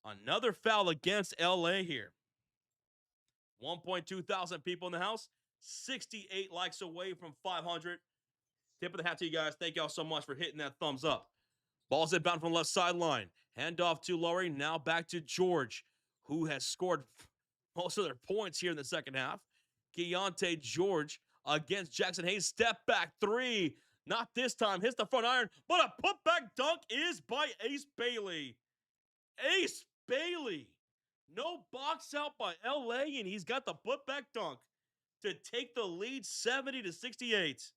Another foul against LA here. 1.2 thousand people in the house. 68 likes away from 500. Tip of the hat to you guys. Thank y'all so much for hitting that thumbs up. Ball's inbound from the left sideline. Handoff to Laurie. Now back to George, who has scored most of their points here in the second half. Keontae George against Jackson Hayes. Step back three. Not this time. Hits the front iron. But a putback dunk is by Ace Bailey. Ace Bailey. No box out by LA, and he's got the putback dunk to take the lead 70-68.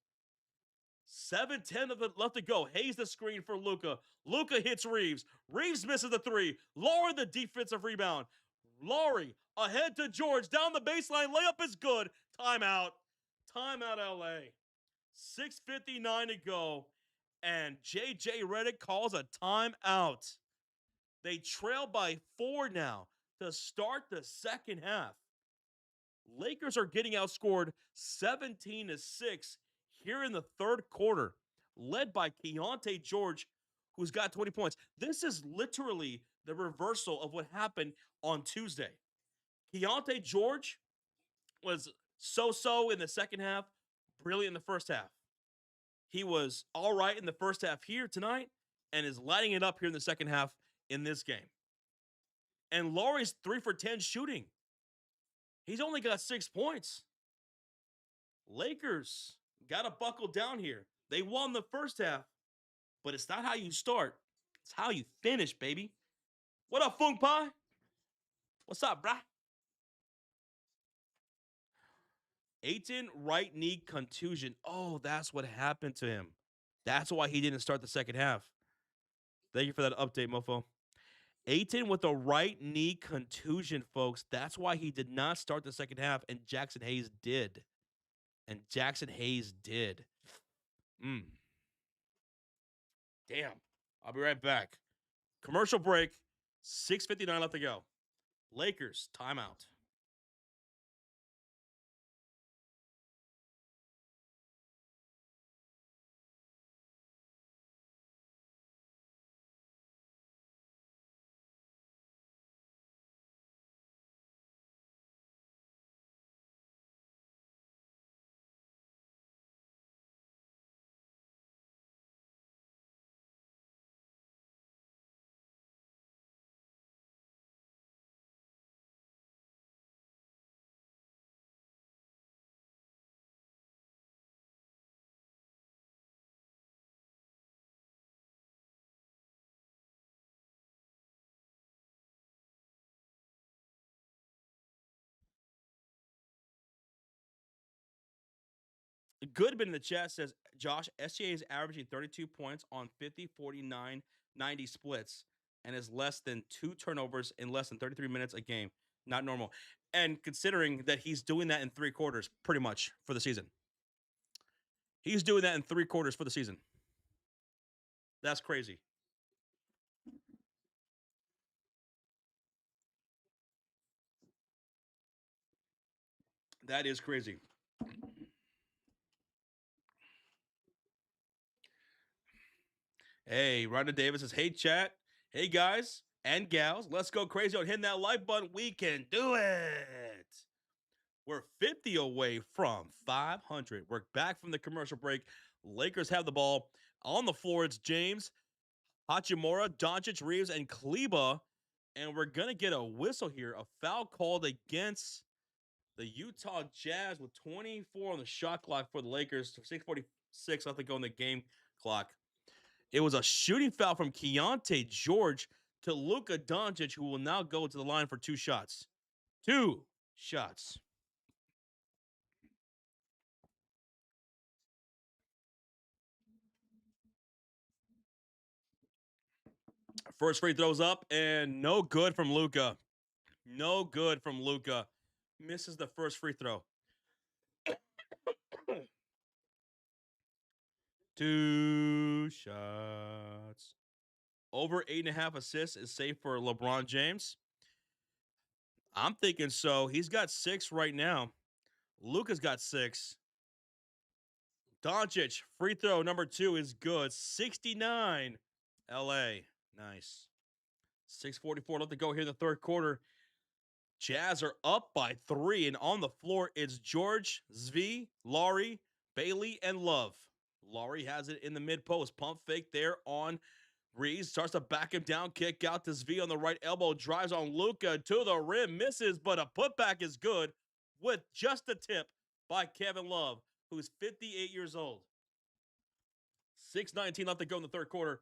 7:10 of it left to go. Hayes the screen for Luka. Luka hits Reeves. Reeves misses the three. Laurie the defensive rebound. Laurie ahead to George. Down the baseline. Layup is good. Timeout. Timeout LA. 6:59 to go. And JJ Redick calls a timeout. They trail by 4 now to start the second half. Lakers are getting outscored 17-6 here in the third quarter, led by Keontae George, who's got 20 points. This is literally the reversal of what happened on Tuesday. Keontae George was so-so in the second half, brilliant in the first half. He was all right in the first half here tonight and is lighting it up here in the second half in this game. And Laurie's 3 for 10 shooting. He's only got 6 points. Lakers got to buckle down here. They won the first half, but it's not how you start. It's how you finish, baby. What up, Funk Pie? What's up, brah? Ayton right knee contusion. Oh, that's what happened to him. That's why he didn't start the second half. Thank you for that update, mofo. Ayton with a right knee contusion, folks. That's why he did not start the second half, and Jackson Hayes did. Damn. I'll be right back. Commercial break. 6:59 left to go. Lakers, timeout. Goodman in the chat says, Josh, SGA is averaging 32 points on 50, 49, 90 splits and is less than 2 turnovers in less than 33 minutes a game. Not normal. And considering that he's doing that in 3 quarters pretty much for the season. He's doing that in 3 quarters for the season. That's crazy. That is crazy. Hey, Rhonda Davis says, hey, chat. Hey, guys and gals. Let's go crazy on hitting that like button. We can do it. We're 50 away from 500. We're back from the commercial break. Lakers have the ball on the floor. It's James, Hachimura, Doncic, Reeves, and Kleba. And we're going to get a whistle here. A foul called against the Utah Jazz with 24 on the shot clock for the Lakers. 6:46 left to go in the game clock. It was a shooting foul from Keontae George to Luka Doncic, who will now go to the line for two shots. Two shots. First free throws up, and no good from Luka. No good from Luka. Misses the first free throw. Two shots. Over 8.5 assists is safe for LeBron James. I'm thinking so. He's got 6 right now. Luka's got 6. Doncic, free throw number 2 is good. 69. LA. Nice. 6:44 left to go here in the third quarter. Jazz are up by 3, and on the floor, it's George, Zvi, Laurie, Bailey, and Love. Laurie has it in the mid post. Pump fake there on Reeves. Starts to back him down. Kick out to Zvi on the right elbow. Drives on Luka to the rim. Misses, but a putback is good with just a tip by Kevin Love, who's 58 years old. 6:19 left to go in the third quarter.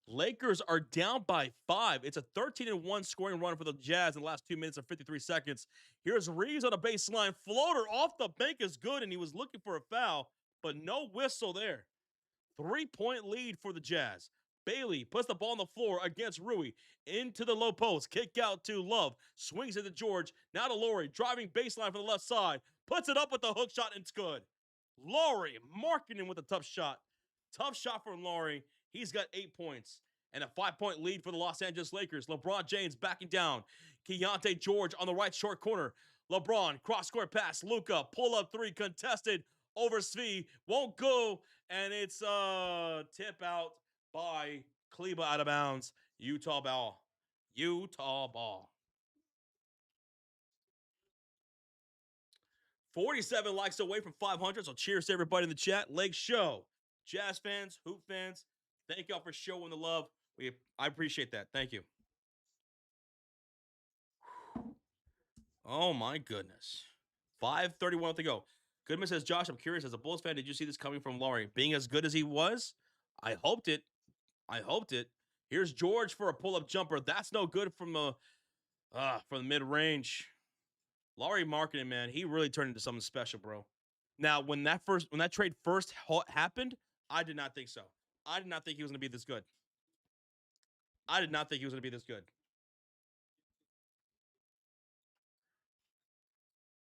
Lakers are down by 5. It's a 13-1 scoring run for the Jazz in the last 2 minutes and 53 seconds. Here's Reeves on a baseline. Floater off the bank is good, and he was looking for a foul, but no whistle there. 3-point lead for the Jazz. Bailey puts the ball on the floor against Rui. Into the low post. Kick out to Love. Swings it to George. Now to Laurie. Driving baseline from the left side. Puts it up with the hook shot, and it's good. Laurie marking him with a tough shot. Tough shot from Laurie. He's got 8 points and a 5-point lead for the Los Angeles Lakers. LeBron James backing down. Keontae George on the right short corner. LeBron, cross-court pass. Luka, pull-up 3, contested over Svi. Won't go, and it's a tip out by Kleba out of bounds. Utah ball. Utah ball. 47 likes away from 500, so cheers to everybody in the chat. Lake Show. Jazz fans, Hoop fans, thank y'all for showing the love. I appreciate that. Thank you. Oh my goodness. 5:31 to go. Goodman says, Josh, I'm curious, as a Bulls fan, did you see this coming from Laurie? Being as good as he was? I hoped it. I hoped it. Here's George for a pull-up jumper. That's no good from the mid-range. Laurie marketing, man, he really turned into something special, bro. Now, when that trade first happened, I did not think so. I did not think he was going to be this good. I did not think he was going to be this good.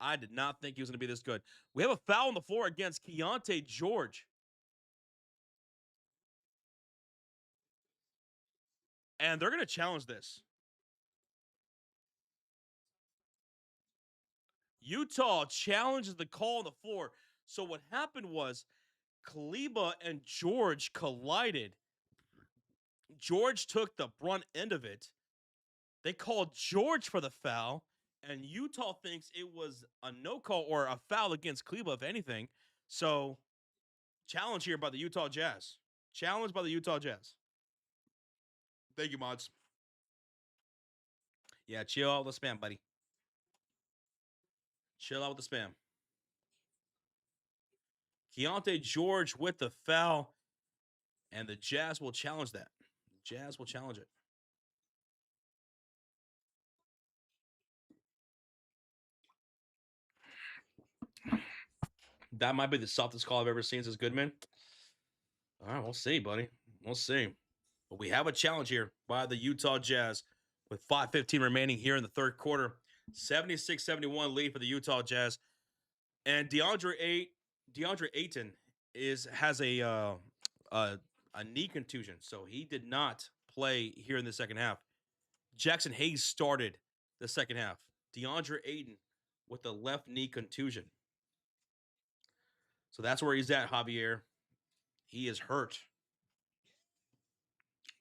I did not think he was going to be this good. We have a foul on the floor against Keontae George. And they're going to challenge this. Utah challenges the call on the floor. So what happened was Kleba and George collided. George took the brunt end of it. They called George for the foul, and Utah thinks it was a no call or a foul against Kleba, if anything. So, challenge here by the Utah Jazz. Challenge by the Utah Jazz. Thank you, mods. Yeah, chill out with the spam, buddy. Chill out with the spam. Keontae George with the foul, and the Jazz will challenge that. Jazz will challenge it. That might be the softest call I've ever seen since Goodman. All right, we'll see, buddy. We'll see. But we have a challenge here by the Utah Jazz with 5:15 remaining here in the third quarter. 76-71 lead for the Utah Jazz. And DeAndre Ayton has a knee contusion, so he did not play here in the second half. Jackson Hayes started the second half. DeAndre Ayton with the left knee contusion. So that's where he's at, Javier. He is hurt.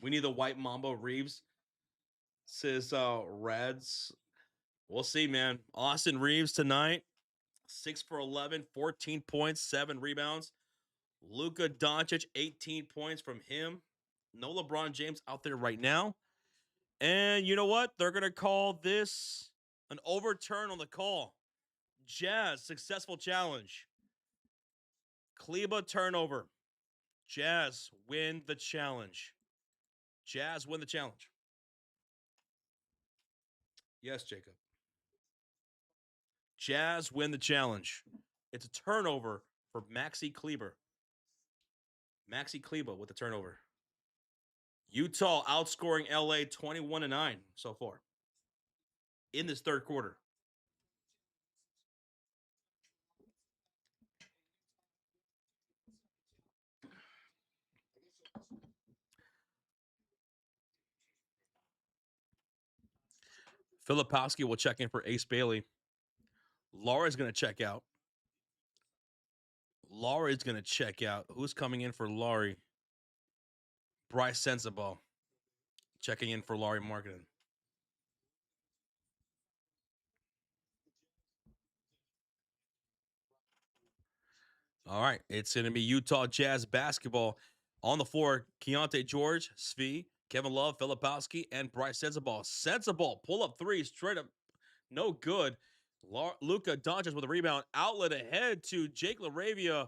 We need the white Mamba Reeves. Says Reds. We'll see, man. Austin Reeves tonight. 6 for 11, 14 points, 7 rebounds. Luka Doncic, 18 points from him. No LeBron James out there right now. And you know what? They're going to call this an overturn on the call. Jazz, successful challenge. Kleba turnover. Jazz win the challenge. Jazz win the challenge. Yes, Jacob. Jazz win the challenge. It's a turnover for Maxi Kleber. Maxi Kleber with the turnover. Utah outscoring LA 21-9 so far in this third quarter. Filipowski will check in for Ace Bailey. Laura's going to check out. Laura's going to check out. Who's coming in for Laurie? Bryce Sensabaugh checking in for Laurie Marketing. All right, it's going to be Utah Jazz basketball on the floor. Keontae George, Svi, Kevin Love, Filipowski, and Bryce Sensabaugh. Sensabaugh pull up three straight up, no good. Luka Doncic with a rebound, outlet ahead to Jake LaRavia,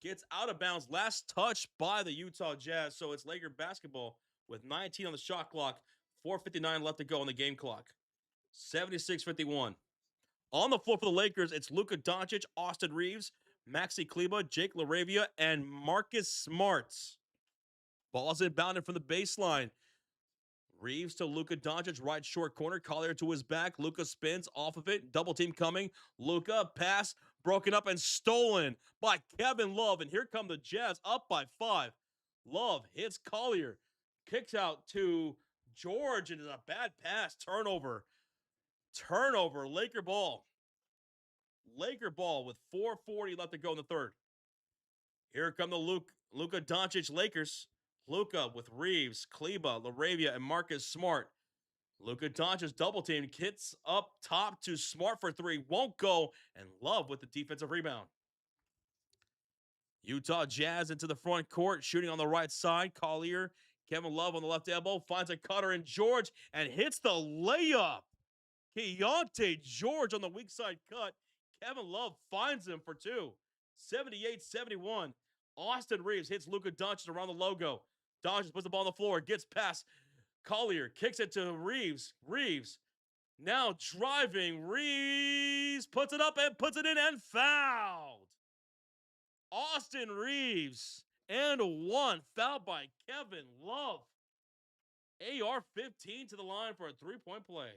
gets out of bounds. Last touch by the Utah Jazz, so it's Laker basketball with 19 on the shot clock, 4:59 left to go on the game clock. 76-51. On the floor for the Lakers, it's Luka Doncic, Austin Reeves, Maxi Kleber, Jake LaRavia, and Marcus Smart. Ball's inbounded from the baseline. Reeves to Luka Doncic, right short corner. Collier to his back. Luka spins off of it. Double team coming. Luka pass broken up and stolen by Kevin Love. And here come the Jazz up by 5. Love hits Collier. Kicks out to George, and it's a bad pass. Turnover. Laker ball. Laker ball with 4:40 left to go in the third. Here come the Luka Doncic Lakers. Luka with Reeves, Kleber, LaRavia, and Marcus Smart. Luka Doncic double team, hits up top to Smart for 3, won't go, and Love with the defensive rebound. Utah Jazz into the front court, shooting on the right side. Collier, Kevin Love on the left elbow, finds a cutter in George and hits the layup. Keontae George on the weak side cut. Kevin Love finds him for 2. 78-71. Austin Reeves hits Luka Doncic around the logo. Doncic puts the ball on the floor, gets past Collier, kicks it to Reeves. Reeves now driving. Reeves puts it up and puts it in and fouled. Austin Reeves and 1 fouled by Kevin Love. AR-15 to the line for a 3-point play.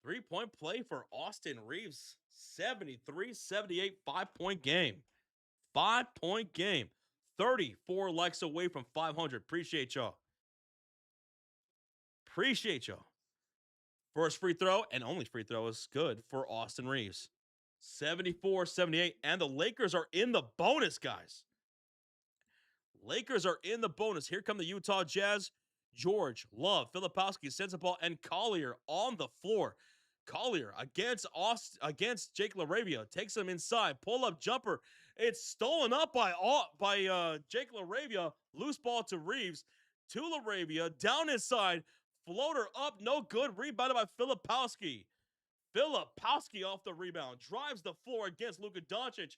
3-point play for Austin Reeves. 73-78, 5-point game. 5-point game. 34 likes away from 500. Appreciate y'all. First free throw and only free throw is good for Austin Reeves. 74-78, and the Lakers are in the bonus, guys. Lakers are in the bonus. Here come the Utah Jazz. George, Love, Filipowski, Sensabaugh, and Collier on the floor. Collier against Jake LaRavia. Takes him inside. Pull-up jumper. It's stolen up by Jake LaRavia. Loose ball to Reeves. To LaRavia. Down inside. Floater up. No good. Rebounded by Filipowski. Filipowski off the rebound. Drives the floor against Luka Doncic.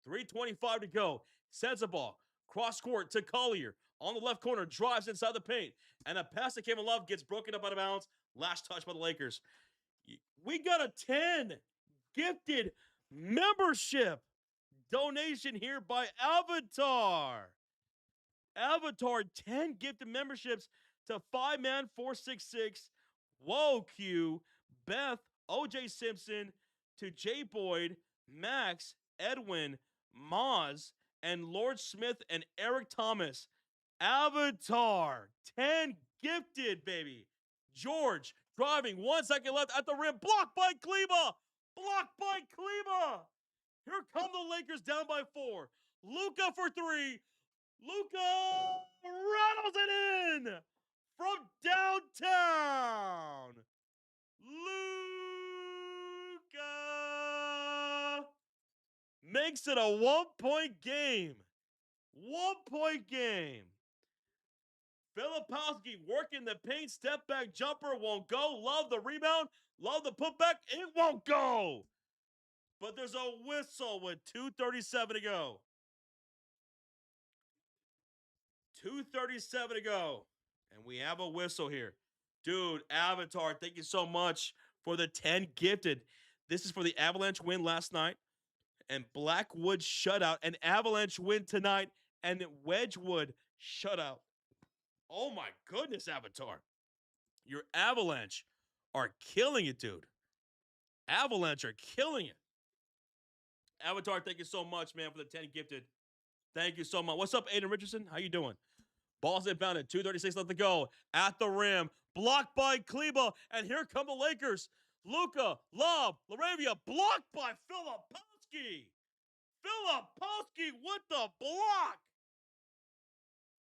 3:25 to go. Sensabaugh. Cross court to Collier. On the left corner. Drives inside the paint. And a pass to Kevin Love gets broken up out of bounds. Last touch by the Lakers. We got a 10 gifted membership donation here by Avatar. Avatar, 10 gifted memberships to 5man466, Whoa Q, Beth, OJ Simpson, to Jay Boyd, Max, Edwin, Maz, and Lord Smith and Eric Thomas. Avatar, 10 gifted, baby. George, driving, 1 second left at the rim, blocked by Kleber. Here come the Lakers down by 4. Luka for 3. Luka rattles it in from downtown. Luka makes it a 1-point game. 1-point game. Filipowski working the paint. Step back jumper won't go. Love the rebound. Love the putback. It won't go. But there's a whistle with 2:37 to go. 2:37 to go. And we have a whistle here. Dude, Avatar, thank you so much for the 10 gifted. This is for the Avalanche win last night and Blackwood shutout. And Avalanche win tonight and Wedgwood shutout. Oh my goodness, Avatar. Your Avalanche are killing it, dude. Avalanche are killing it. Avatar, thank you so much, man, for the 10 gifted. Thank you so much. What's up, Aiden Richardson? How you doing? Ball's inbounded. 2:36 left to go. At the rim. Blocked by Kleba. And here come the Lakers. Luka, Lob, Laravia, blocked by Filipowski. Filipowski with the block.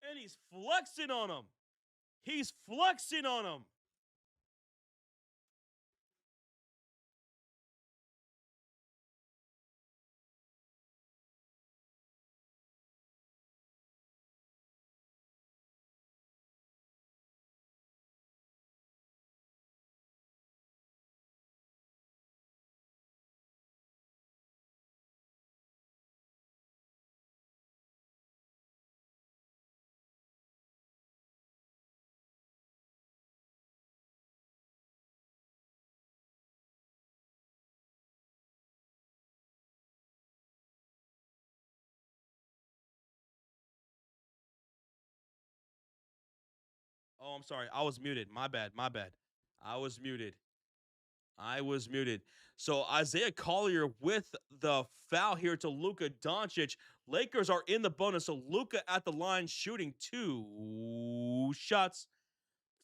And he's flexing on him. He's flexing on him. Oh, I'm sorry. I was muted. My bad. My bad. I was muted. I was muted. So Isaiah Collier with the foul here to Luka Doncic. Lakers are in the bonus. So Luka at the line shooting 2 shots.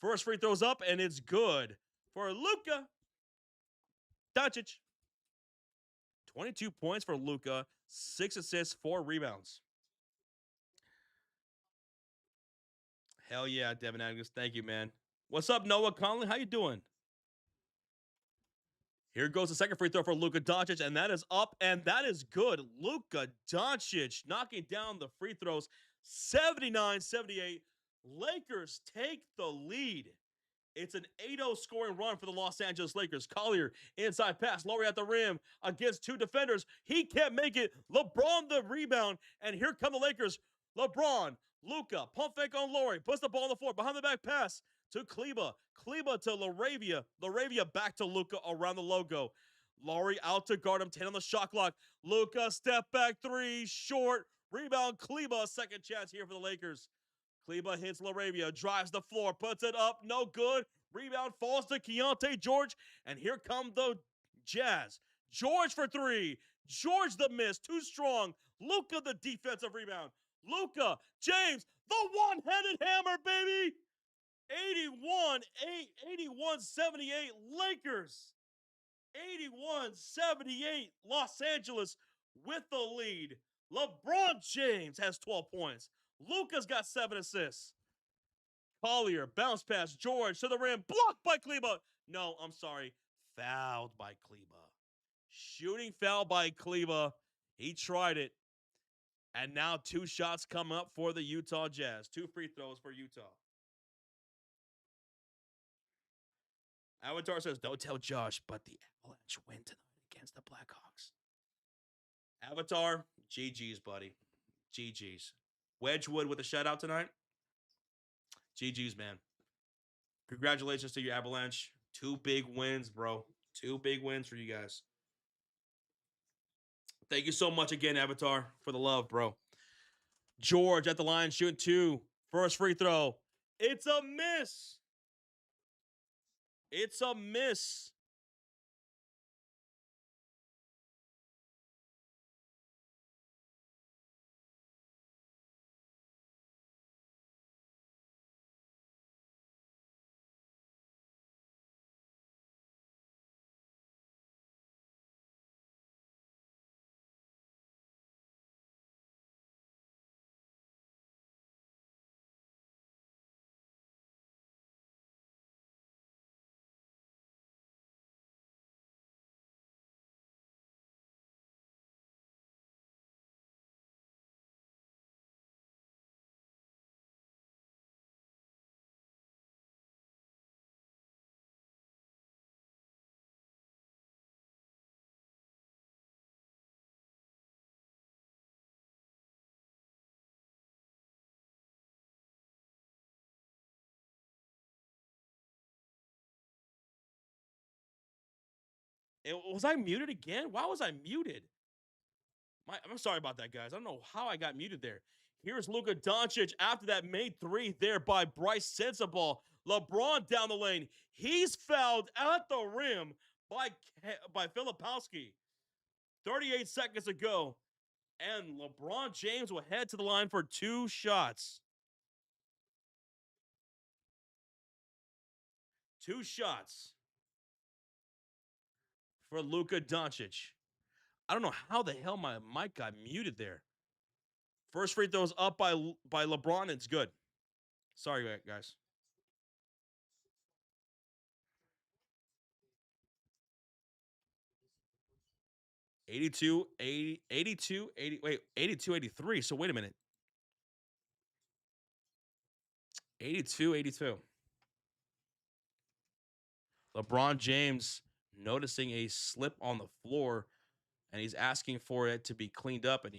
First free throws up, and it's good for Luka Doncic. 22 points for Luka, 6 assists, 4 rebounds. Hell yeah, Devin Adams. Thank you, man. What's up, Noah Conley? How you doing? Here goes the second free throw for Luka Doncic, and that is up, and that is good. Luka Doncic knocking down the free throws, 79-78. Lakers take the lead. It's an 8-0 scoring run for the Los Angeles Lakers. Collier, inside pass. Laurie at the rim against 2 defenders. He can't make it. LeBron the rebound. And here come the Lakers. LeBron, Luka, pump fake on Laurie. Puts the ball on the floor. Behind the back pass to Kleba. Kleba to Laravia. Laravia back to Luka around the logo. Laurie out to guard him. 10 on the shot clock. Luka, step back 3. Short. Rebound. Kleba. Second chance here for the Lakers. Kleba hits Laravia, drives the floor, puts it up, no good. Rebound falls to Keontae George, and here come the Jazz. George for 3. George the miss, too strong. Luka the defensive rebound. Luka, James, the one-headed hammer, baby. 81-78 Lakers. 81-78 Los Angeles with the lead. LeBron James has 12 points. Luka's got 7 assists. Collier, bounce pass, George to the rim, blocked by Kleba. No, I'm sorry, fouled by Kleba. Shooting foul by Kleba. He tried it. And now 2 shots come up for the Utah Jazz. 2 free throws for Utah. Avatar says, don't tell Josh, but the Avalanche win tonight against the Blackhawks. Avatar, GG's, buddy. GG's. Wedgwood with a shutout tonight. GG's, man. Congratulations to your Avalanche. 2 big wins, bro. 2 big wins for you guys. Thank you so much again, Avatar, for the love, bro. George at the line, shooting 2. First free throw. It's a miss. It's a miss. Was I muted again? Why was I muted? I'm sorry about that, guys. I don't know how I got muted there. Here's Luka Doncic after that made three there by Bryce Sensabaugh. LeBron down the lane. He's fouled at the rim by Filipowski. 38 seconds to go. And LeBron James will head to the line for two shots. Two shots for Luka Doncic. I don't know how the hell my mic got muted there. First free throw is up by LeBron. It's good. Sorry, guys. 82, 80, 82, 80, wait, 82, 83. So wait a minute. 82, 82. LeBron James noticing a slip on the floor, and he's asking for it to be cleaned up, and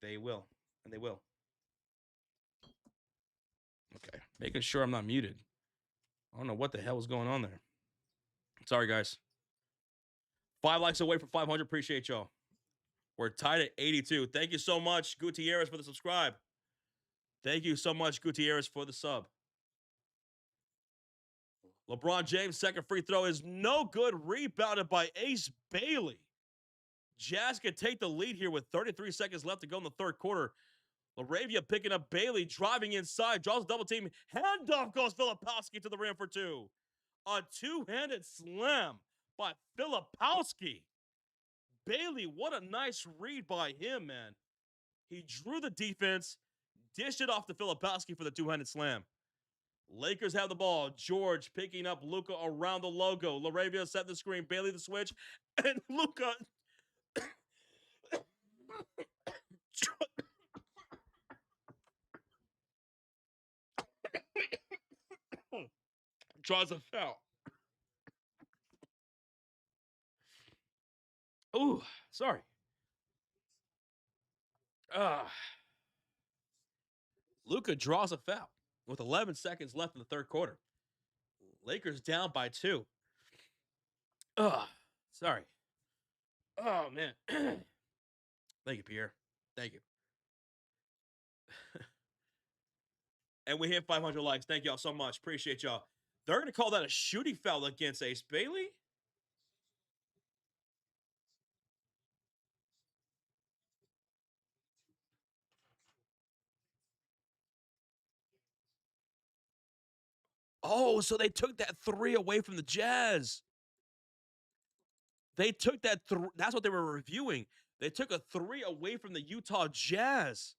they will. And they will. Okay. Making sure I'm not muted. I don't know what the hell is going on there. Sorry, guys. 5 likes away from 500. Appreciate y'all. We're tied at 82. Thank you so much, Gutierrez, for the subscribe. Thank you so much, Gutierrez, for the sub. LeBron James' second free throw is no good. Rebounded by Ace Bailey. Jazz can take the lead here with 33 seconds left to go in the third quarter. Laravia picking up Bailey, driving inside, draws a double team. Handoff goes Filipowski to the rim for two. A two-handed slam by Filipowski. Bailey, what a nice read by him, man. He drew the defense, dished it off to Filipowski for the two-handed slam. Lakers have the ball. George picking up Luka around the logo. Laravia set the screen. Bailey the switch. And Luka draws a foul. Ooh, sorry. Luka draws a foul with 11 seconds left in the third quarter. Lakers down by 2. Sorry. Oh, man. Thank you, Pierre. Thank you. And we hit 500 likes. Thank y'all so much. Appreciate y'all. They're going to call that a shooting foul against Ace Bailey? Oh, so they took that 3 away from the Jazz. They took that that's what they were reviewing. They took a 3 away from the Utah Jazz.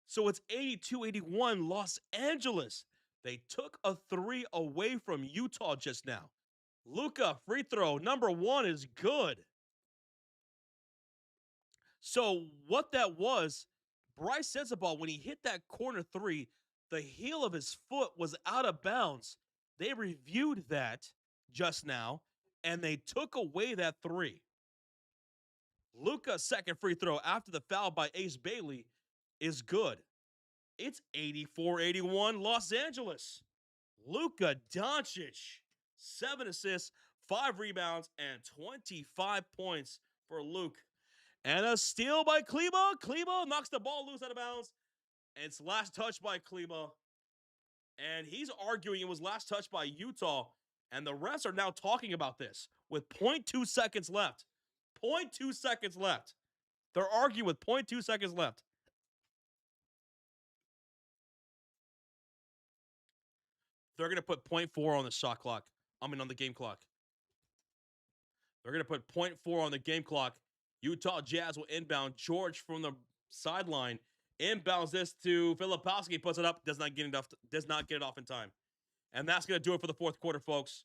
So it's 82-81 Los Angeles. They took a 3 away from Utah just now. Luka, free throw number 1 is good. So what that was, Bryce Sensabaugh, when he hit that corner 3, the heel of his foot was out of bounds. They reviewed that just now, and they took away that 3. Luka's second free throw after the foul by Ace Bailey is good. It's 84-81 Los Angeles. Luka Doncic, 7 assists, 5 rebounds, and 25 points for Luke. And a steal by Kleba. Kleba knocks the ball loose out of bounds. And it's last touch by Kleba. And he's arguing it was last touch by Utah. And the refs are now talking about this with 0.2 seconds left. 0.2 seconds left. They're arguing with 0.2 seconds left. They're going to put 0.4 on the shot clock. On the game clock. They're going to put 0.4 on the game clock. Utah Jazz will inbound. George from the sideline inbounds this to Filipowski. Puts it up. Does not get it off in time. And that's going to do it for the fourth quarter, folks.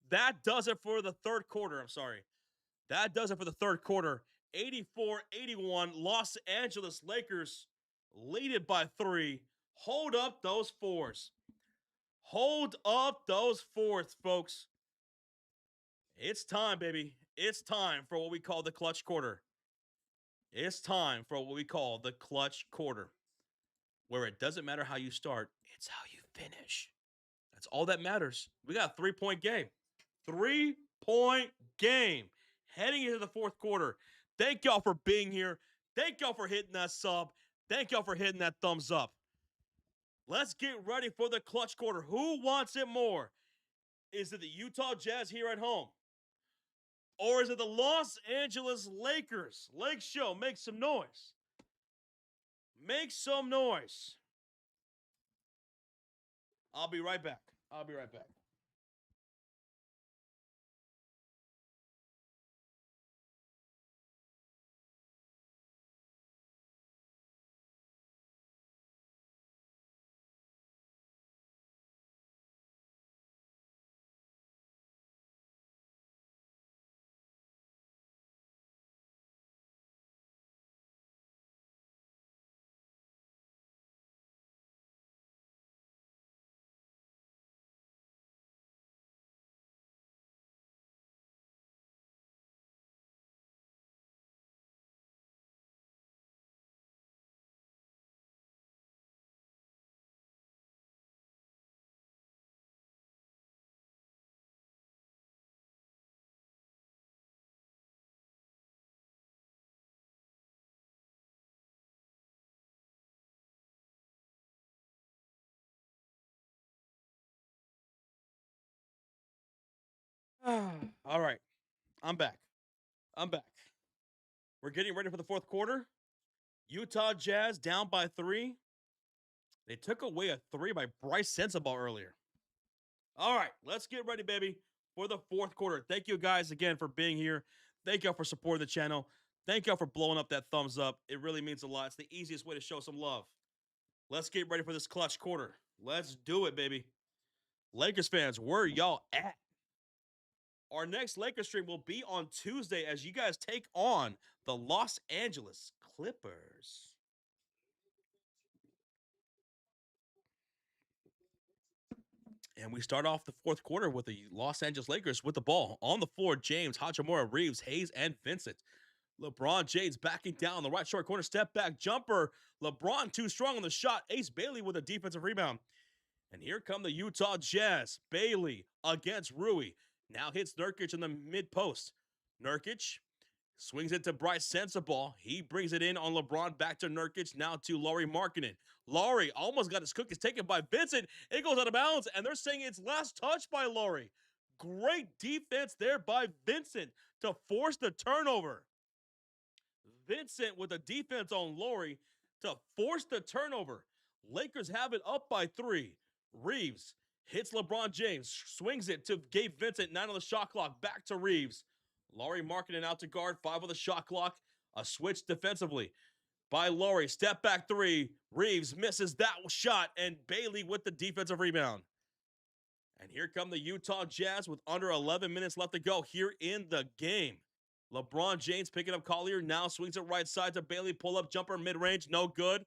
That does it for the third quarter. I'm sorry. That does it for the third quarter. 84-81 Los Angeles Lakers lead it by 3. Hold up those 4s. Hold up those 4s, folks. It's time, baby. It's time for what we call the clutch quarter. It's time for what we call the clutch quarter, where it doesn't matter how you start, it's how you finish. That's all that matters. We got a 3-point game. 3 point game heading into the fourth quarter. Thank y'all for being here. Thank y'all for hitting that sub. Thank y'all for hitting that thumbs up. Let's get ready for the clutch quarter. Who wants it more? Is it the Utah Jazz here at home? Or is it the Los Angeles Lakers? Lake Show, make some noise. Make some noise. I'll be right back. I'll be right back. All right. I'm back. I'm back. We're getting ready for the fourth quarter. Utah Jazz down by 3. They took away a 3 by Bryce Sensabaugh earlier. All right, let's get ready, baby, for the fourth quarter. Thank you guys again for being here. Thank y'all for supporting the channel. Thank y'all for blowing up that thumbs up. It really means a lot. It's the easiest way to show some love. Let's get ready for this clutch quarter. Let's do it, baby. Lakers fans, where y'all at? Our next Lakers stream will be on Tuesday as you guys take on the Los Angeles Clippers. And we start off the fourth quarter with the Los Angeles Lakers with the ball on the floor. James, Hachimura, Reeves, Hayes, and Vincent. LeBron James backing down the right short corner, step back jumper. LeBron too strong on the shot. Ace Bailey with a defensive rebound. And here come the Utah Jazz. Bailey against Rui. Now hits Nurkic in the mid post. Nurkic swings it to Bryce Sensabaugh. He brings it in on LeBron, back to Nurkic, now to Lauri Markkanen. Lauri almost got his cookies taken by Vincent. It goes out of bounds, and they're saying it's last touch by Lauri. Great defense there by Vincent to force the turnover. Vincent with the defense on Lauri to force the turnover. Lakers have it up by 3. Reeves hits LeBron James, swings it to Gabe Vincent, 9 on the shot clock, back to Reeves. Lauri Markkanen out to guard, 5 on the shot clock. A switch defensively by Lauri. Step back 3. Reeves misses that shot, and Bailey with the defensive rebound. And here come the Utah Jazz with under 11 minutes left to go here in the game. LeBron James picking up Collier, now swings it right side to Bailey. Pull-up jumper mid-range, no good.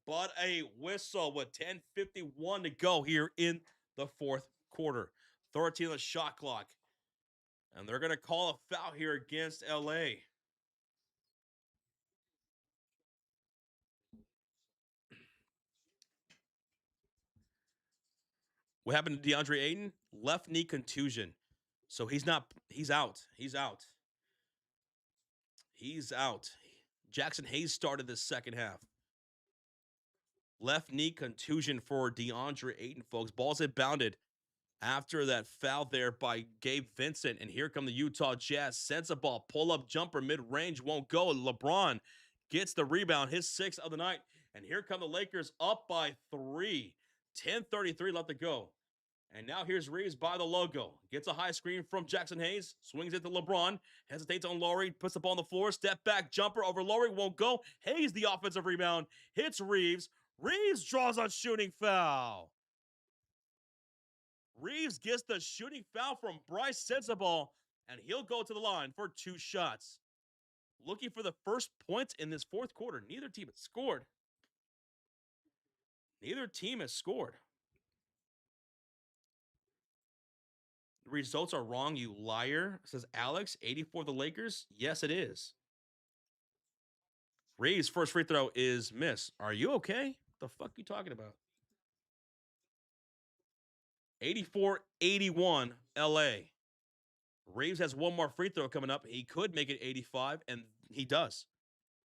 But a whistle with 10:51 to go here in the fourth quarter. 13 on the shot clock. And they're going to call a foul here against LA. What happened to DeAndre Ayton? Left knee contusion. So he's out. He's out. Jackson Hayes started this second half. Left knee contusion for DeAndre Ayton, folks. Ball's inbounded after that foul there by Gabe Vincent. And here come the Utah Jazz. Sensabaugh, pull-up jumper, mid-range, won't go. LeBron gets the rebound, his 6th of the night. And here come the Lakers up by 3. 10:33 left to go. And now here's Reeves by the logo. Gets a high screen from Jackson Hayes. Swings it to LeBron. Hesitates on Lauri. Puts the ball on the floor. Step back jumper over Lauri. Won't go. Hayes the offensive rebound. Hits Reeves. Reeves draws a shooting foul. Reeves gets the shooting foul from Bryce Sensabaugh, and he'll go to the line for 2 shots. Looking for the first points in this fourth quarter. Neither team has scored. The results are wrong, you liar, says Alex. 84 the Lakers. Yes, it is. Reeves' first free throw is miss. Are you okay? What the fuck are you talking about? 84-81 LA. Reeves has one more free throw coming up. He could make it 85, and he does.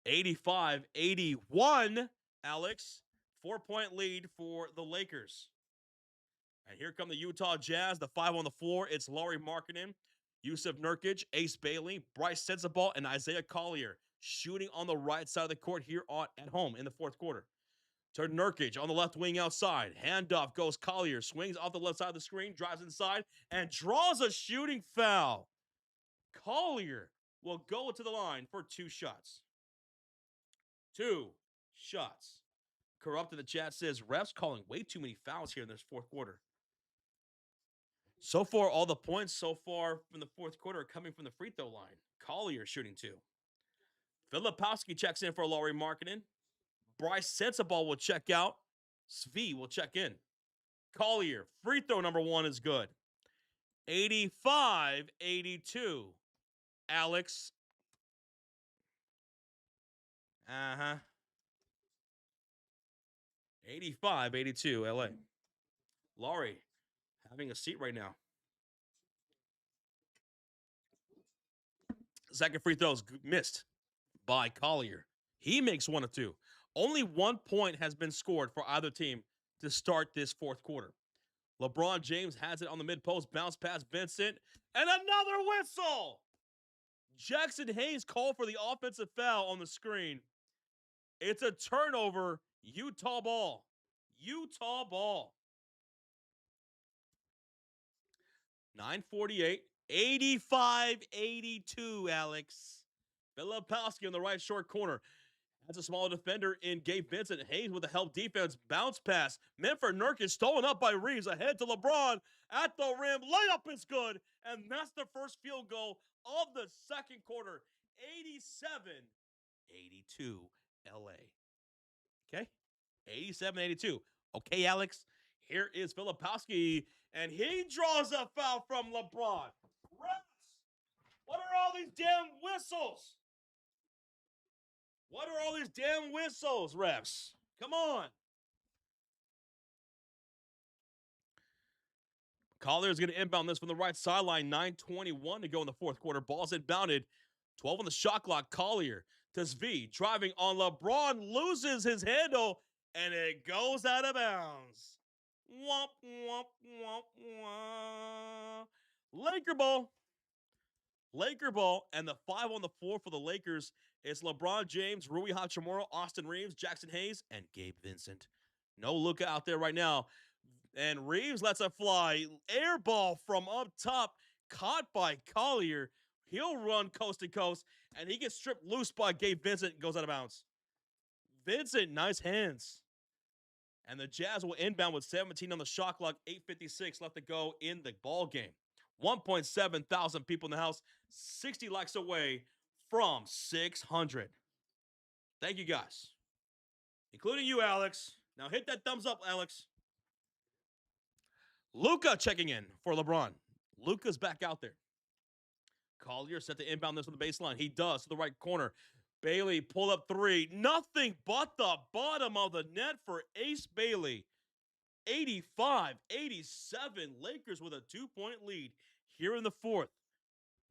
85-81, Alex. 4-point lead for the Lakers. And here come the Utah Jazz, the five on the floor. It's Lauri Markkanen, Yusuf Nurkic, Ace Bailey, Bryce Sensabaugh, and Isaiah Collier shooting on the right side of the court here at home in the fourth quarter. To Nurkic on the left wing outside. Handoff goes Collier, swings off the left side of the screen, drives inside, and draws a shooting foul. Collier will go to the line for 2 shots. 2 shots. Corrupt in the chat says, refs calling way too many fouls here in this fourth quarter. So far, all the points so far from the fourth quarter are coming from the free throw line. Collier shooting 2. Filipowski checks in for Lauri Markkanen. Bryce Sensabaugh will check out. Svi will check in. Collier, free throw number 1 is good. 85-82. Alex. 85-82, LA. Lauri having a seat right now. Second free throw is missed by Collier. He makes 1 of 2. Only 1 point has been scored for either team to start this fourth quarter. LeBron James has it on the mid-post, bounce past Vincent, and another whistle! Jackson Hayes called for the offensive foul on the screen. It's a turnover, Utah ball. Utah ball. 9:48, 85-82, Alex. Filipowski on the right short corner. That's a smaller defender in Gabe Vincent. Hayes with the help defense. Bounce pass. Meant for Nurkic. Stolen up by Reeves. Ahead to LeBron. At the rim. Layup is good. And that's the first field goal of the second quarter. 87-82 LA. Okay? 87-82. Okay, Alex. Here is Filipowski. And he draws a foul from LeBron. Refs! What are all these damn whistles? What are all these damn whistles, refs? Come on. Collier is going to inbound this from the right sideline. 9:21 to go in the fourth quarter. Ball's inbounded. 12 on the shot clock. Collier to Svi. Driving on LeBron. Loses his handle. And it goes out of bounds. Womp, womp, womp, womp. Laker ball. Laker ball. And the 5 on the floor for the Lakers is LeBron James, Rui Hachimura, Austin Reeves, Jackson Hayes, and Gabe Vincent. No Luka out there right now. And Reeves lets it fly. Air ball from up top, caught by Collier. He'll run coast to coast, and he gets stripped loose by Gabe Vincent and goes out of bounds. Vincent, nice hands. And the Jazz will inbound with 17 on the shot clock, 8:56 left to go in the ball game. 1.7 thousand people in the house, 60 likes away from 600. Thank you, guys. Including you, Alex. Now hit that thumbs up, Alex. Luka checking in for LeBron. Luka's back out there. Collier set to inbound this from the baseline. He does to the right corner. Bailey pulled up 3. Nothing but the bottom of the net for Ace Bailey. 85-87. Lakers with a 2-point lead here in the fourth.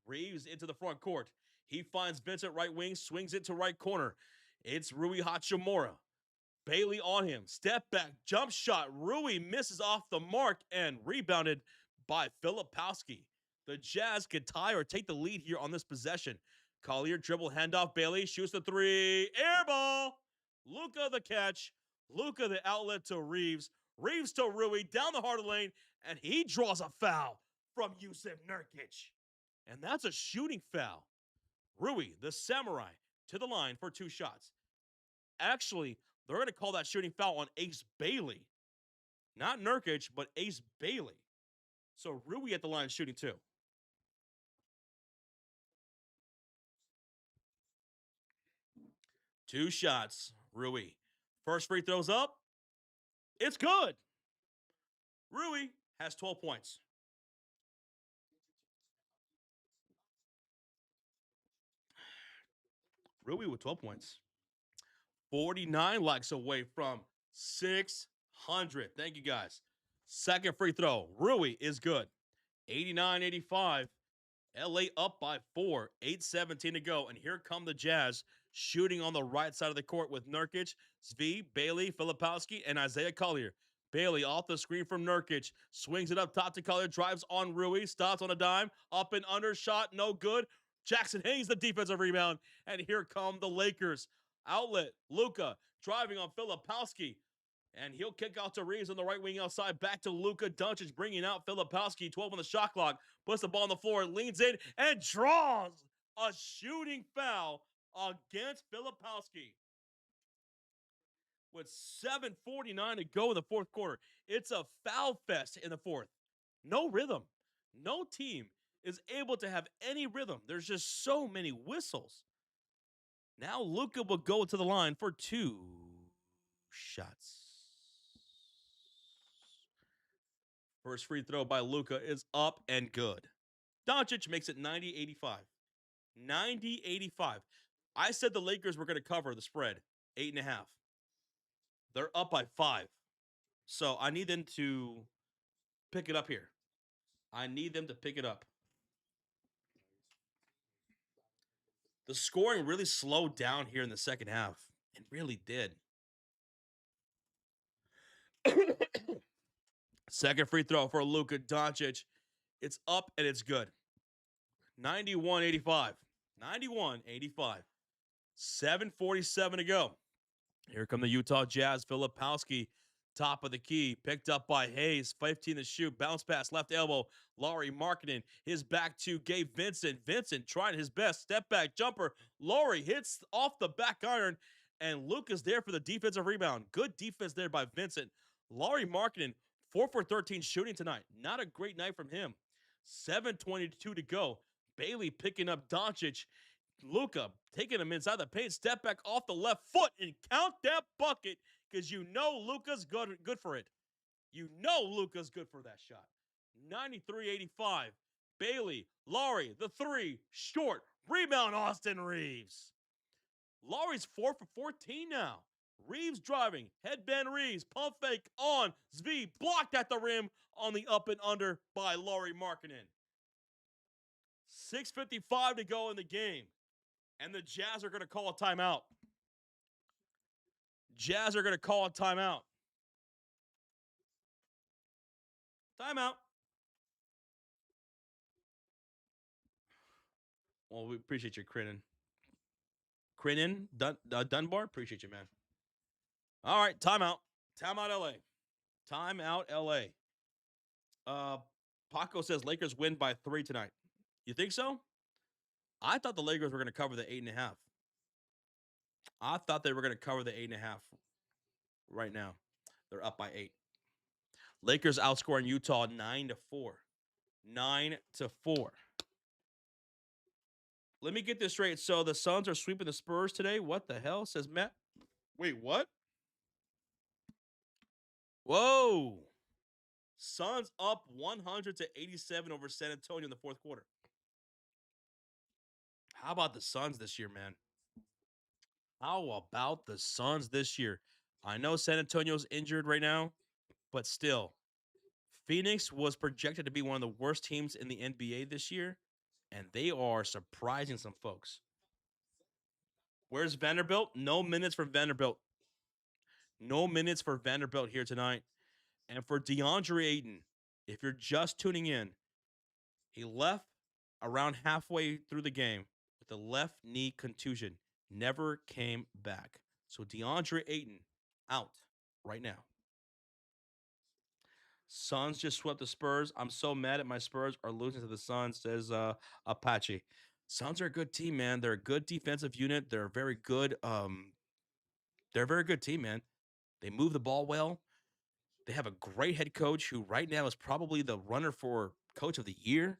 Reeves into the front court. He finds Vincent right wing, swings it to right corner. It's Rui Hachimura. Bailey on him. Step back, jump shot. Rui misses off the mark and rebounded by Filipowski. The Jazz could tie or take the lead here on this possession. Collier dribble handoff. Bailey shoots the 3. Air ball. Luka the catch. Luka the outlet to Reeves. Reeves to Rui down the heart of the lane, and he draws a foul from Yusuf Nurkic. And that's a shooting foul. Rui, the samurai, to the line for 2 shots. Actually, they're going to call that shooting foul on Ace Bailey. Not Nurkic, but Ace Bailey. So Rui at the line shooting 2. Two shots, Rui. First free throws up. It's good. Rui has 12 points. Rui with 12 points. 49 likes away from 600. Thank you, guys. Second free throw. Rui is good. 89-85. LA up by 4, 8:17 to go. And here come the Jazz shooting on the right side of the court with Nurkic, Svi, Bailey, Filipowski, and Isaiah Collier. Bailey off the screen from Nurkic, swings it up top to Collier, drives on Rui, stops on a dime, up and under, shot, no good. Jackson Hayes, the defensive rebound. And here come the Lakers. Outlet, Luka, driving on Filipowski. And he'll kick out to Reeves on the right wing outside. Back to Luka Doncic, bringing out Filipowski. 12 on the shot clock. Puts the ball on the floor, leans in, and draws a shooting foul against Filipowski. With 7:49 to go in the fourth quarter. It's a foul fest in the fourth. No rhythm. No team is able to have any rhythm. There's just so many whistles. Now Luka will go to the line for 2 shots. First free throw by Luka is up and good. Doncic makes it 90-85. 90-85. I said the Lakers were going to cover the spread, 8.5. They're up by 5. So I need them to pick it up here. I need them to pick it up. The scoring really slowed down here in the second half. It really did. Second free throw for Luka Doncic. It's up and it's good. 91-85. 91-85. 7:47 to go. Here come the Utah Jazz. Filipowski, top of the key, picked up by Hayes. 15 to shoot. Bounce pass, left elbow. Laurie Markkinen, his back to Gabe Vincent. Vincent trying his best. Step back jumper. Laurie hits off the back iron, and Luke is there for the defensive rebound. Good defense there by Vincent. Laurie Markkinen, 4 for 13 shooting tonight. Not a great night from him. 7:22 to go. Bailey picking up Doncic. Luka taking him inside the paint, step back off the left foot, and count that bucket because you know Luka's good for it. You know Luka's good for that shot. 93-85. Bailey, Laurie, the 3, short. Rebound, Austin Reeves. Laurie's 4 for 14 now. Reeves driving, headband Reeves, pump fake on Svi, blocked at the rim on the up and under by Laurie Markkinen. 6:55 to go in the game. And the Jazz are going to call a timeout. Jazz are going to call a timeout. Timeout. Well, we appreciate you, Crinan. Dunbar, appreciate you, man. All right, timeout. Timeout, LA. Timeout, LA. Paco says Lakers win by 3 tonight. You think so? I thought the Lakers were going to cover the 8.5. I thought they were going to cover the 8.5 right now. They're up by 8. Lakers outscoring Utah 9-4. 9-4. Let me get this straight. So the Suns are sweeping the Spurs today. What the hell, says Matt? Wait, what? Whoa. Suns up 100-87 over San Antonio in the fourth quarter. How about the Suns this year, man? How about the Suns this year? I know San Antonio's injured right now, but still. Phoenix was projected to be one of the worst teams in the NBA this year, and they are surprising some folks. Where's Vanderbilt? No minutes for Vanderbilt. No minutes for Vanderbilt here tonight. And for DeAndre Ayton, if you're just tuning in, he left around halfway through the game with a left knee contusion. Never came back. So DeAndre Ayton out right now. Suns just swept the Spurs. I'm so mad at my Spurs are losing to the Suns, says Apache. Suns are a good team, man. They're a good defensive unit. They're a very good team, man. They move the ball well. They have a great head coach who right now is probably the runner for coach of the year.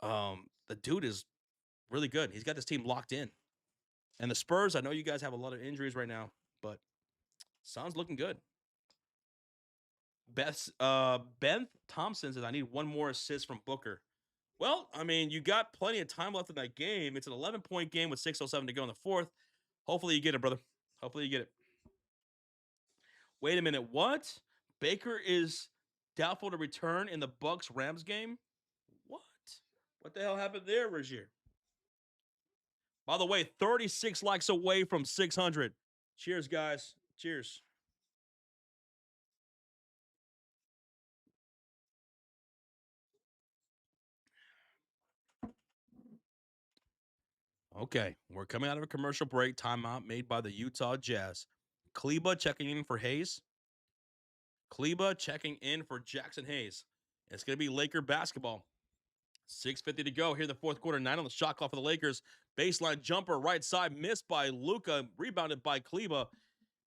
The dude is really good. He's got this team locked in. And the Spurs, I know you guys have a lot of injuries right now, but Suns looking good. Ben Thompson says, I need one more assist from Booker. Well, I mean, you got plenty of time left in that game. It's an 11-point game with 6:07 to go in the fourth. Hopefully you get it, brother. Hopefully you get it. Wait a minute. What? Baker is doubtful to return in the Bucks-Rams game? What? What the hell happened there, Rozier? By the way, 36 likes away from 600. Cheers, guys. Cheers. Okay, we're coming out of a commercial break timeout made by the Utah Jazz. Kleba checking in for Hayes. Kleba checking in for Jackson Hayes. It's going to be Laker basketball. 6:50 to go here in the fourth quarter. 9 on the shot clock for the Lakers. Baseline jumper, right side, missed by Luka, rebounded by Kleba.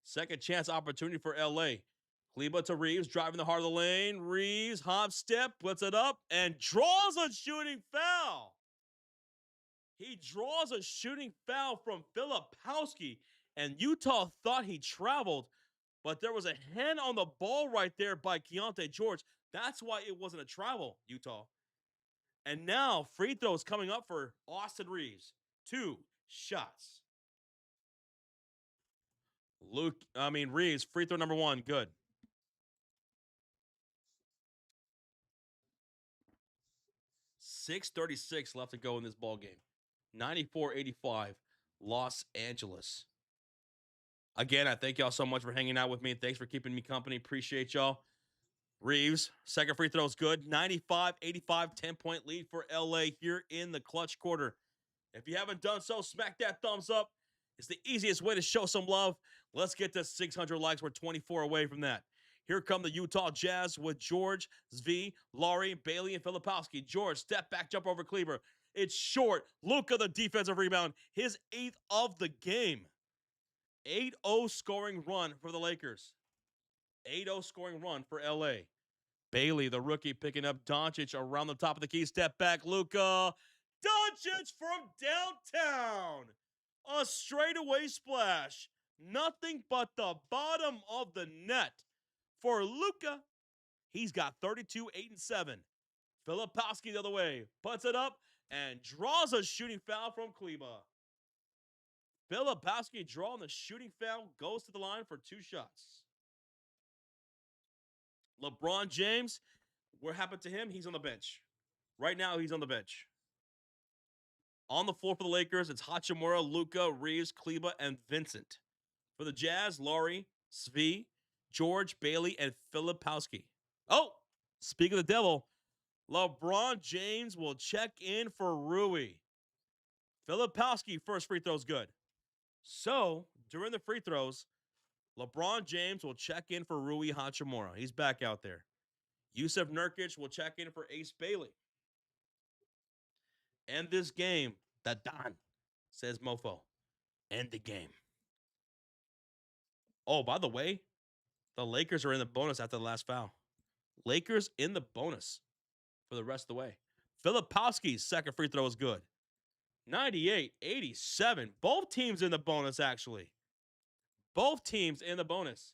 Second chance opportunity for LA. Kleba to Reeves, driving the heart of the lane. Reeves, hop step, puts it up, and draws a shooting foul. He draws a shooting foul from Filipowski, and Utah thought he traveled, but there was a hand on the ball right there by Keontae George. That's why it wasn't a travel, Utah. And now free throws coming up for Austin Reeves. 2 shots. Reeves, free throw number 1, good. 6:36 left to go in this ball game. 94-85, Los Angeles. Again, I thank y'all so much for hanging out with me. Thanks for keeping me company. Appreciate y'all. Reeves, second free throw is good. 95-85, 10-point lead for LA here in the clutch quarter. If you haven't done so, smack that thumbs up. It's the easiest way to show some love. Let's get to 600 likes. We're 24 away from that. Here come the Utah Jazz with George, Zvi, Laurie, Bailey, and Filipowski. George, step back, jump over Kleber. It's short. Luka, the defensive rebound. His 8th of the game. 8-0 scoring run for the Lakers. 8-0 scoring run for LA. Bailey, the rookie, picking up Doncic around the top of the key. Step back, Luka. Doncic from downtown. A straightaway splash. Nothing but the bottom of the net. For Luka, he's got 32, 8, and 7. Filipowski the other way. Puts it up and draws a shooting foul from Kleba. Filipowski drawing the shooting foul, goes to the line for 2 shots. LeBron James, what happened to him? He's on the bench. Right now, he's on the bench. On the floor for the Lakers, it's Hachimura, Luka, Reeves, Kleba, and Vincent. For the Jazz, Laurie, Svi, George, Bailey, and Filipowski. Oh, speak of the devil, LeBron James will check in for Rui. Filipowski, first free throw is good. So, during the free throws, LeBron James will check in for Rui Hachimura. He's back out there. Yusuf Nurkic will check in for Ace Bailey. End this game. The Don, says Mofo. End the game. Oh, by the way, the Lakers are in the bonus after the last foul. Lakers in the bonus for the rest of the way. Filipowski's second free throw is good. 98-87. Both teams in the bonus, actually. Both teams in the bonus.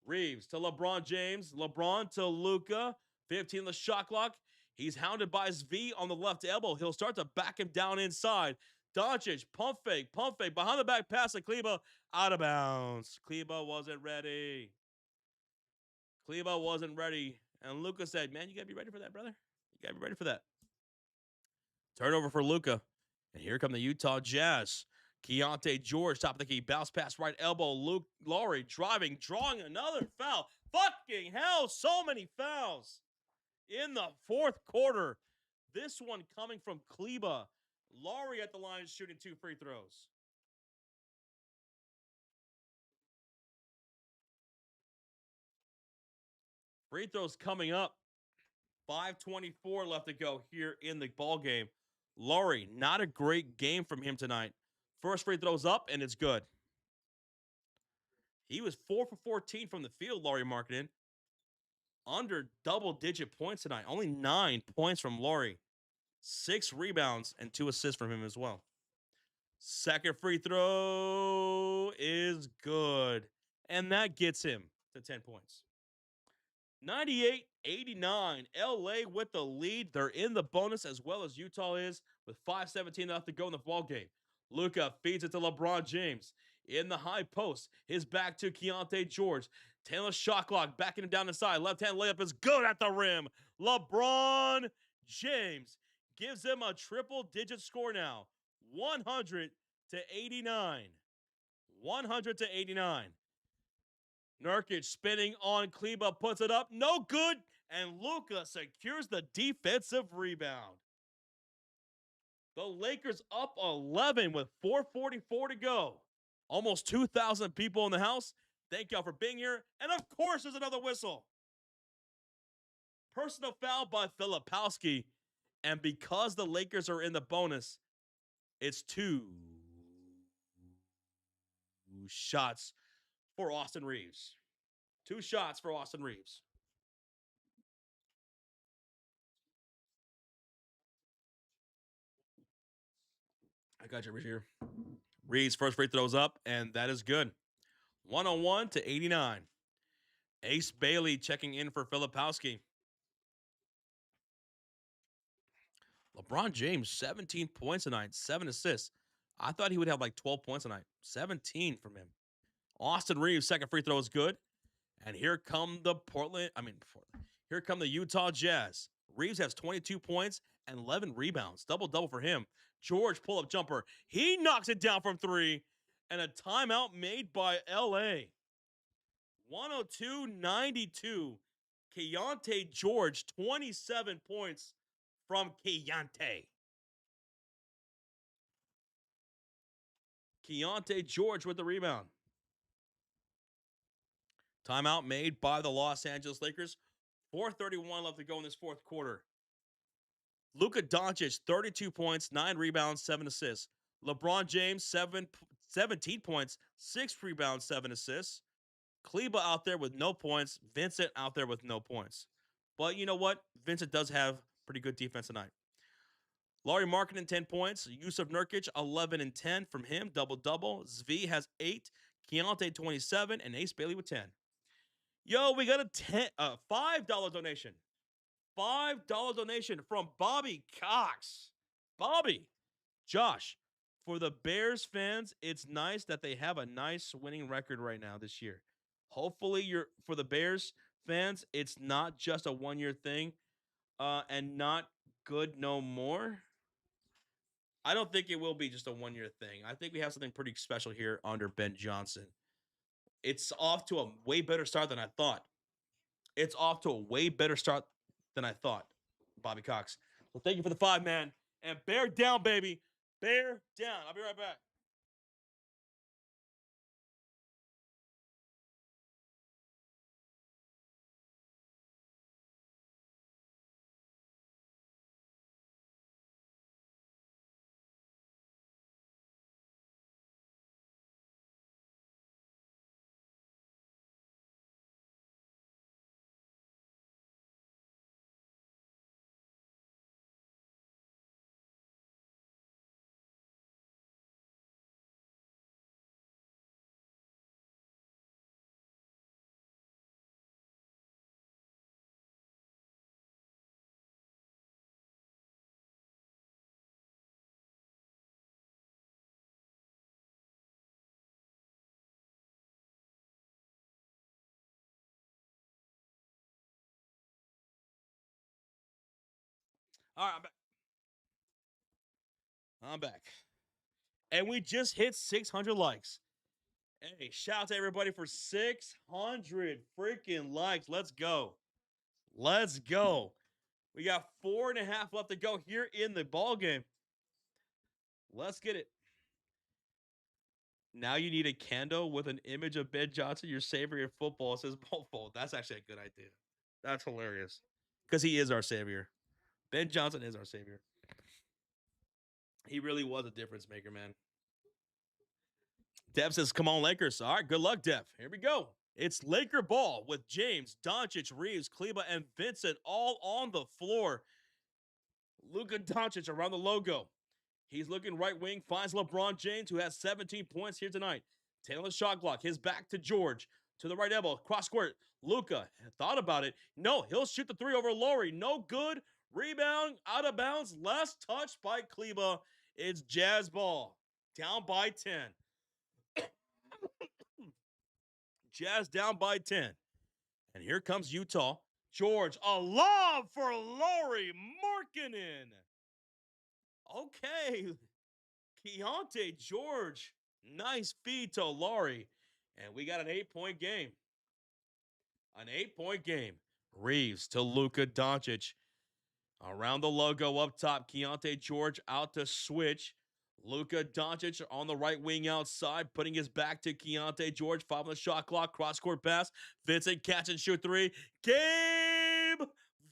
Reeves to LeBron James. LeBron to Luka. 15 the shot clock. He's hounded by Zvi on the left elbow. He'll start to back him down inside. Doncic, pump fake. Behind the back pass to Kleba. Out of bounds. Kleba wasn't ready. And Luka said, man, you got to be ready for that, brother. You got to be ready for that. Turnover for Luka. And here come the Utah Jazz. Keontae George, top of the key. Bounce pass, right elbow. Luke Laurie driving, drawing another foul. Fucking hell, so many fouls in the fourth quarter. This one coming from Kleba. Laurie at the line shooting 2 free throws. Free throws coming up. 5:24 left to go here in the ball game. Laurie, not a great game from him tonight. First free throws up, and it's good. He was 4 for 14 from the field, Laurie Markkinen. Under double-digit points tonight. Only 9 points from Laurie. 6 rebounds and 2 assists from him as well. Second free throw is good. And that gets him to 10 points. 98-89. LA with the lead. They're in the bonus as well as Utah is with 5:17 left to go in the ball game. Luka feeds it to LeBron James. In the high post. His back to Keontae George. Taylor shot clock backing him down the side. Left-hand layup is good at the rim. LeBron James gives them a triple-digit score now. 100-89. 100-89. Nurkic spinning on Kleba, puts it up. No good. And Luka secures the defensive rebound. The Lakers up 11 with 4:44 to go. Almost 2,000 people in the house. Thank y'all for being here. And of course, there's another whistle. Personal foul by Filipowski. And because the Lakers are in the bonus, it's 2 shots for Austin Reaves. 2 shots for Austin Reaves. I got you right here. Reaves' first free throws up, and that is good. 101-89. Ace Bailey checking in for Filipowski. LeBron James, 17 points tonight, 7 assists. I thought he would have like 12 points tonight. 17 from him. Austin Reaves' second free throw is good. And here come here come the Utah Jazz. Reaves has 22 points and 11 rebounds. Double-double for him. George pull-up jumper. He knocks it down from 3. And a timeout made by LA. 102-92. Keyonte George, 27 points from Keyonte. Keyonte George with the rebound. Timeout made by the Los Angeles Lakers. 4:31 left to go in this fourth quarter. Luka Doncic, 32 points, 9 rebounds, 7 assists. LeBron James, 17 points, 6 rebounds, 7 assists. Kleba out there with no points. Vincent out there with no points. But you know what? Vincent does have pretty good defense tonight. Lauri Markkanen, 10 points. Yusuf Nurkic, 11 and 10 from him. Double-double. Zvi has 8. Keontae, 27. And Ace Bailey with 10. Yo, we got a $5 donation. $5 donation from Bobby Cox. Bobby. Josh, for the Bears fans, it's nice that they have a nice winning record right now this year. Hopefully, for the Bears fans, it's not just a one-year thing and not good no more. I don't think it will be just a one-year thing. I think we have something pretty special here under Ben Johnson. It's off to a way better start than I thought. It's off to a way better start than I thought, Bobby Cox. Well, thank you for the 5, man. And bear down, baby. Bear down. I'll be right back. All right, I'm back. And we just hit 600 likes. Hey, shout out to everybody for 600 freaking likes. Let's go. Let's go. We got 4.5 left to go here in the ball game. Let's get it. Now you need a candle with an image of Ben Johnson, your savior in football. It says Bullfold. That's actually a good idea. That's hilarious. Because he is our savior. Ben Johnson is our savior. He really was a difference maker, man. Dev says, come on, Lakers. All right, good luck, Dev. Here we go. It's Laker ball with James, Doncic, Reaves, Kleba, and Vincent all on the floor. Luka Doncic around the logo. He's looking right wing, finds LeBron James, who has 17 points here tonight. Taylor shot clock, his back to George. To the right elbow, cross court. Luka thought about it. No, he'll shoot the 3 over Lauri. No good. Rebound, out of bounds. Last touch by Kleba. It's Jazz ball. Down by 10. Jazz down by 10. And here comes Utah. George, a lob for Lauri Markkanen. Okay. Keontae George. Nice feed to Laurie. And we got an 8-point game. An 8-point game. Reeves to Luka Doncic. Around the logo up top, Keontae George out to switch. Luka Doncic on the right wing outside, putting his back to Keontae George. 5 on the shot clock, cross-court pass. Vincent catch and shoot 3. Gabe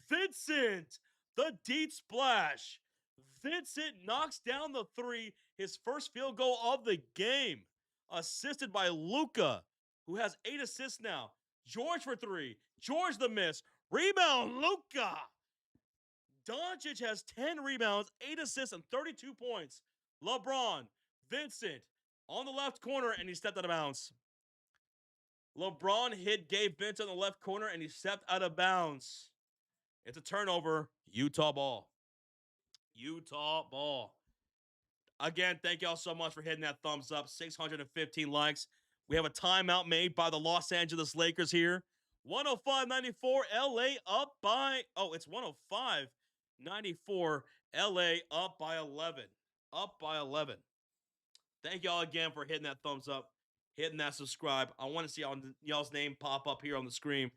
Vincent, the deep splash. Vincent knocks down the 3, his first field goal of the game. Assisted by Luka, who has 8 assists now. George for 3. George the miss. Rebound, Luka. Doncic has 10 rebounds, 8 assists, and 32 points. LeBron, Vincent on the left corner, and he stepped out of bounds. LeBron hit Gabe Vincent on the left corner, and he stepped out of bounds. It's a turnover. Utah ball. Utah ball. Again, thank y'all so much for hitting that thumbs up. 615 likes. We have a timeout made by the Los Angeles Lakers here. 105-94, LA up by, it's 105-94, LA up by 11. Up by 11. Thank y'all again for hitting that thumbs up, hitting that subscribe. I want to see y'all's name pop up here on the screen.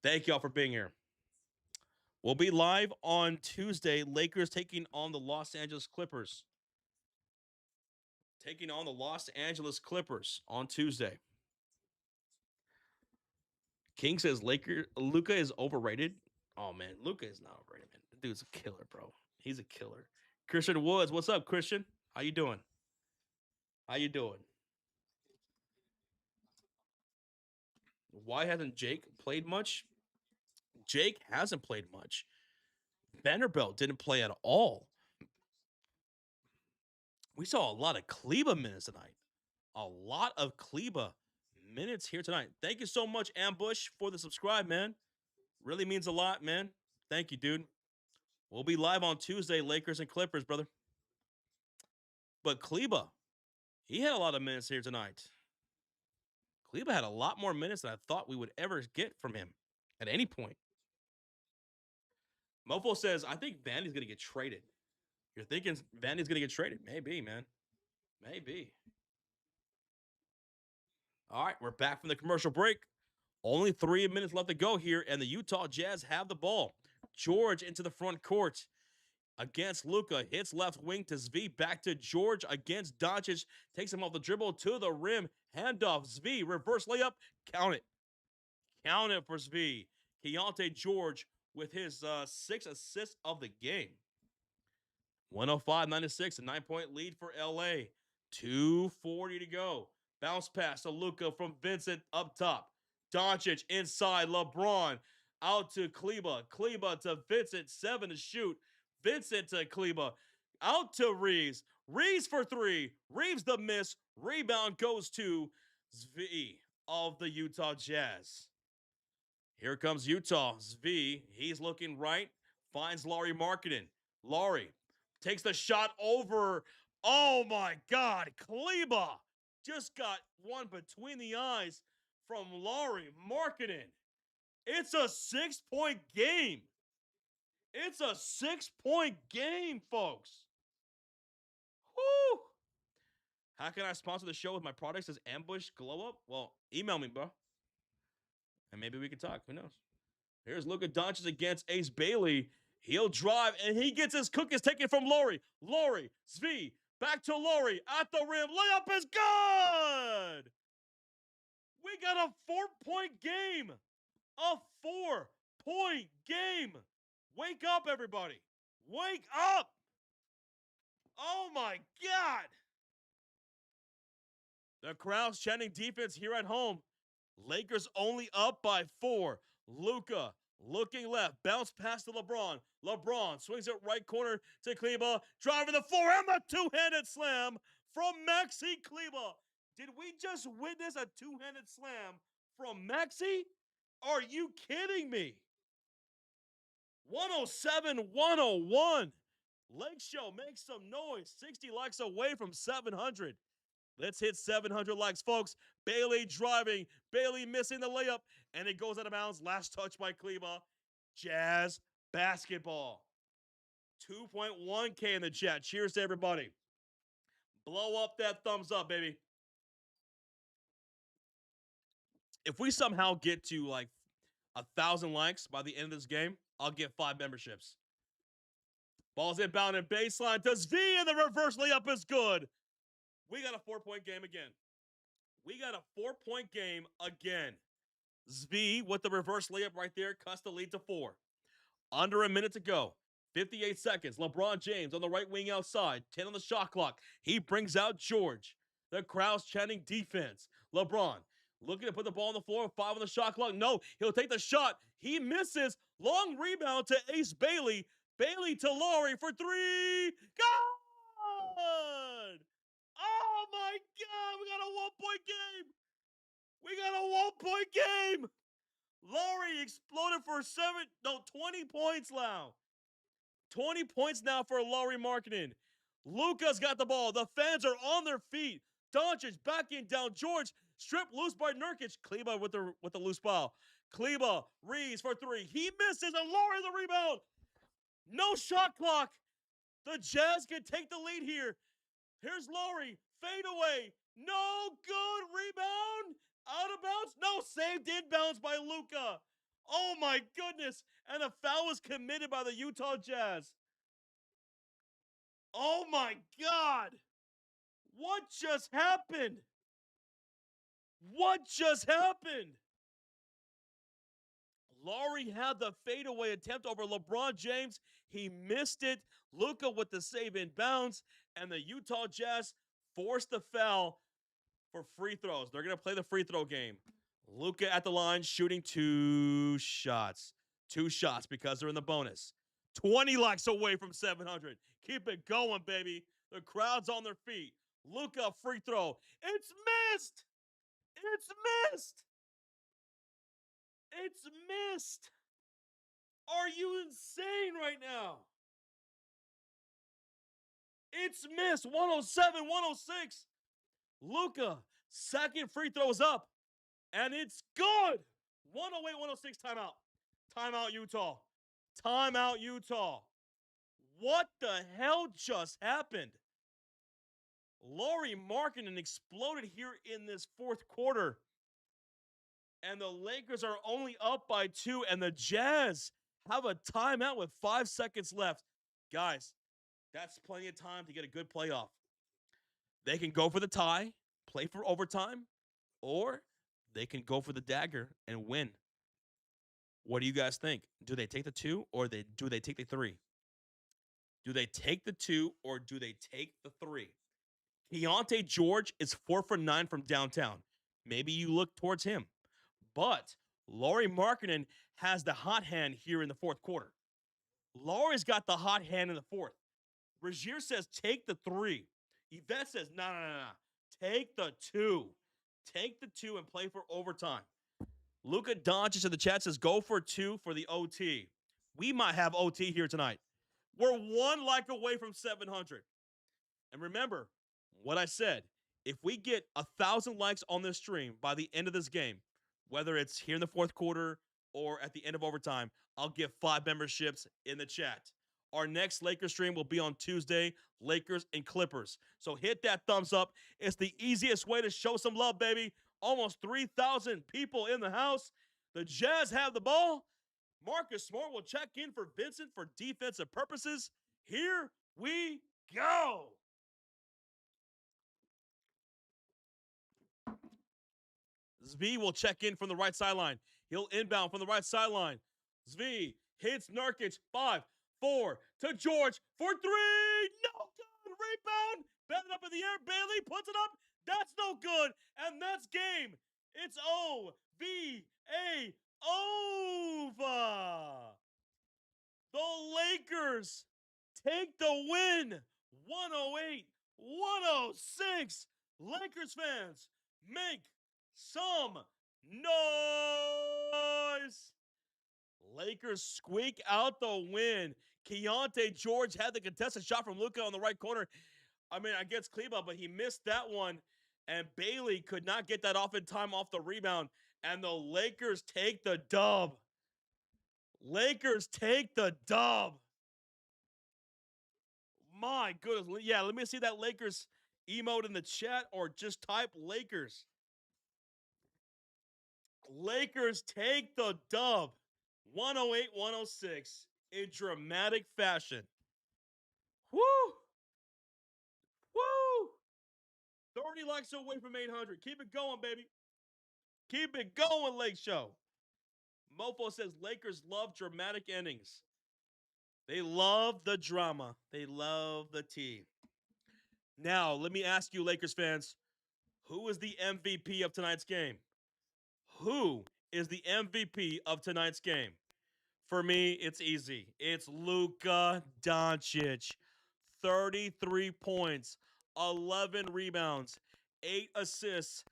Thank y'all for being here. We'll be live on Tuesday. Lakers taking on the Los Angeles Clippers. Taking on the Los Angeles Clippers on Tuesday. King says Luka is overrated. Oh man, Luka is not overrated, man. The dude's a killer, bro. He's a killer. Christian Woods, what's up, Christian? How you doing? How you doing? Why hasn't Jake played much? Jake hasn't played much. Vanderbilt didn't play at all. We saw a lot of Kleba minutes tonight. A lot of Kleba minutes here tonight. Thank you so much, Ambush, for the subscribe, man. Really means a lot, man. Thank you, dude. We'll be live on Tuesday, Lakers and Clippers, brother. But Kleba, he had a lot of minutes here tonight. Kleba had a lot more minutes than I thought we would ever get from him at any point. Mofo says, I think Vandy's going to get traded. You're thinking Vandy's going to get traded? Maybe, man. Maybe. All right, we're back from the commercial break. Only 3 minutes left to go here, and the Utah Jazz have the ball. George into the front court against Luka. Hits left wing to Zvi. Back to George against Doncic. Takes him off the dribble to the rim. Handoff. Zvi. Reverse layup. Count it. Count it for Zvi. Keontae George with his 6th assist of the game. 105-96, a 9-point lead for LA. 2:40 to go. Bounce pass to Luka from Vincent up top. Doncic inside. LeBron out to Kleba. Kleba to Vincent. 7 to shoot. Vincent to Kleba. Out to Reeves. Reeves for 3. Reeves the miss. Rebound goes to Zvi of the Utah Jazz. Here comes Utah. Zvi, he's looking right. Finds Laurie Markkinen. Laurie takes the shot over. Oh my God. Kleba just got one between the eyes from Laurie Markkinen. It's a 6-point game. It's a 6-point game, folks. Whoo! How can I sponsor the show with my products as Ambush Glow Up? Well, email me, bro. And maybe we can talk. Who knows? Here's Luka Doncic against Ace Bailey. He'll drive, and he gets his cookies taken from Laurie. Laurie, Zvi, back to Laurie, at the rim. Layup is good! We got a 4-point game. A 4-point game. Wake up, everybody. Wake up. Oh, my God. The crowd's chanting defense here at home. Lakers only up by 4. Luka looking left. Bounce pass to LeBron. LeBron swings it right corner to Kleba. Driving the floor and the two-handed slam from Maxi Kleba. Did we just witness a two-handed slam from Maxi? Are you kidding me? 107-101. Lake Show, make some noise. 60 likes away from 700. Let's hit 700 likes, folks. Bailey driving. Bailey missing the layup. And it goes out of bounds. Last touch by Kleba. Jazz basketball. 2.1K in the chat. Cheers to everybody. Blow up that thumbs up, baby. If we somehow get to like 1,000 likes by the end of this game, I'll get 5 memberships. Ball's inbound and baseline. Does V, and the reverse layup is good. We got a 4-point game again. We got a 4-point game again. Zvi with the reverse layup right there cuts the lead to 4. Under a minute to go. 58 seconds. LeBron James on the right wing outside. 10 on the shot clock. He brings out George. The crowd's chanting defense. LeBron looking to put the ball on the floor. 5 on the shot clock. No, he'll take the shot. He misses. Long rebound to Ace Bailey. Bailey to Laurie for 3. Good! Oh my God! We got a 1-point game! We got a 1-point game! Laurie exploded for 20 points now. 20 points now for Laurie Markkinen. Luka's got the ball. The fans are on their feet. Doncic backing down George. Stripped loose by Nurkic. Kleba with the loose ball. Kleba, Reeves for 3. He misses, and Laurie the rebound. No shot clock. The Jazz can take the lead here. Here's Laurie. Fade away. No good. Rebound. Out of bounds. No, saved inbounds by Luka. Oh my goodness. And a foul was committed by the Utah Jazz. Oh my God. What just happened? What just happened? Laurie had the fadeaway attempt over LeBron James. He missed it. Luka with the save in bounds. And the Utah Jazz forced the foul for free throws. They're going to play the free throw game. Luka at the line shooting 2 shots. 2 shots because they're in the bonus. 20 likes away from 700. Keep it going, baby. The crowd's on their feet. Luka free throw. It's missed. It's missed. It's missed. Are you insane right now? It's missed. 107, 106. Luka, second free throw is up. And it's good. 108, 106, timeout. Timeout, Utah. Timeout, Utah. What the hell just happened? Laurie Markkinen exploded here in this fourth quarter. And the Lakers are only up by 2. And the Jazz have a timeout with 5 seconds left. Guys, that's plenty of time to get a good playoff. They can go for the tie, play for overtime, or they can go for the dagger and win. What do you guys think? Do they take the 2 or do they take the 3? Do they take the 2 or do they take the 3? Keontae George is 4 for 9 from downtown. Maybe you look towards him. But Laurie Markkinen has the hot hand here in the fourth quarter. Laurie's got the hot hand in the fourth. Regier says take the 3. Yvette says no. Take the 2. Take the 2 and play for overtime. Luka Doncic in the chat says go for 2 for the OT. We might have OT here tonight. We're 1 like away from 700. And remember what I said. If we get 1,000 likes on this stream by the end of this game, whether it's here in the fourth quarter or at the end of overtime, I'll give 5 memberships in the chat. Our next Lakers stream will be on Tuesday, Lakers and Clippers. So hit that thumbs up. It's the easiest way to show some love, baby. Almost 3,000 people in the house. The Jazz have the ball. Marcus Smart will check in for Vincent for defensive purposes. Here we go. Zvi will check in from the right sideline. He'll inbound from the right sideline. Zvi hits Nurkic. 5, 4 to George for 3. No good. Rebound. Batted up in the air. Bailey puts it up. That's no good. And that's game. It's O-V-A over. The Lakers take the win. 108-106. Lakers fans, make some noise. Lakers squeak out the win. Keontae George had the contested shot from Luka on the right corner. I mean, against Kleba, but he missed that one. And Bailey could not get that off in time off the rebound. And the Lakers take the dub. Lakers take the dub. My goodness. Yeah, let me see that Lakers emote in the chat or just type Lakers. Lakers take the dub 108-106 in dramatic fashion. Woo! Woo! 30 likes away from 800. Keep it going, baby. Keep it going, Lake Show. Mofo says Lakers love dramatic endings. They love the drama. They love the tea. Now, let me ask you, Lakers fans, who is the MVP of tonight's game? Who is the MVP of tonight's game? For me, it's easy. It's Luka Doncic. 33 points, 11 rebounds, 8 assists,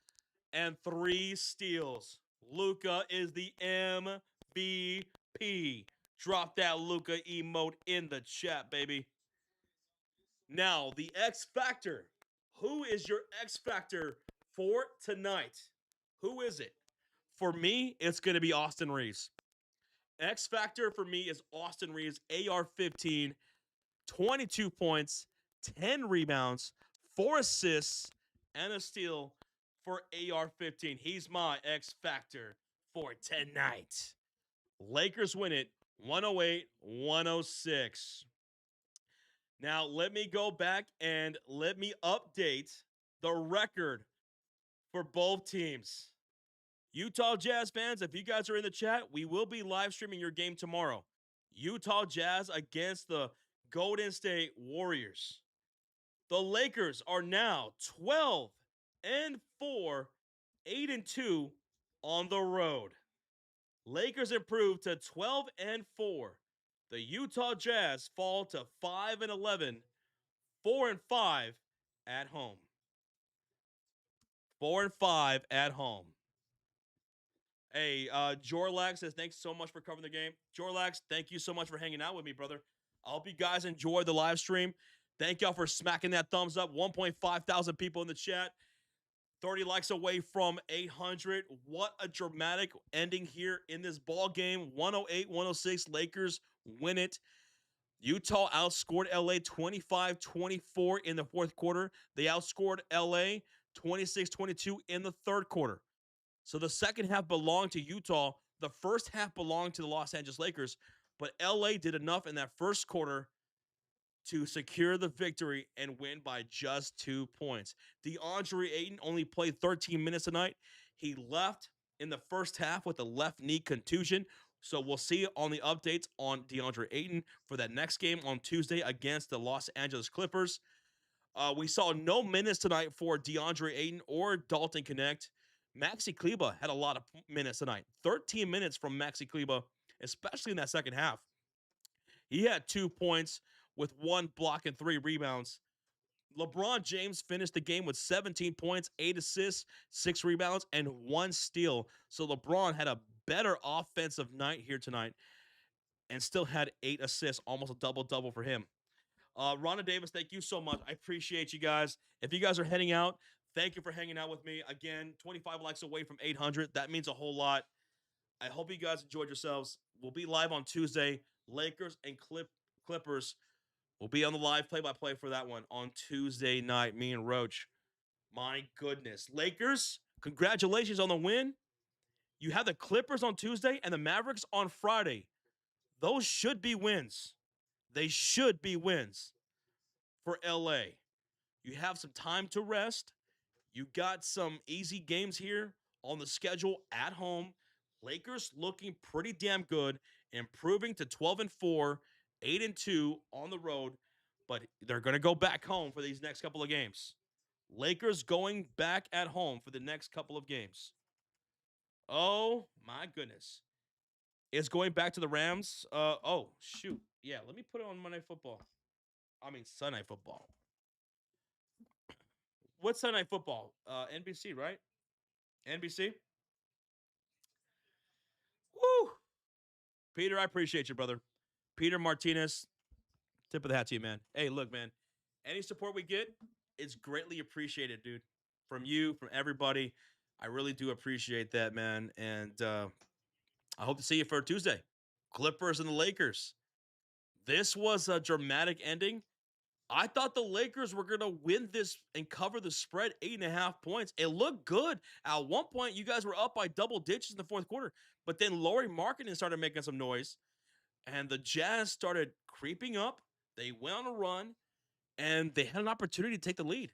and 3 steals. Luka is the MVP. Drop that Luka emote in the chat, baby. Now, the X Factor. Who is your X Factor for tonight? Who is it? For me, it's going to be Austin Reeves. X Factor for me is Austin Reeves, AR 15, 22 points, 10 rebounds, 4 assists, and a steal for AR 15. He's my X Factor for tonight. Lakers win it 108-106. Now, let me go back and let me update the record for both teams. Utah Jazz fans, if you guys are in the chat, we will be live streaming your game tomorrow. Utah Jazz against the Golden State Warriors. The Lakers are now 12 and 4, 8 and 2 on the road. Lakers improve to 12 and 4. The Utah Jazz fall to 5 and 11, 4 and 5 at home. 4 and 5 at home. Hey, Jorlax says, thanks so much for covering the game. Jorlax, thank you so much for hanging out with me, brother. I hope you guys enjoyed the live stream. Thank y'all for smacking that thumbs up. 1.5 thousand people in the chat. 30 likes away from 800. What a dramatic ending here in this ball game. 108-106. Lakers win it. Utah outscored LA 25-24 in the fourth quarter. They outscored LA 26-22 in the third quarter. So the second half belonged to Utah. The first half belonged to the Los Angeles Lakers. But LA did enough in that first quarter to secure the victory and win by just 2 points. DeAndre Ayton only played 13 minutes tonight. He left in the first half with a left knee contusion. So we'll see on the updates on DeAndre Ayton for that next game on Tuesday against the Los Angeles Clippers. We saw no minutes tonight for DeAndre Ayton or Dalton Connect. Maxi Kleba had a lot of minutes tonight. 13 minutes from Maxi Kleba, especially in that second half. He had 2 points with 1 block and 3 rebounds. LeBron James finished the game with 17 points, 8 assists, 6 rebounds, and 1 steal. So LeBron had a better offensive night here tonight and still had 8 assists, almost a double-double for him. Rhonda Davis, thank you so much. I appreciate you guys. If you guys are heading out, thank you for hanging out with me. Again, 25 likes away from 800. That means a whole lot. I hope you guys enjoyed yourselves. We'll be live on Tuesday. Lakers and Clippers will be on the live play-by-play for that one on Tuesday night. Me and Roach. My goodness. Lakers, congratulations on the win. You have the Clippers on Tuesday and the Mavericks on Friday. Those should be wins. They should be wins for LA. You have some time to rest. You got some easy games here on the schedule at home. Lakers looking pretty damn good, improving to 12 and 4, 8 and 2 on the road, but they're going to go back home for these next couple of games. Lakers going back at home for the next couple of games. Oh my goodness. It's going back to the Rams. Oh, shoot. Yeah, let me put it on Sunday Night Football. What's Sunday Night Football? NBC, right? NBC? Woo! Peter, I appreciate you, brother. Peter Martinez, tip of the hat to you, man. Hey, look, man. Any support we get is greatly appreciated, dude. From you, from everybody. I really do appreciate that, man. And I hope to see you for Tuesday. Clippers and the Lakers. This was a dramatic ending. I thought the Lakers were going to win this and cover the spread 8.5 points. It looked good. At one point, you guys were up by double digits in the fourth quarter, but then Laurie Marketing started making some noise, and the Jazz started creeping up. They went on a run, and they had an opportunity to take the lead.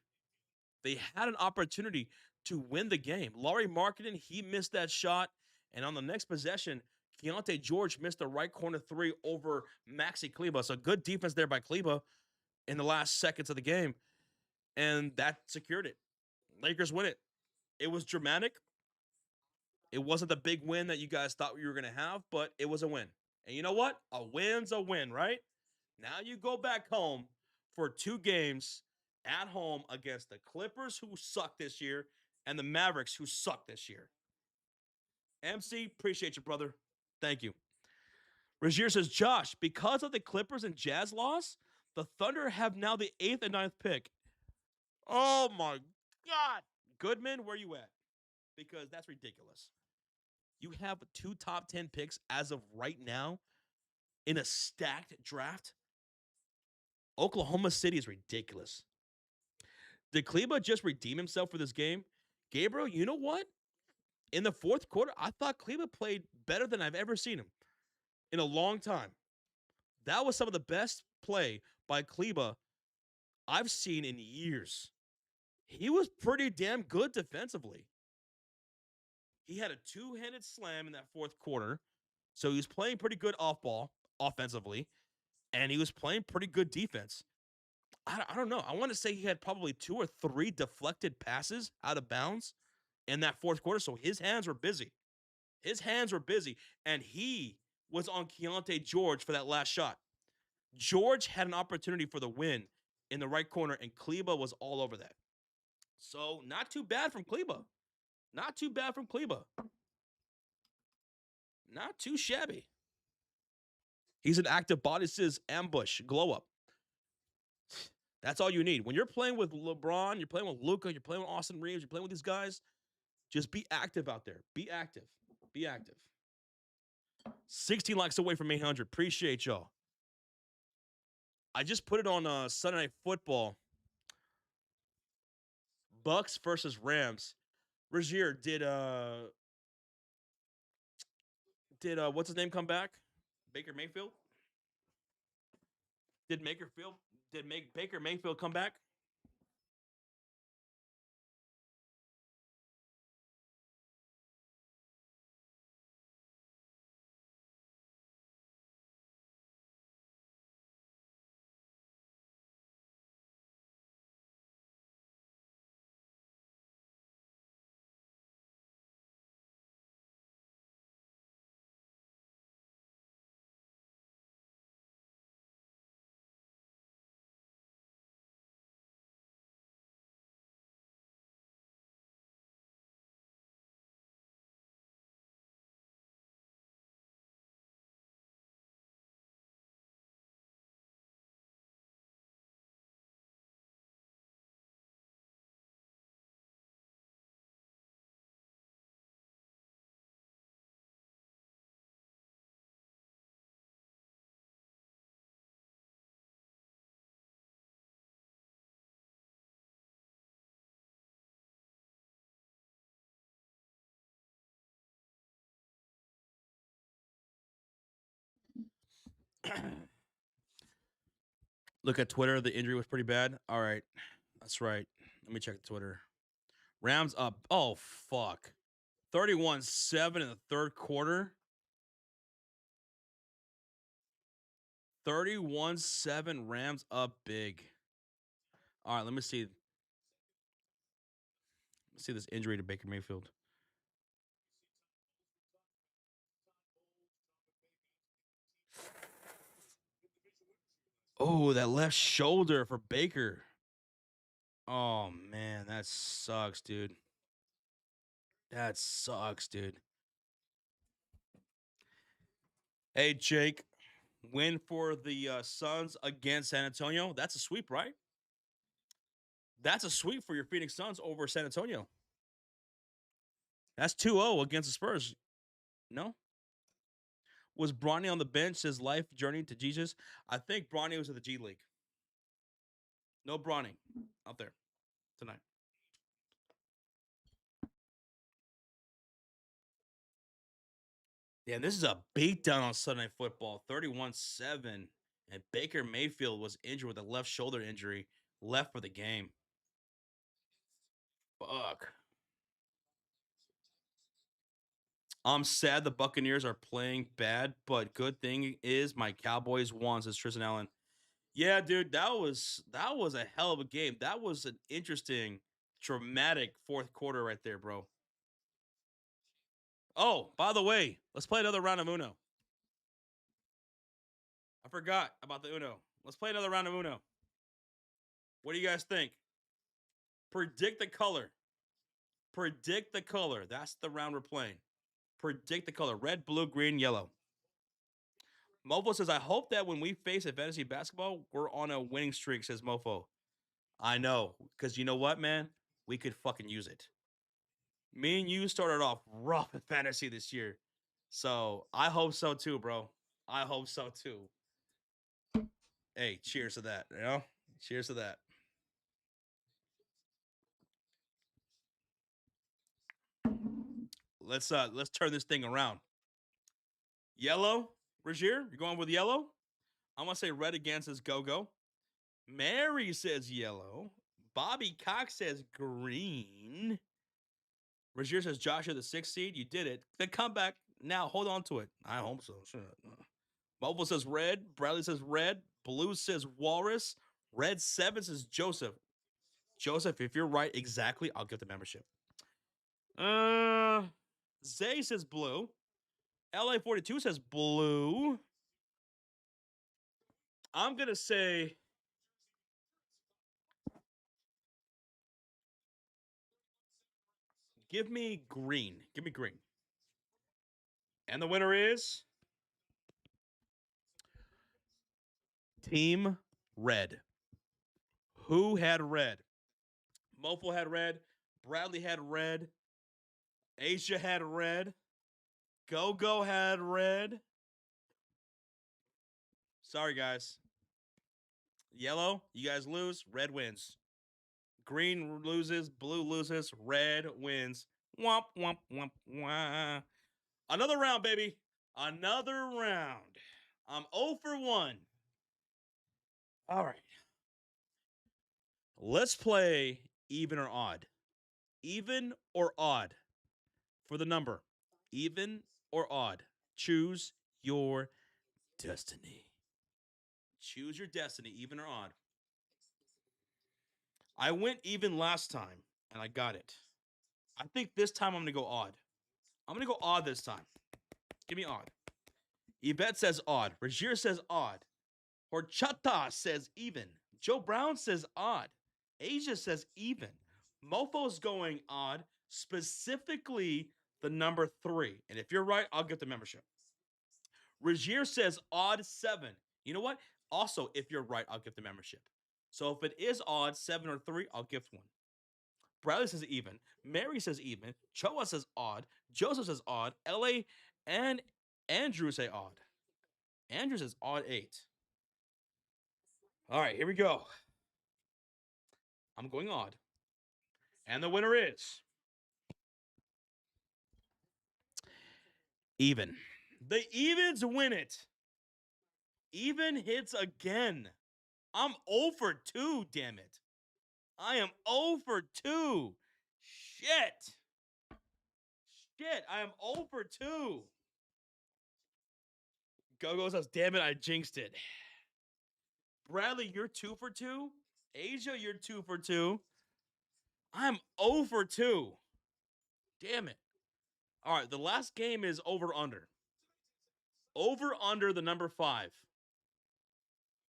They had an opportunity to win the game. Laurie Marketing, he missed that shot, and on the next possession, Keontae George missed the right corner three over Maxi Kleba. So good defense there by Kleba in the last seconds of the game, and that secured it. Lakers win it. It was dramatic. It wasn't the big win that you guys thought you were going to have, but it was a win. And you know what? A win's a win, right? Now you go back home for 2 games at home against the Clippers, who suck this year, and the Mavericks, who suck this year. MC, appreciate you, brother. Thank you. Rajier says, Josh, because of the Clippers and Jazz loss, the Thunder have now the 8th and 9th pick. Oh my God. Goodman, where you at? Because that's ridiculous. You have 2 top 10 picks as of right now in a stacked draft. Oklahoma City is ridiculous. Did Kleba just redeem himself for this game? Gabriel, you know what? In the fourth quarter, I thought Kleba played better than I've ever seen him in a long time. That was some of the best play by Kleba I've seen in years. He was pretty damn good defensively. He had a 2-handed slam in that fourth quarter, so he was playing pretty good off ball offensively, and he was playing pretty good defense. I don't know. I want to say he had probably 2 or 3 deflected passes out of bounds in that fourth quarter, so his hands were busy. His hands were busy, and he was on Keontae George for that last shot. George had an opportunity for the win in the right corner, and Kleba was all over that. So not too bad from Kleba. Not too bad from Kleba. Not too shabby. He's an active body says ambush, glow up. That's all you need. When you're playing with LeBron, you're playing with Luka, you're playing with Austin Reeves, you're playing with these guys, just be active out there. Be active. Be active. 16 likes away from 800. Appreciate y'all. I just put it on Sunday Night Football. Bucks versus Rams. Rajier, did what's his name come back? Baker Mayfield? Did Baker Mayfield come back? Look at Twitter. The injury was pretty bad. All right. That's right. Let me check Twitter. Rams up. Oh, fuck. 31-7 in the third quarter. 31-7 Rams up big. All right, let me see. Let's see this injury to Baker Mayfield. Oh, that left shoulder for Baker. Oh, man. That sucks, dude. That sucks, dude. Hey, Jake. Win for the Suns against San Antonio. That's a sweep, right? That's a sweep for your Phoenix Suns over San Antonio. That's 2-0 against the Spurs. No? Was Bronny on the bench his life journey to Jesus? I think Bronny was at the G League. No Brawny out there tonight. Yeah, this is a beatdown on Sunday Night Football, 31-7. And Baker Mayfield was injured with a left shoulder injury, left for the game. Fuck. I'm sad the Buccaneers are playing bad, but good thing is my Cowboys won, says Tristan Allen. Yeah, dude, that was a hell of a game. That was an interesting, dramatic fourth quarter right there, bro. Oh, by the way, let's play another round of Uno. I forgot about the Uno. Let's play another round of Uno. What do you guys think? Predict the color. Predict the color. That's the round we're playing. Predict the color. Red, blue, green, yellow. Mofo says, I hope that when we face a fantasy basketball, we're on a winning streak, says Mofo. I know. Because you know what, man? We could fucking use it. Me and you started off rough in fantasy this year. So I hope so too, bro. I hope so too. Hey, cheers to that, you know? Cheers to that. Let's turn this thing around. Yellow, Rogier, you're going with yellow? I'm gonna say red again, says go. Mary says yellow. Bobby Cox says green. Rogier says Josh, you're the sixth seed. You did it. The comeback. Now hold on to it. I hope so. Sure. Mobile says red. Bradley says red. Blue says walrus. Red 7 says Joseph. Joseph, if you're right exactly, I'll get the membership. Zay says blue. LA42 says blue. I'm gonna say give me green. Give me green. And the winner is Team Red. Who had red? Mofo had red. Bradley had red. Asia had red. Go had red. Sorry, guys. Yellow, you guys lose. Red wins. Green loses. Blue loses. Red wins. Womp, womp, womp, womp. Another round, baby. Another round. I'm 0 for 1. All right. Let's play even or odd. Even or odd for the number. Even or odd. Choose your destiny. Choose your destiny, even or odd. I went even last time and I got it. I think this time I'm going to go odd. I'm going to go odd this time. Give me odd. Yvette says odd. Rogier says odd. Horchata says even. Joe Brown says odd. Asia says even. Mofo's going odd, specifically the number 3. And if you're right, I'll get the membership. Rogier says odd 7. You know what? Also, if you're right, I'll give the membership. So if it is odd 7 or 3, I'll gift one. Bradley says even. Mary says even. Choa says odd. Joseph says odd. LA and Andrew say odd. Andrew says odd 8. All right, here we go. I'm going odd. And the winner is even. The evens win it. Even hits again. I'm 0 for 2, damn it. I am 0 for 2. Shit. I am 0 for 2. Go says, damn it, I jinxed it. Bradley, you're 2 for 2. Asia, you're 2 for 2. I'm 0 for 2. Damn it. All right, the last game is over under. Over under the number 5.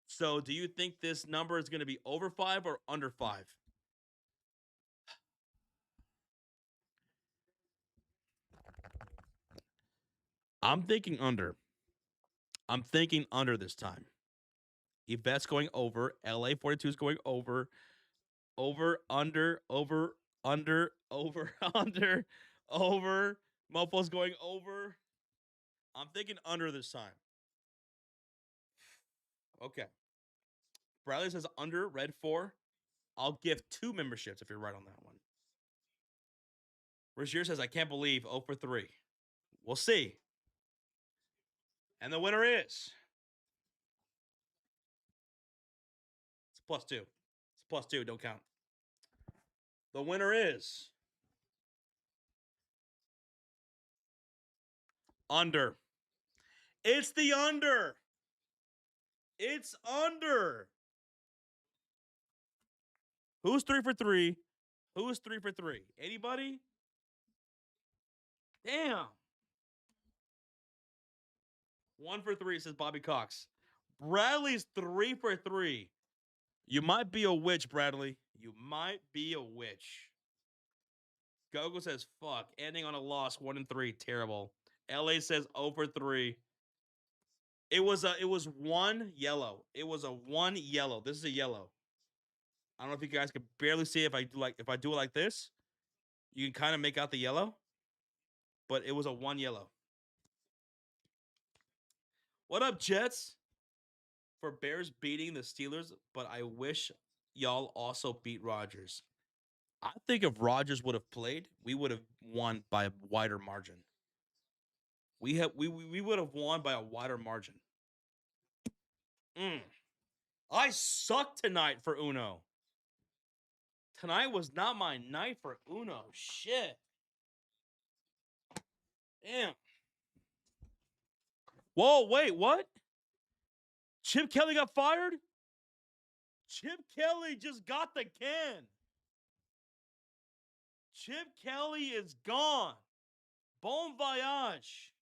So do you think this number is going to be over 5 or under 5? I'm thinking under. I'm thinking under this time. Yvette's going over. LA42 is going over. Over, under, over, under, over, under, over. Mofo's going over. I'm thinking under this time. Okay. Bradley says under, red 4. I'll give 2 memberships if you're right on that one. Rozier says, I can't believe 0 for 3. We'll see. And the winner is. It's +2. It's +2. Don't count. The winner is. Under. It's the under. It's under. Who's 3 for 3? Who's 3 for 3? Anybody? Damn. 1 for 3, says Bobby Cox. Bradley's 3 for 3. You might be a witch, Bradley. You might be a witch. Gogo says, fuck. Ending on a loss, 1 and 3. Terrible. LA says 0 for 3. It was 1 yellow. It was a 1 yellow. This is a yellow. I don't know if you guys can barely see if I do it like this. You can kind of make out the yellow. But it was a 1 yellow. What up, Jets? For Bears beating the Steelers, but I wish y'all also beat Rodgers. I think if Rodgers would have played, we would have won by a wider margin. We would have won by a wider margin. I suck tonight for Uno. Tonight was not my night for Uno. Shit. Damn. Whoa, wait, what? Chip Kelly got fired? Chip Kelly just got the can. Chip Kelly is gone. Bon voyage.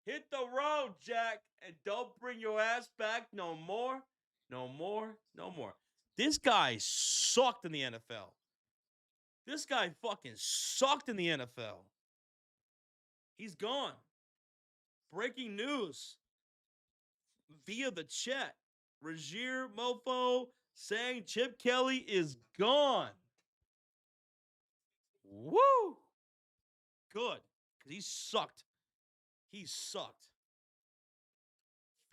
Hit the road, Jack, and don't bring your ass back no more. No more. No more. This guy sucked in the NFL. This guy fucking sucked in the NFL. He's gone. Breaking news via the chat. Rozier Mofo saying Chip Kelly is gone. Woo! Good. Because he sucked. He sucked.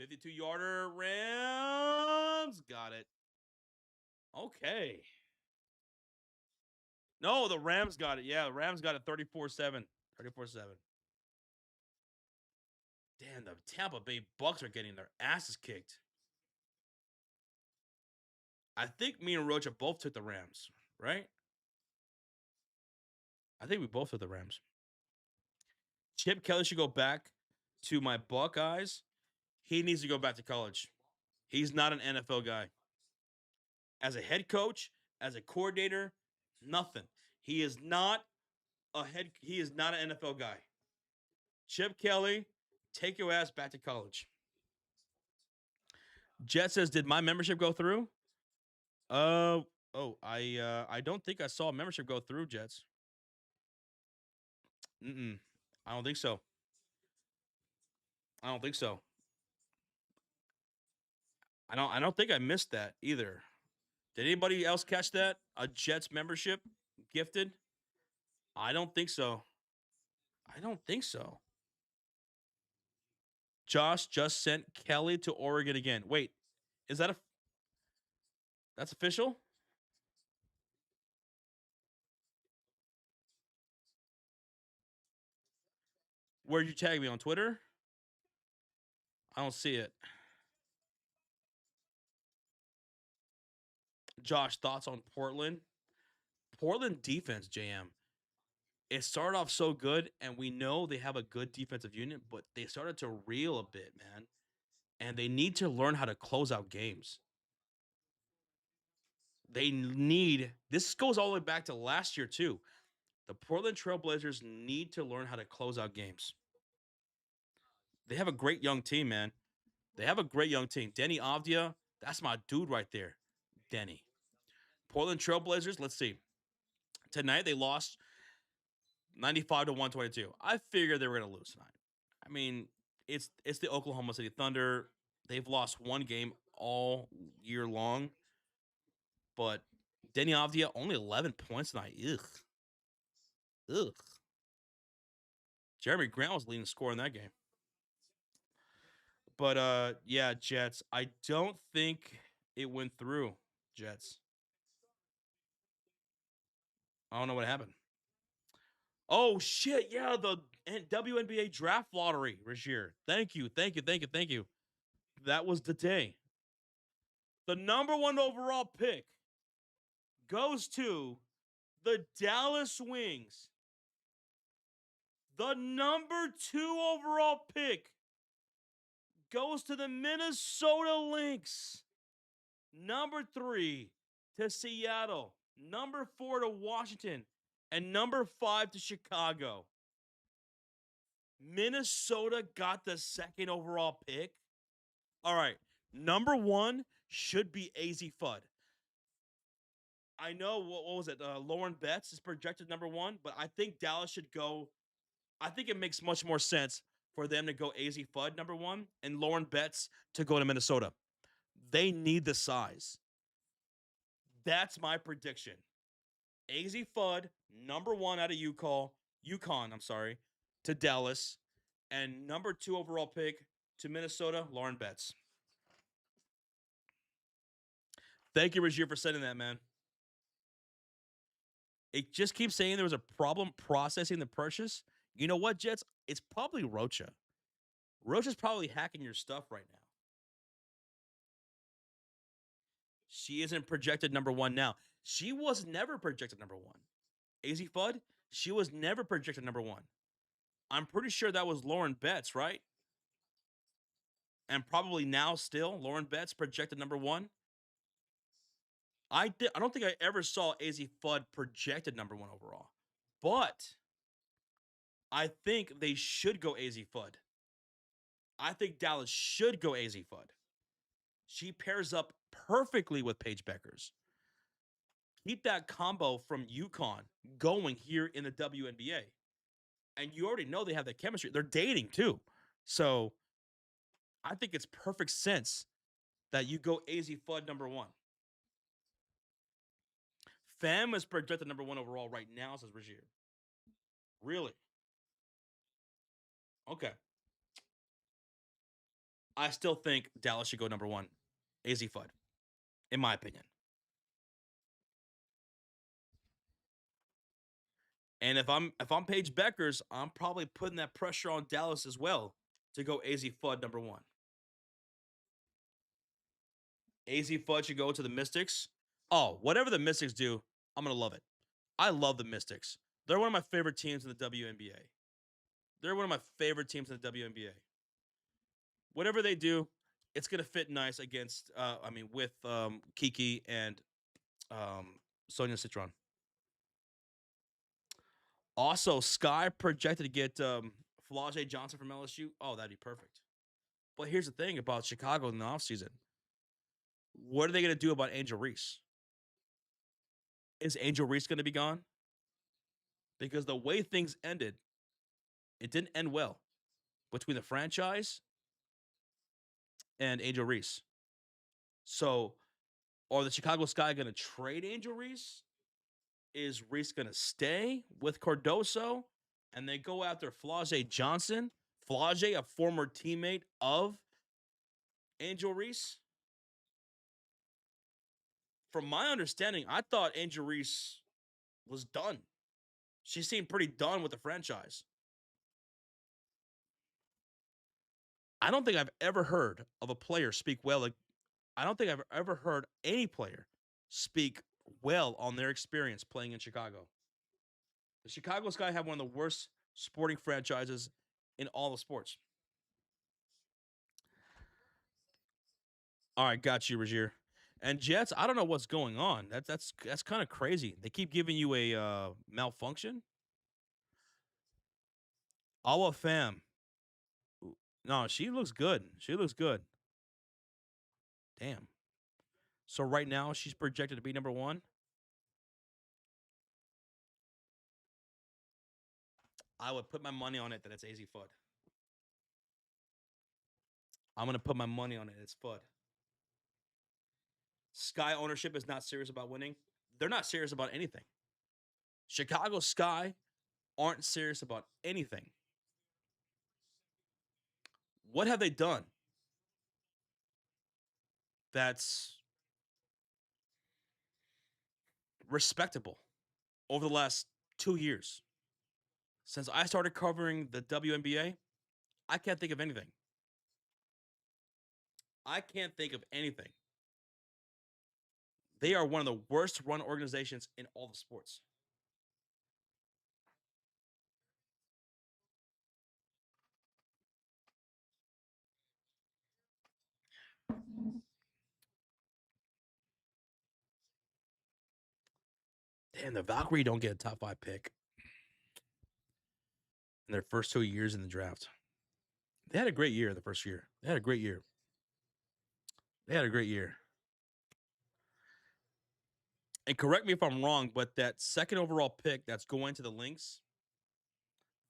52-yarder Rams. Got it. Okay. No, the Rams got it. Yeah, the Rams got it 34-7. 34-7. Damn, the Tampa Bay Bucks are getting their asses kicked. I think me and Rocha both took the Rams, right? I think we both took the Rams. Chip Kelly should go back to my Buckeyes. He needs to go back to college. He's not an NFL guy. As a head coach, as a coordinator, nothing. He is not he is not an NFL guy. Chip Kelly, take your ass back to college. Jet says, did my membership go through? I don't think I saw a membership go through, Jets. I don't think so. I don't think so. I don't think I missed that either. Did anybody else catch that? A Jets membership gifted? I don't think so. I don't think so. Josh just sent Kelly to Oregon again. Wait, is that that's official? Where'd you tag me on Twitter? I don't see it. Josh, thoughts on Portland? Portland defense, JM. It started off so good, and we know they have a good defensive unit, but they started to reel a bit, man. And they need to learn how to close out games. This goes all the way back to last year, too. The Portland Trailblazers need to learn how to close out games. They have a great young team, man. They have a great young team. Denny Avdia, that's my dude right there. Denny. Portland Trailblazers, let's see. Tonight they lost 95 to 122. I figured they were going to lose tonight. I mean, it's the Oklahoma City Thunder. They've lost one game all year long. But Denny Avdia, only 11 points tonight. Ugh. Jeremy Grant was leading scorer in that game. But yeah, Jets. I don't think it went through, Jets. I don't know what happened. Oh shit! Yeah, the WNBA draft lottery, Rashir. Thank you, thank you, thank you, thank you. That was the day. The number one overall pick goes to the Dallas Wings. The number two overall pick goes to the Minnesota Lynx. Number three to Seattle. Number four to Washington. And number five to Chicago. Minnesota got the second overall pick. All right. Number one should be AZ Fudd. I know what was it? Lauren Betts is projected number one, but I think Dallas should go. I think it makes much more sense for them to go AZ Fudd number one and Lauren Betts to go to Minnesota. They need the size. That's my prediction. AZ Fudd, number one out of UConn, I'm sorry, to Dallas, and number two overall pick to Minnesota, Lauren Betts. Thank you, Regier, for sending that, man. It just keeps saying there was a problem processing the purchase. You know what, Jets? It's probably Rocha. Rocha's probably hacking your stuff right now. She isn't projected number one now. She was never projected number one. AZ Fudd, she was never projected number one. I'm pretty sure that was Lauren Betts, right? And probably now still Lauren Betts projected number one. I don't think I ever saw AZ Fudd projected number one overall, but I think they should go AZ Fudd. I think Dallas should go AZ Fudd. She pairs up perfectly with Paige Beckers. Keep that combo from UConn going here in the WNBA. And you already know they have that chemistry. They're dating too. So I think it's perfect sense that you go AZ Fudd number one. Fam is projected number one overall right now, says Regier. Really? Okay. I still think Dallas should go number one. AZ Fudd, in my opinion. And if I'm Paige Beckers, I'm probably putting that pressure on Dallas as well to go AZ Fudd number one. AZ Fudd should go to the Mystics. Oh, whatever the Mystics do, I'm gonna love it. I love the Mystics. They're one of my favorite teams in the WNBA. They're one of my favorite teams in the WNBA. Whatever they do, it's gonna fit nice against. With Kiki and Sonia Citron. Also, Sky projected to get Flau'jae Johnson from LSU. Oh, that'd be perfect. But here's the thing about Chicago in the offseason. What are they going to do about Angel Reese? Is Angel Reese going to be gone? Because the way things ended, it didn't end well between the franchise and Angel Reese. So, are the Chicago Sky going to trade Angel Reese? Is Reese going to stay with Cardoso? And they go after Flau'jae Johnson? Flau'jae, a former teammate of Angel Reese? From my understanding, I thought Angel Reese was done. She seemed pretty done with the franchise. I don't think I've ever heard of a player speak well. I don't think I've ever heard any player speak well on their experience playing in Chicago. The Chicago Sky have one of the worst sporting franchises in all of sports. All right, got you, Regier. And Jets, I don't know what's going on. That's kind of crazy. They keep giving you a malfunction. Awa Fam. No, she looks good. She looks good. Damn. So right now she's projected to be number one. I would put my money on it that it's AZ Fudd. I'm gonna put my money on it. It's Fudd. Sky ownership is not serious about winning. They're not serious about anything. Chicago Sky aren't serious about anything. What have they done that's respectable? over the last 2 years. Since I started covering the WNBA, I can't think of anything. I can't think of anything. They are one of the worst run organizations in all the sports. Damn, the Valkyrie don't get a top five pick in their first 2 years in the draft. They had a great year the first year. They had a great year. They had a great year. And correct me if I'm wrong, but that second overall pick that's going to the Lynx,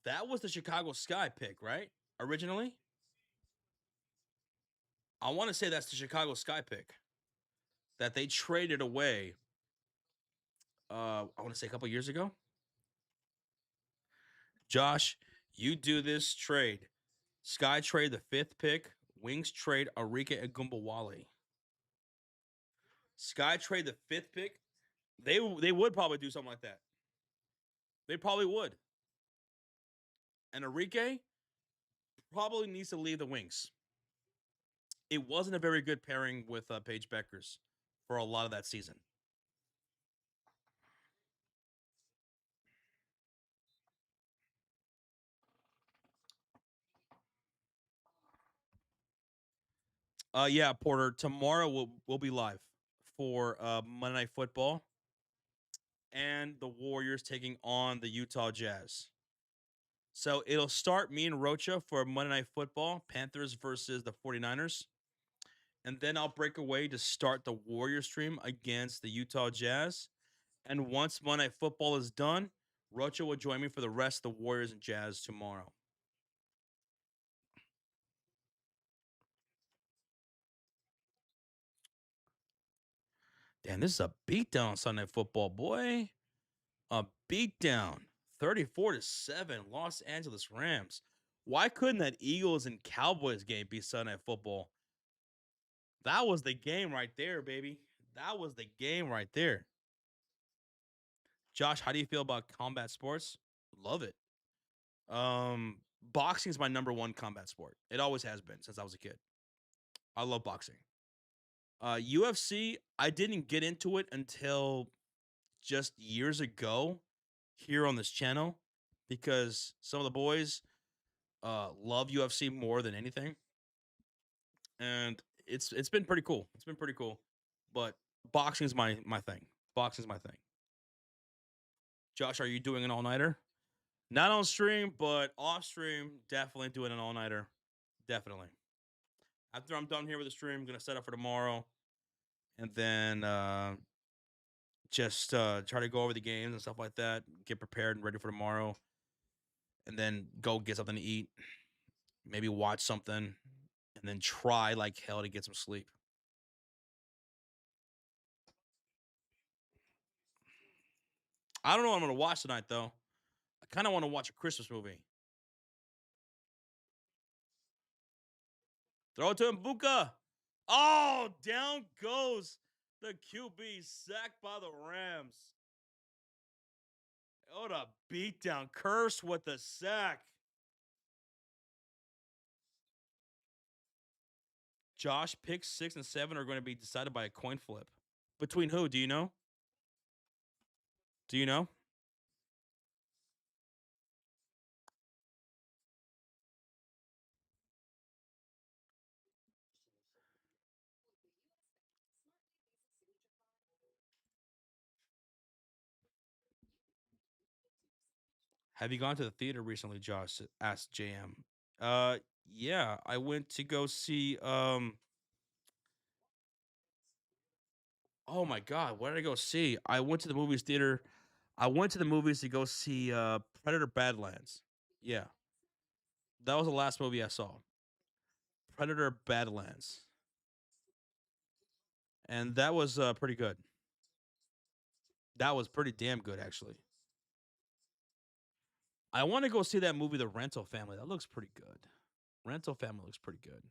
that was the Chicago Sky pick, right? Originally? I want to say that's the Chicago Sky pick that they traded away. I want to say a couple years ago. Josh, you do this trade. Sky trade the fifth pick. Wings trade Arika Agumbawale. Sky trade the fifth pick. They would probably do something like that. They probably would. And Arike probably needs to leave the Wings. It wasn't a very good pairing with Paige Beckers for a lot of that season. Yeah, Porter. Tomorrow we'll be live for Monday Night Football and the Warriors taking on the Utah Jazz. So it'll start me and Rocha for Monday Night Football, Panthers versus the 49ers. And then I'll break away to start the Warrior stream against the Utah Jazz. And once Monday Night Football is done, Rocha will join me for the rest of the Warriors and Jazz tomorrow. Damn, this is a beatdown on Sunday Night Football, boy. A beatdown. 34-7, Los Angeles Rams. Why couldn't that Eagles and Cowboys game be Sunday Night Football? That was the game right there, baby. That was the game right there. Josh, how do you feel about combat sports? Love it. Boxing is my number one combat sport. It always has been since I was a kid. I love boxing. UFC, I didn't get into it until just years ago here on this channel because some of the boys love UFC more than anything. And it's been pretty cool. It's been pretty cool. But boxing is my thing. Boxing is my thing. Josh, are you doing an all-nighter? Not on stream, but off stream, definitely doing an all-nighter. Definitely. After I'm done here with the stream, I'm gonna set up for tomorrow. And then just try to go over the games and stuff like that, get prepared and ready for tomorrow, and then go get something to eat, maybe watch something, and then try like hell to get some sleep. I don't know what I'm gonna watch tonight though. I kind of want to watch a Christmas movie. Throw it to Mbuka. Oh, down goes the QB, sacked by the Rams. What a beatdown. Curse with the sack. Josh, picks 6 and 7 are going to be decided by a coin flip. Between who? Do you know? Do you know? Have you gone to the theater recently, Josh? Asked JM. Yeah, I went to go see oh my god, what did I go see? I went to the movies theater. I went to the movies to go see Predator Badlands. Yeah. That was the last movie I saw. Predator Badlands. And that was pretty good. That was pretty damn good actually. I want to go see that movie The Rental Family. That looks pretty good. Rental Family looks pretty good.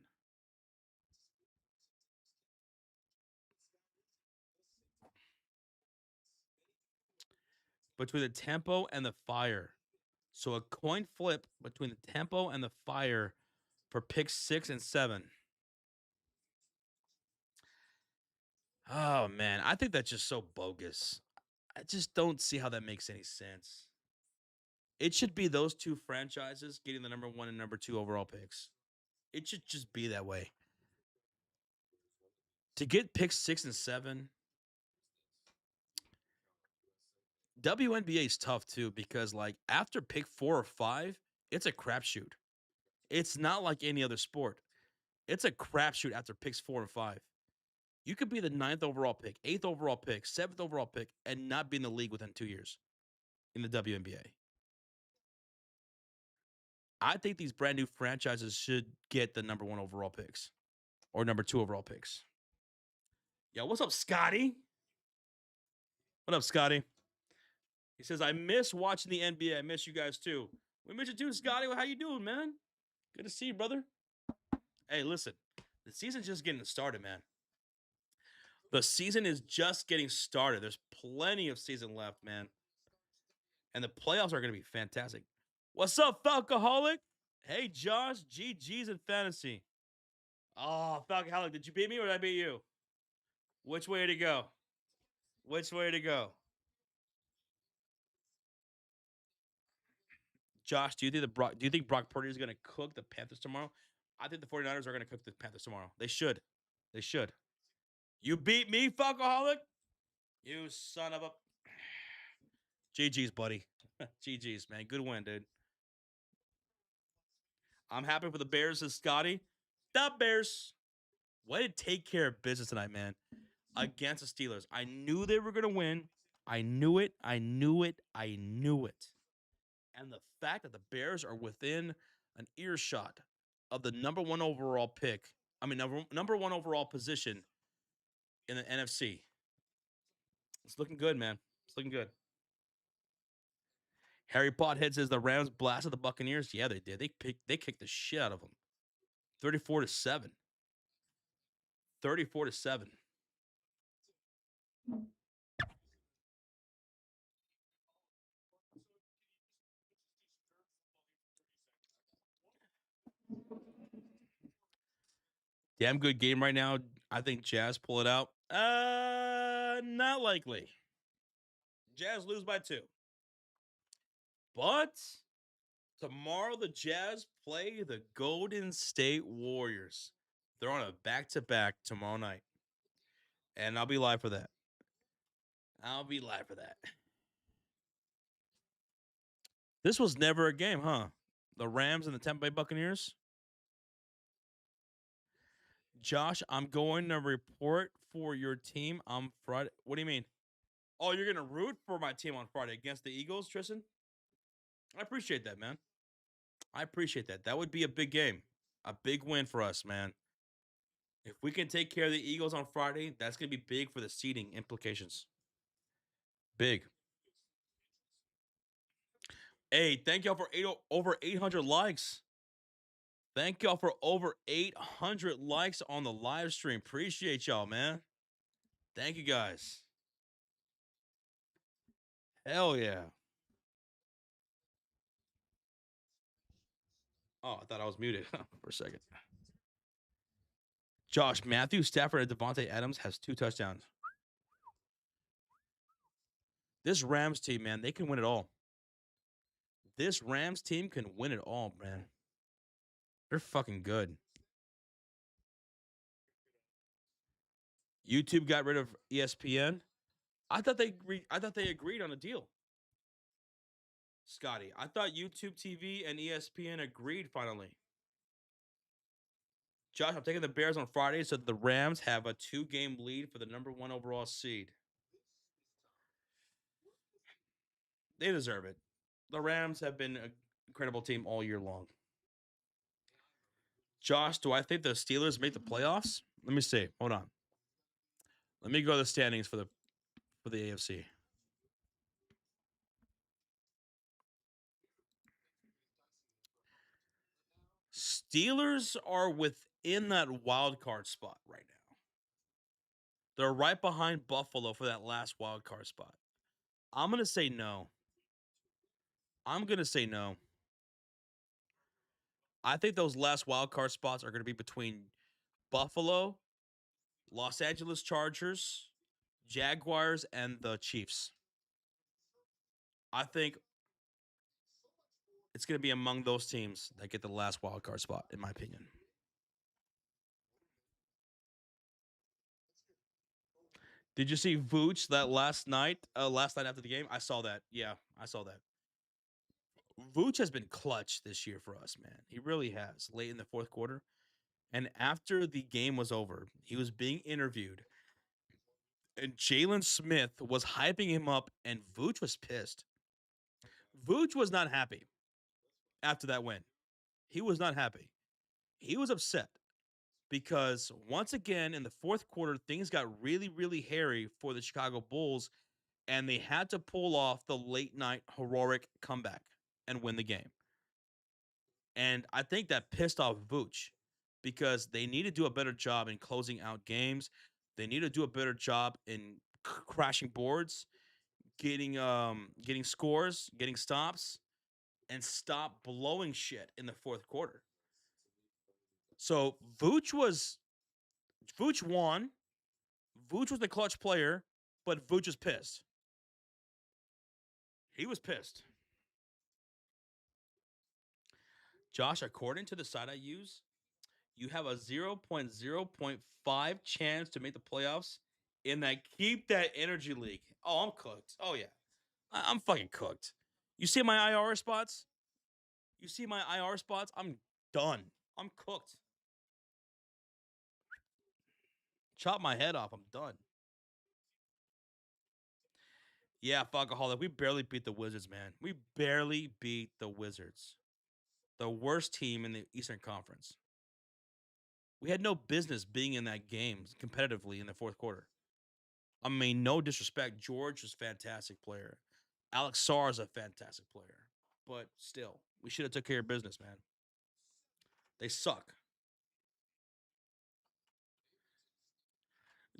between the tempo and the fire. So a coin flip between the tempo and the fire for picks 6 and 7. Oh man, I think that's just so bogus. I just don't see how that makes any sense. It should be those two franchises getting the number 1 and number 2 overall picks. It should just be that way. To get picks 6 and 7, WNBA is tough too because like after pick 4 or 5, it's a crapshoot. It's not like any other sport. It's a crapshoot after picks 4 and 5. You could be the 9th overall pick, 8th overall pick, 7th overall pick, and not be in the league within 2 years in the WNBA. I think these brand new franchises should get the number 1 overall picks or number 2 overall picks. Yo, what's up, Scotty? What up, Scotty? He says, I miss watching the NBA. I miss you guys too. We miss you too, Scotty. Well, how you doing, man? Good to see you, brother. Hey, listen, the season's just getting started, man. The season is just getting started. There's plenty of season left, man. And the playoffs are going to be fantastic. What's up, Falcoholic? Hey, Josh, GG's in fantasy. Oh, Falcoholic, did you beat me or did I beat you? Which way to go? Which way to go? Josh, do you think Brock Purdy is going to cook the Panthers tomorrow? I think the 49ers are going to cook the Panthers tomorrow. They should. They should. You beat me, Falcoholic? You son of a GG's, buddy. GG's, man. Good win, dude. I'm happy for the Bears and Scotty. The Bears. Way to take care of business tonight, man. Against the Steelers. I knew they were going to win. I knew it. I knew it. I knew it. And the fact that the Bears are within an earshot of the number 1 overall pick, number 1 overall position in the NFC. It's looking good, man. It's looking good. Harry Pothead says the Rams blasted the Buccaneers. Yeah, they did. They kicked the shit out of them. 34-7. 34-7. Damn good game right now. I think Jazz pull it out. Not likely. Jazz lose by 2. But tomorrow the Jazz play the Golden State Warriors. They're on a back-to-back tomorrow night. And I'll be live for that. This was never a game, huh? The Rams and the Tampa Bay Buccaneers. Josh, I'm going to report for your team on Friday. What do you mean? Oh, you're going to root for my team on Friday against the Eagles, Tristan? I appreciate that, man. I appreciate that. That would be a big game. A big win for us, man. If we can take care of the Eagles on Friday, that's going to be big for the seeding implications. Big. Hey, thank y'all for over 800 likes. Thank y'all for over 800 likes on the live stream. Appreciate y'all, man. Thank you, guys. Hell yeah. Oh, I thought I was muted for a second. Josh, Matthew Stafford and Devontae Adams has 2 touchdowns. This Rams team, man, they can win it all. This Rams team can win it all, man. They're fucking good. YouTube got rid of ESPN. I thought they agreed on a deal. Scotty, I thought YouTube TV and ESPN agreed finally. Josh, I'm taking the Bears on Friday so that the Rams have a 2-game lead for the number 1 overall seed. They deserve it. The Rams have been an incredible team all year long. Josh, do I think the Steelers make the playoffs? Let me see. Hold on. Let me go to the standings for the AFC. Steelers are within that wild card spot right now. They're right behind Buffalo for that last wild card spot. I'm gonna say no. I'm gonna say no. I think those last wild card spots are gonna be between Buffalo, Los Angeles Chargers, Jaguars, and the Chiefs. I think it's gonna be among those teams that get the last wild card spot, in my opinion. Did you see Vooch that last night? Last night after the game, I saw that. Yeah, I saw that. Vooch has been clutch this year for us, man. He really has. Late in the fourth quarter, and after the game was over, he was being interviewed, and Jalen Smith was hyping him up, and Vooch was pissed. Vooch was not happy after that win. He was not happy. He was upset because once again in the fourth quarter, things got really, really hairy for the Chicago Bulls, and they had to pull off the late night heroic comeback and win the game. And I think that pissed off Vooch because they need to do a better job in closing out games. They need to do a better job in crashing boards, getting scores, getting stops, and stop blowing shit in the fourth quarter. So Vooch won. Vooch was the clutch player, but Vooch was pissed. He was pissed. Josh, according to the site I use, you have a 0.0.5 chance to make the playoffs in that keep that energy league. Oh, I'm cooked. Oh yeah. I'm fucking cooked. You see my IR spots? You see my IR spots? I'm done. I'm cooked. Chop my head off. I'm done. Yeah, fuckaholic. We barely beat the Wizards, man. We barely beat the Wizards. The worst team in the Eastern Conference. We had no business being in that game competitively in the fourth quarter. I mean, no disrespect. George was a fantastic player. Alex Sarr is a fantastic player. But still, we should have took care of business, man. They suck.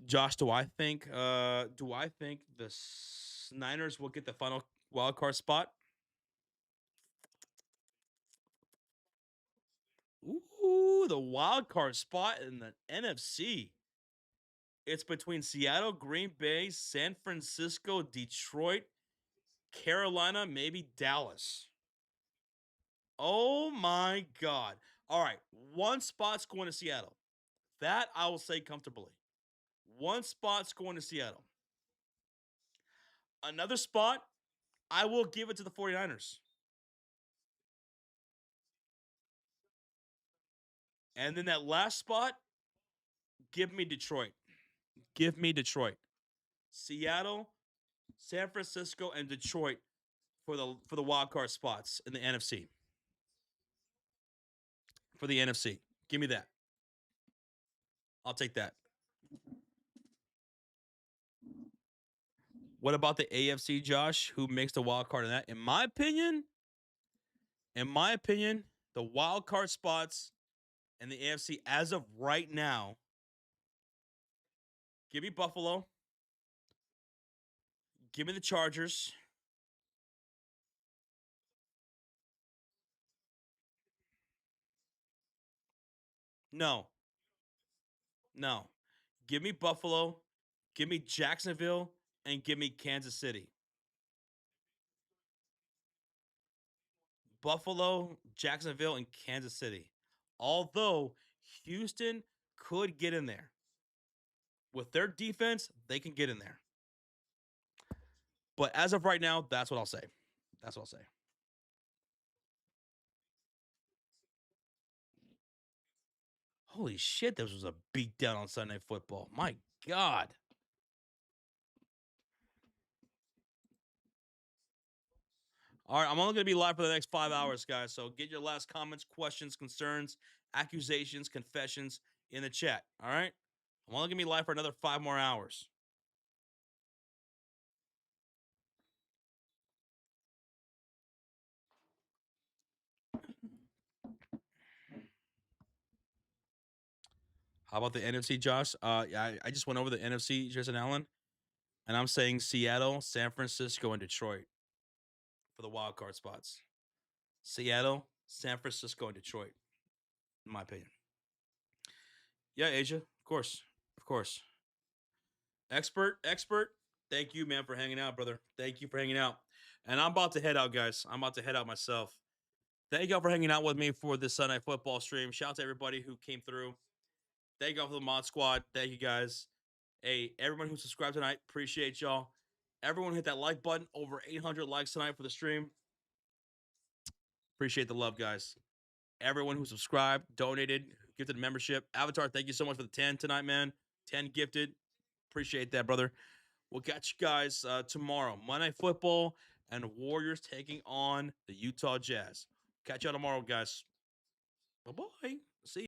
Josh, do I think the Niners will get the final wild card spot? Ooh, the wild card spot in the NFC. It's between Seattle, Green Bay, San Francisco, Detroit, Carolina, maybe Dallas. Oh my God. All right. One spot's going to Seattle. That I will say comfortably. One spot's going to Seattle. Another spot, I will give it to the 49ers. And then that last spot, give me Detroit. Give me Detroit. Seattle, San Francisco, and Detroit for the wild card spots in the NFC. For the NFC. Give me that. I'll take that. What about the AFC, Josh? Who makes the wild card in that? In my opinion, the wild card spots in the AFC as of right now, give me Buffalo, give me the Chargers. No, no. Give me Buffalo, give me Jacksonville, and give me Kansas City. Buffalo, Jacksonville, and Kansas City. Although Houston could get in there. With their defense, they can get in there. But as of right now, that's what I'll say. That's what I'll say. Holy shit, this was a beatdown on Sunday football. My God. All right, I'm only going to be live for the next 5 hours, guys. So get your last comments, questions, concerns, accusations, confessions in the chat. All right? I'm only going to be live for another 5 more hours. How about the NFC, Josh? Yeah, I just went over the NFC, Jason Allen. And I'm saying Seattle, San Francisco, and Detroit for the wild card spots. Seattle, San Francisco, and Detroit, in my opinion. Yeah, Asia, of course. Of course. Expert. Thank you, man, for hanging out, brother. Thank you for hanging out. And I'm about to head out, guys. I'm about to head out myself. Thank y'all for hanging out with me for this Sunday football stream. Shout out to everybody who came through. Thank y'all for the mod squad. Thank you guys. Hey, everyone who subscribed tonight, appreciate y'all. Everyone hit that like button. Over 800 likes tonight for the stream. Appreciate the love, guys. Everyone who subscribed, donated, gifted a membership. Avatar, thank you so much for the 10 tonight, man. 10 gifted. Appreciate that, brother. We'll catch you guys tomorrow. Monday Night Football and Warriors taking on the Utah Jazz. Catch y'all tomorrow, guys. Bye-bye.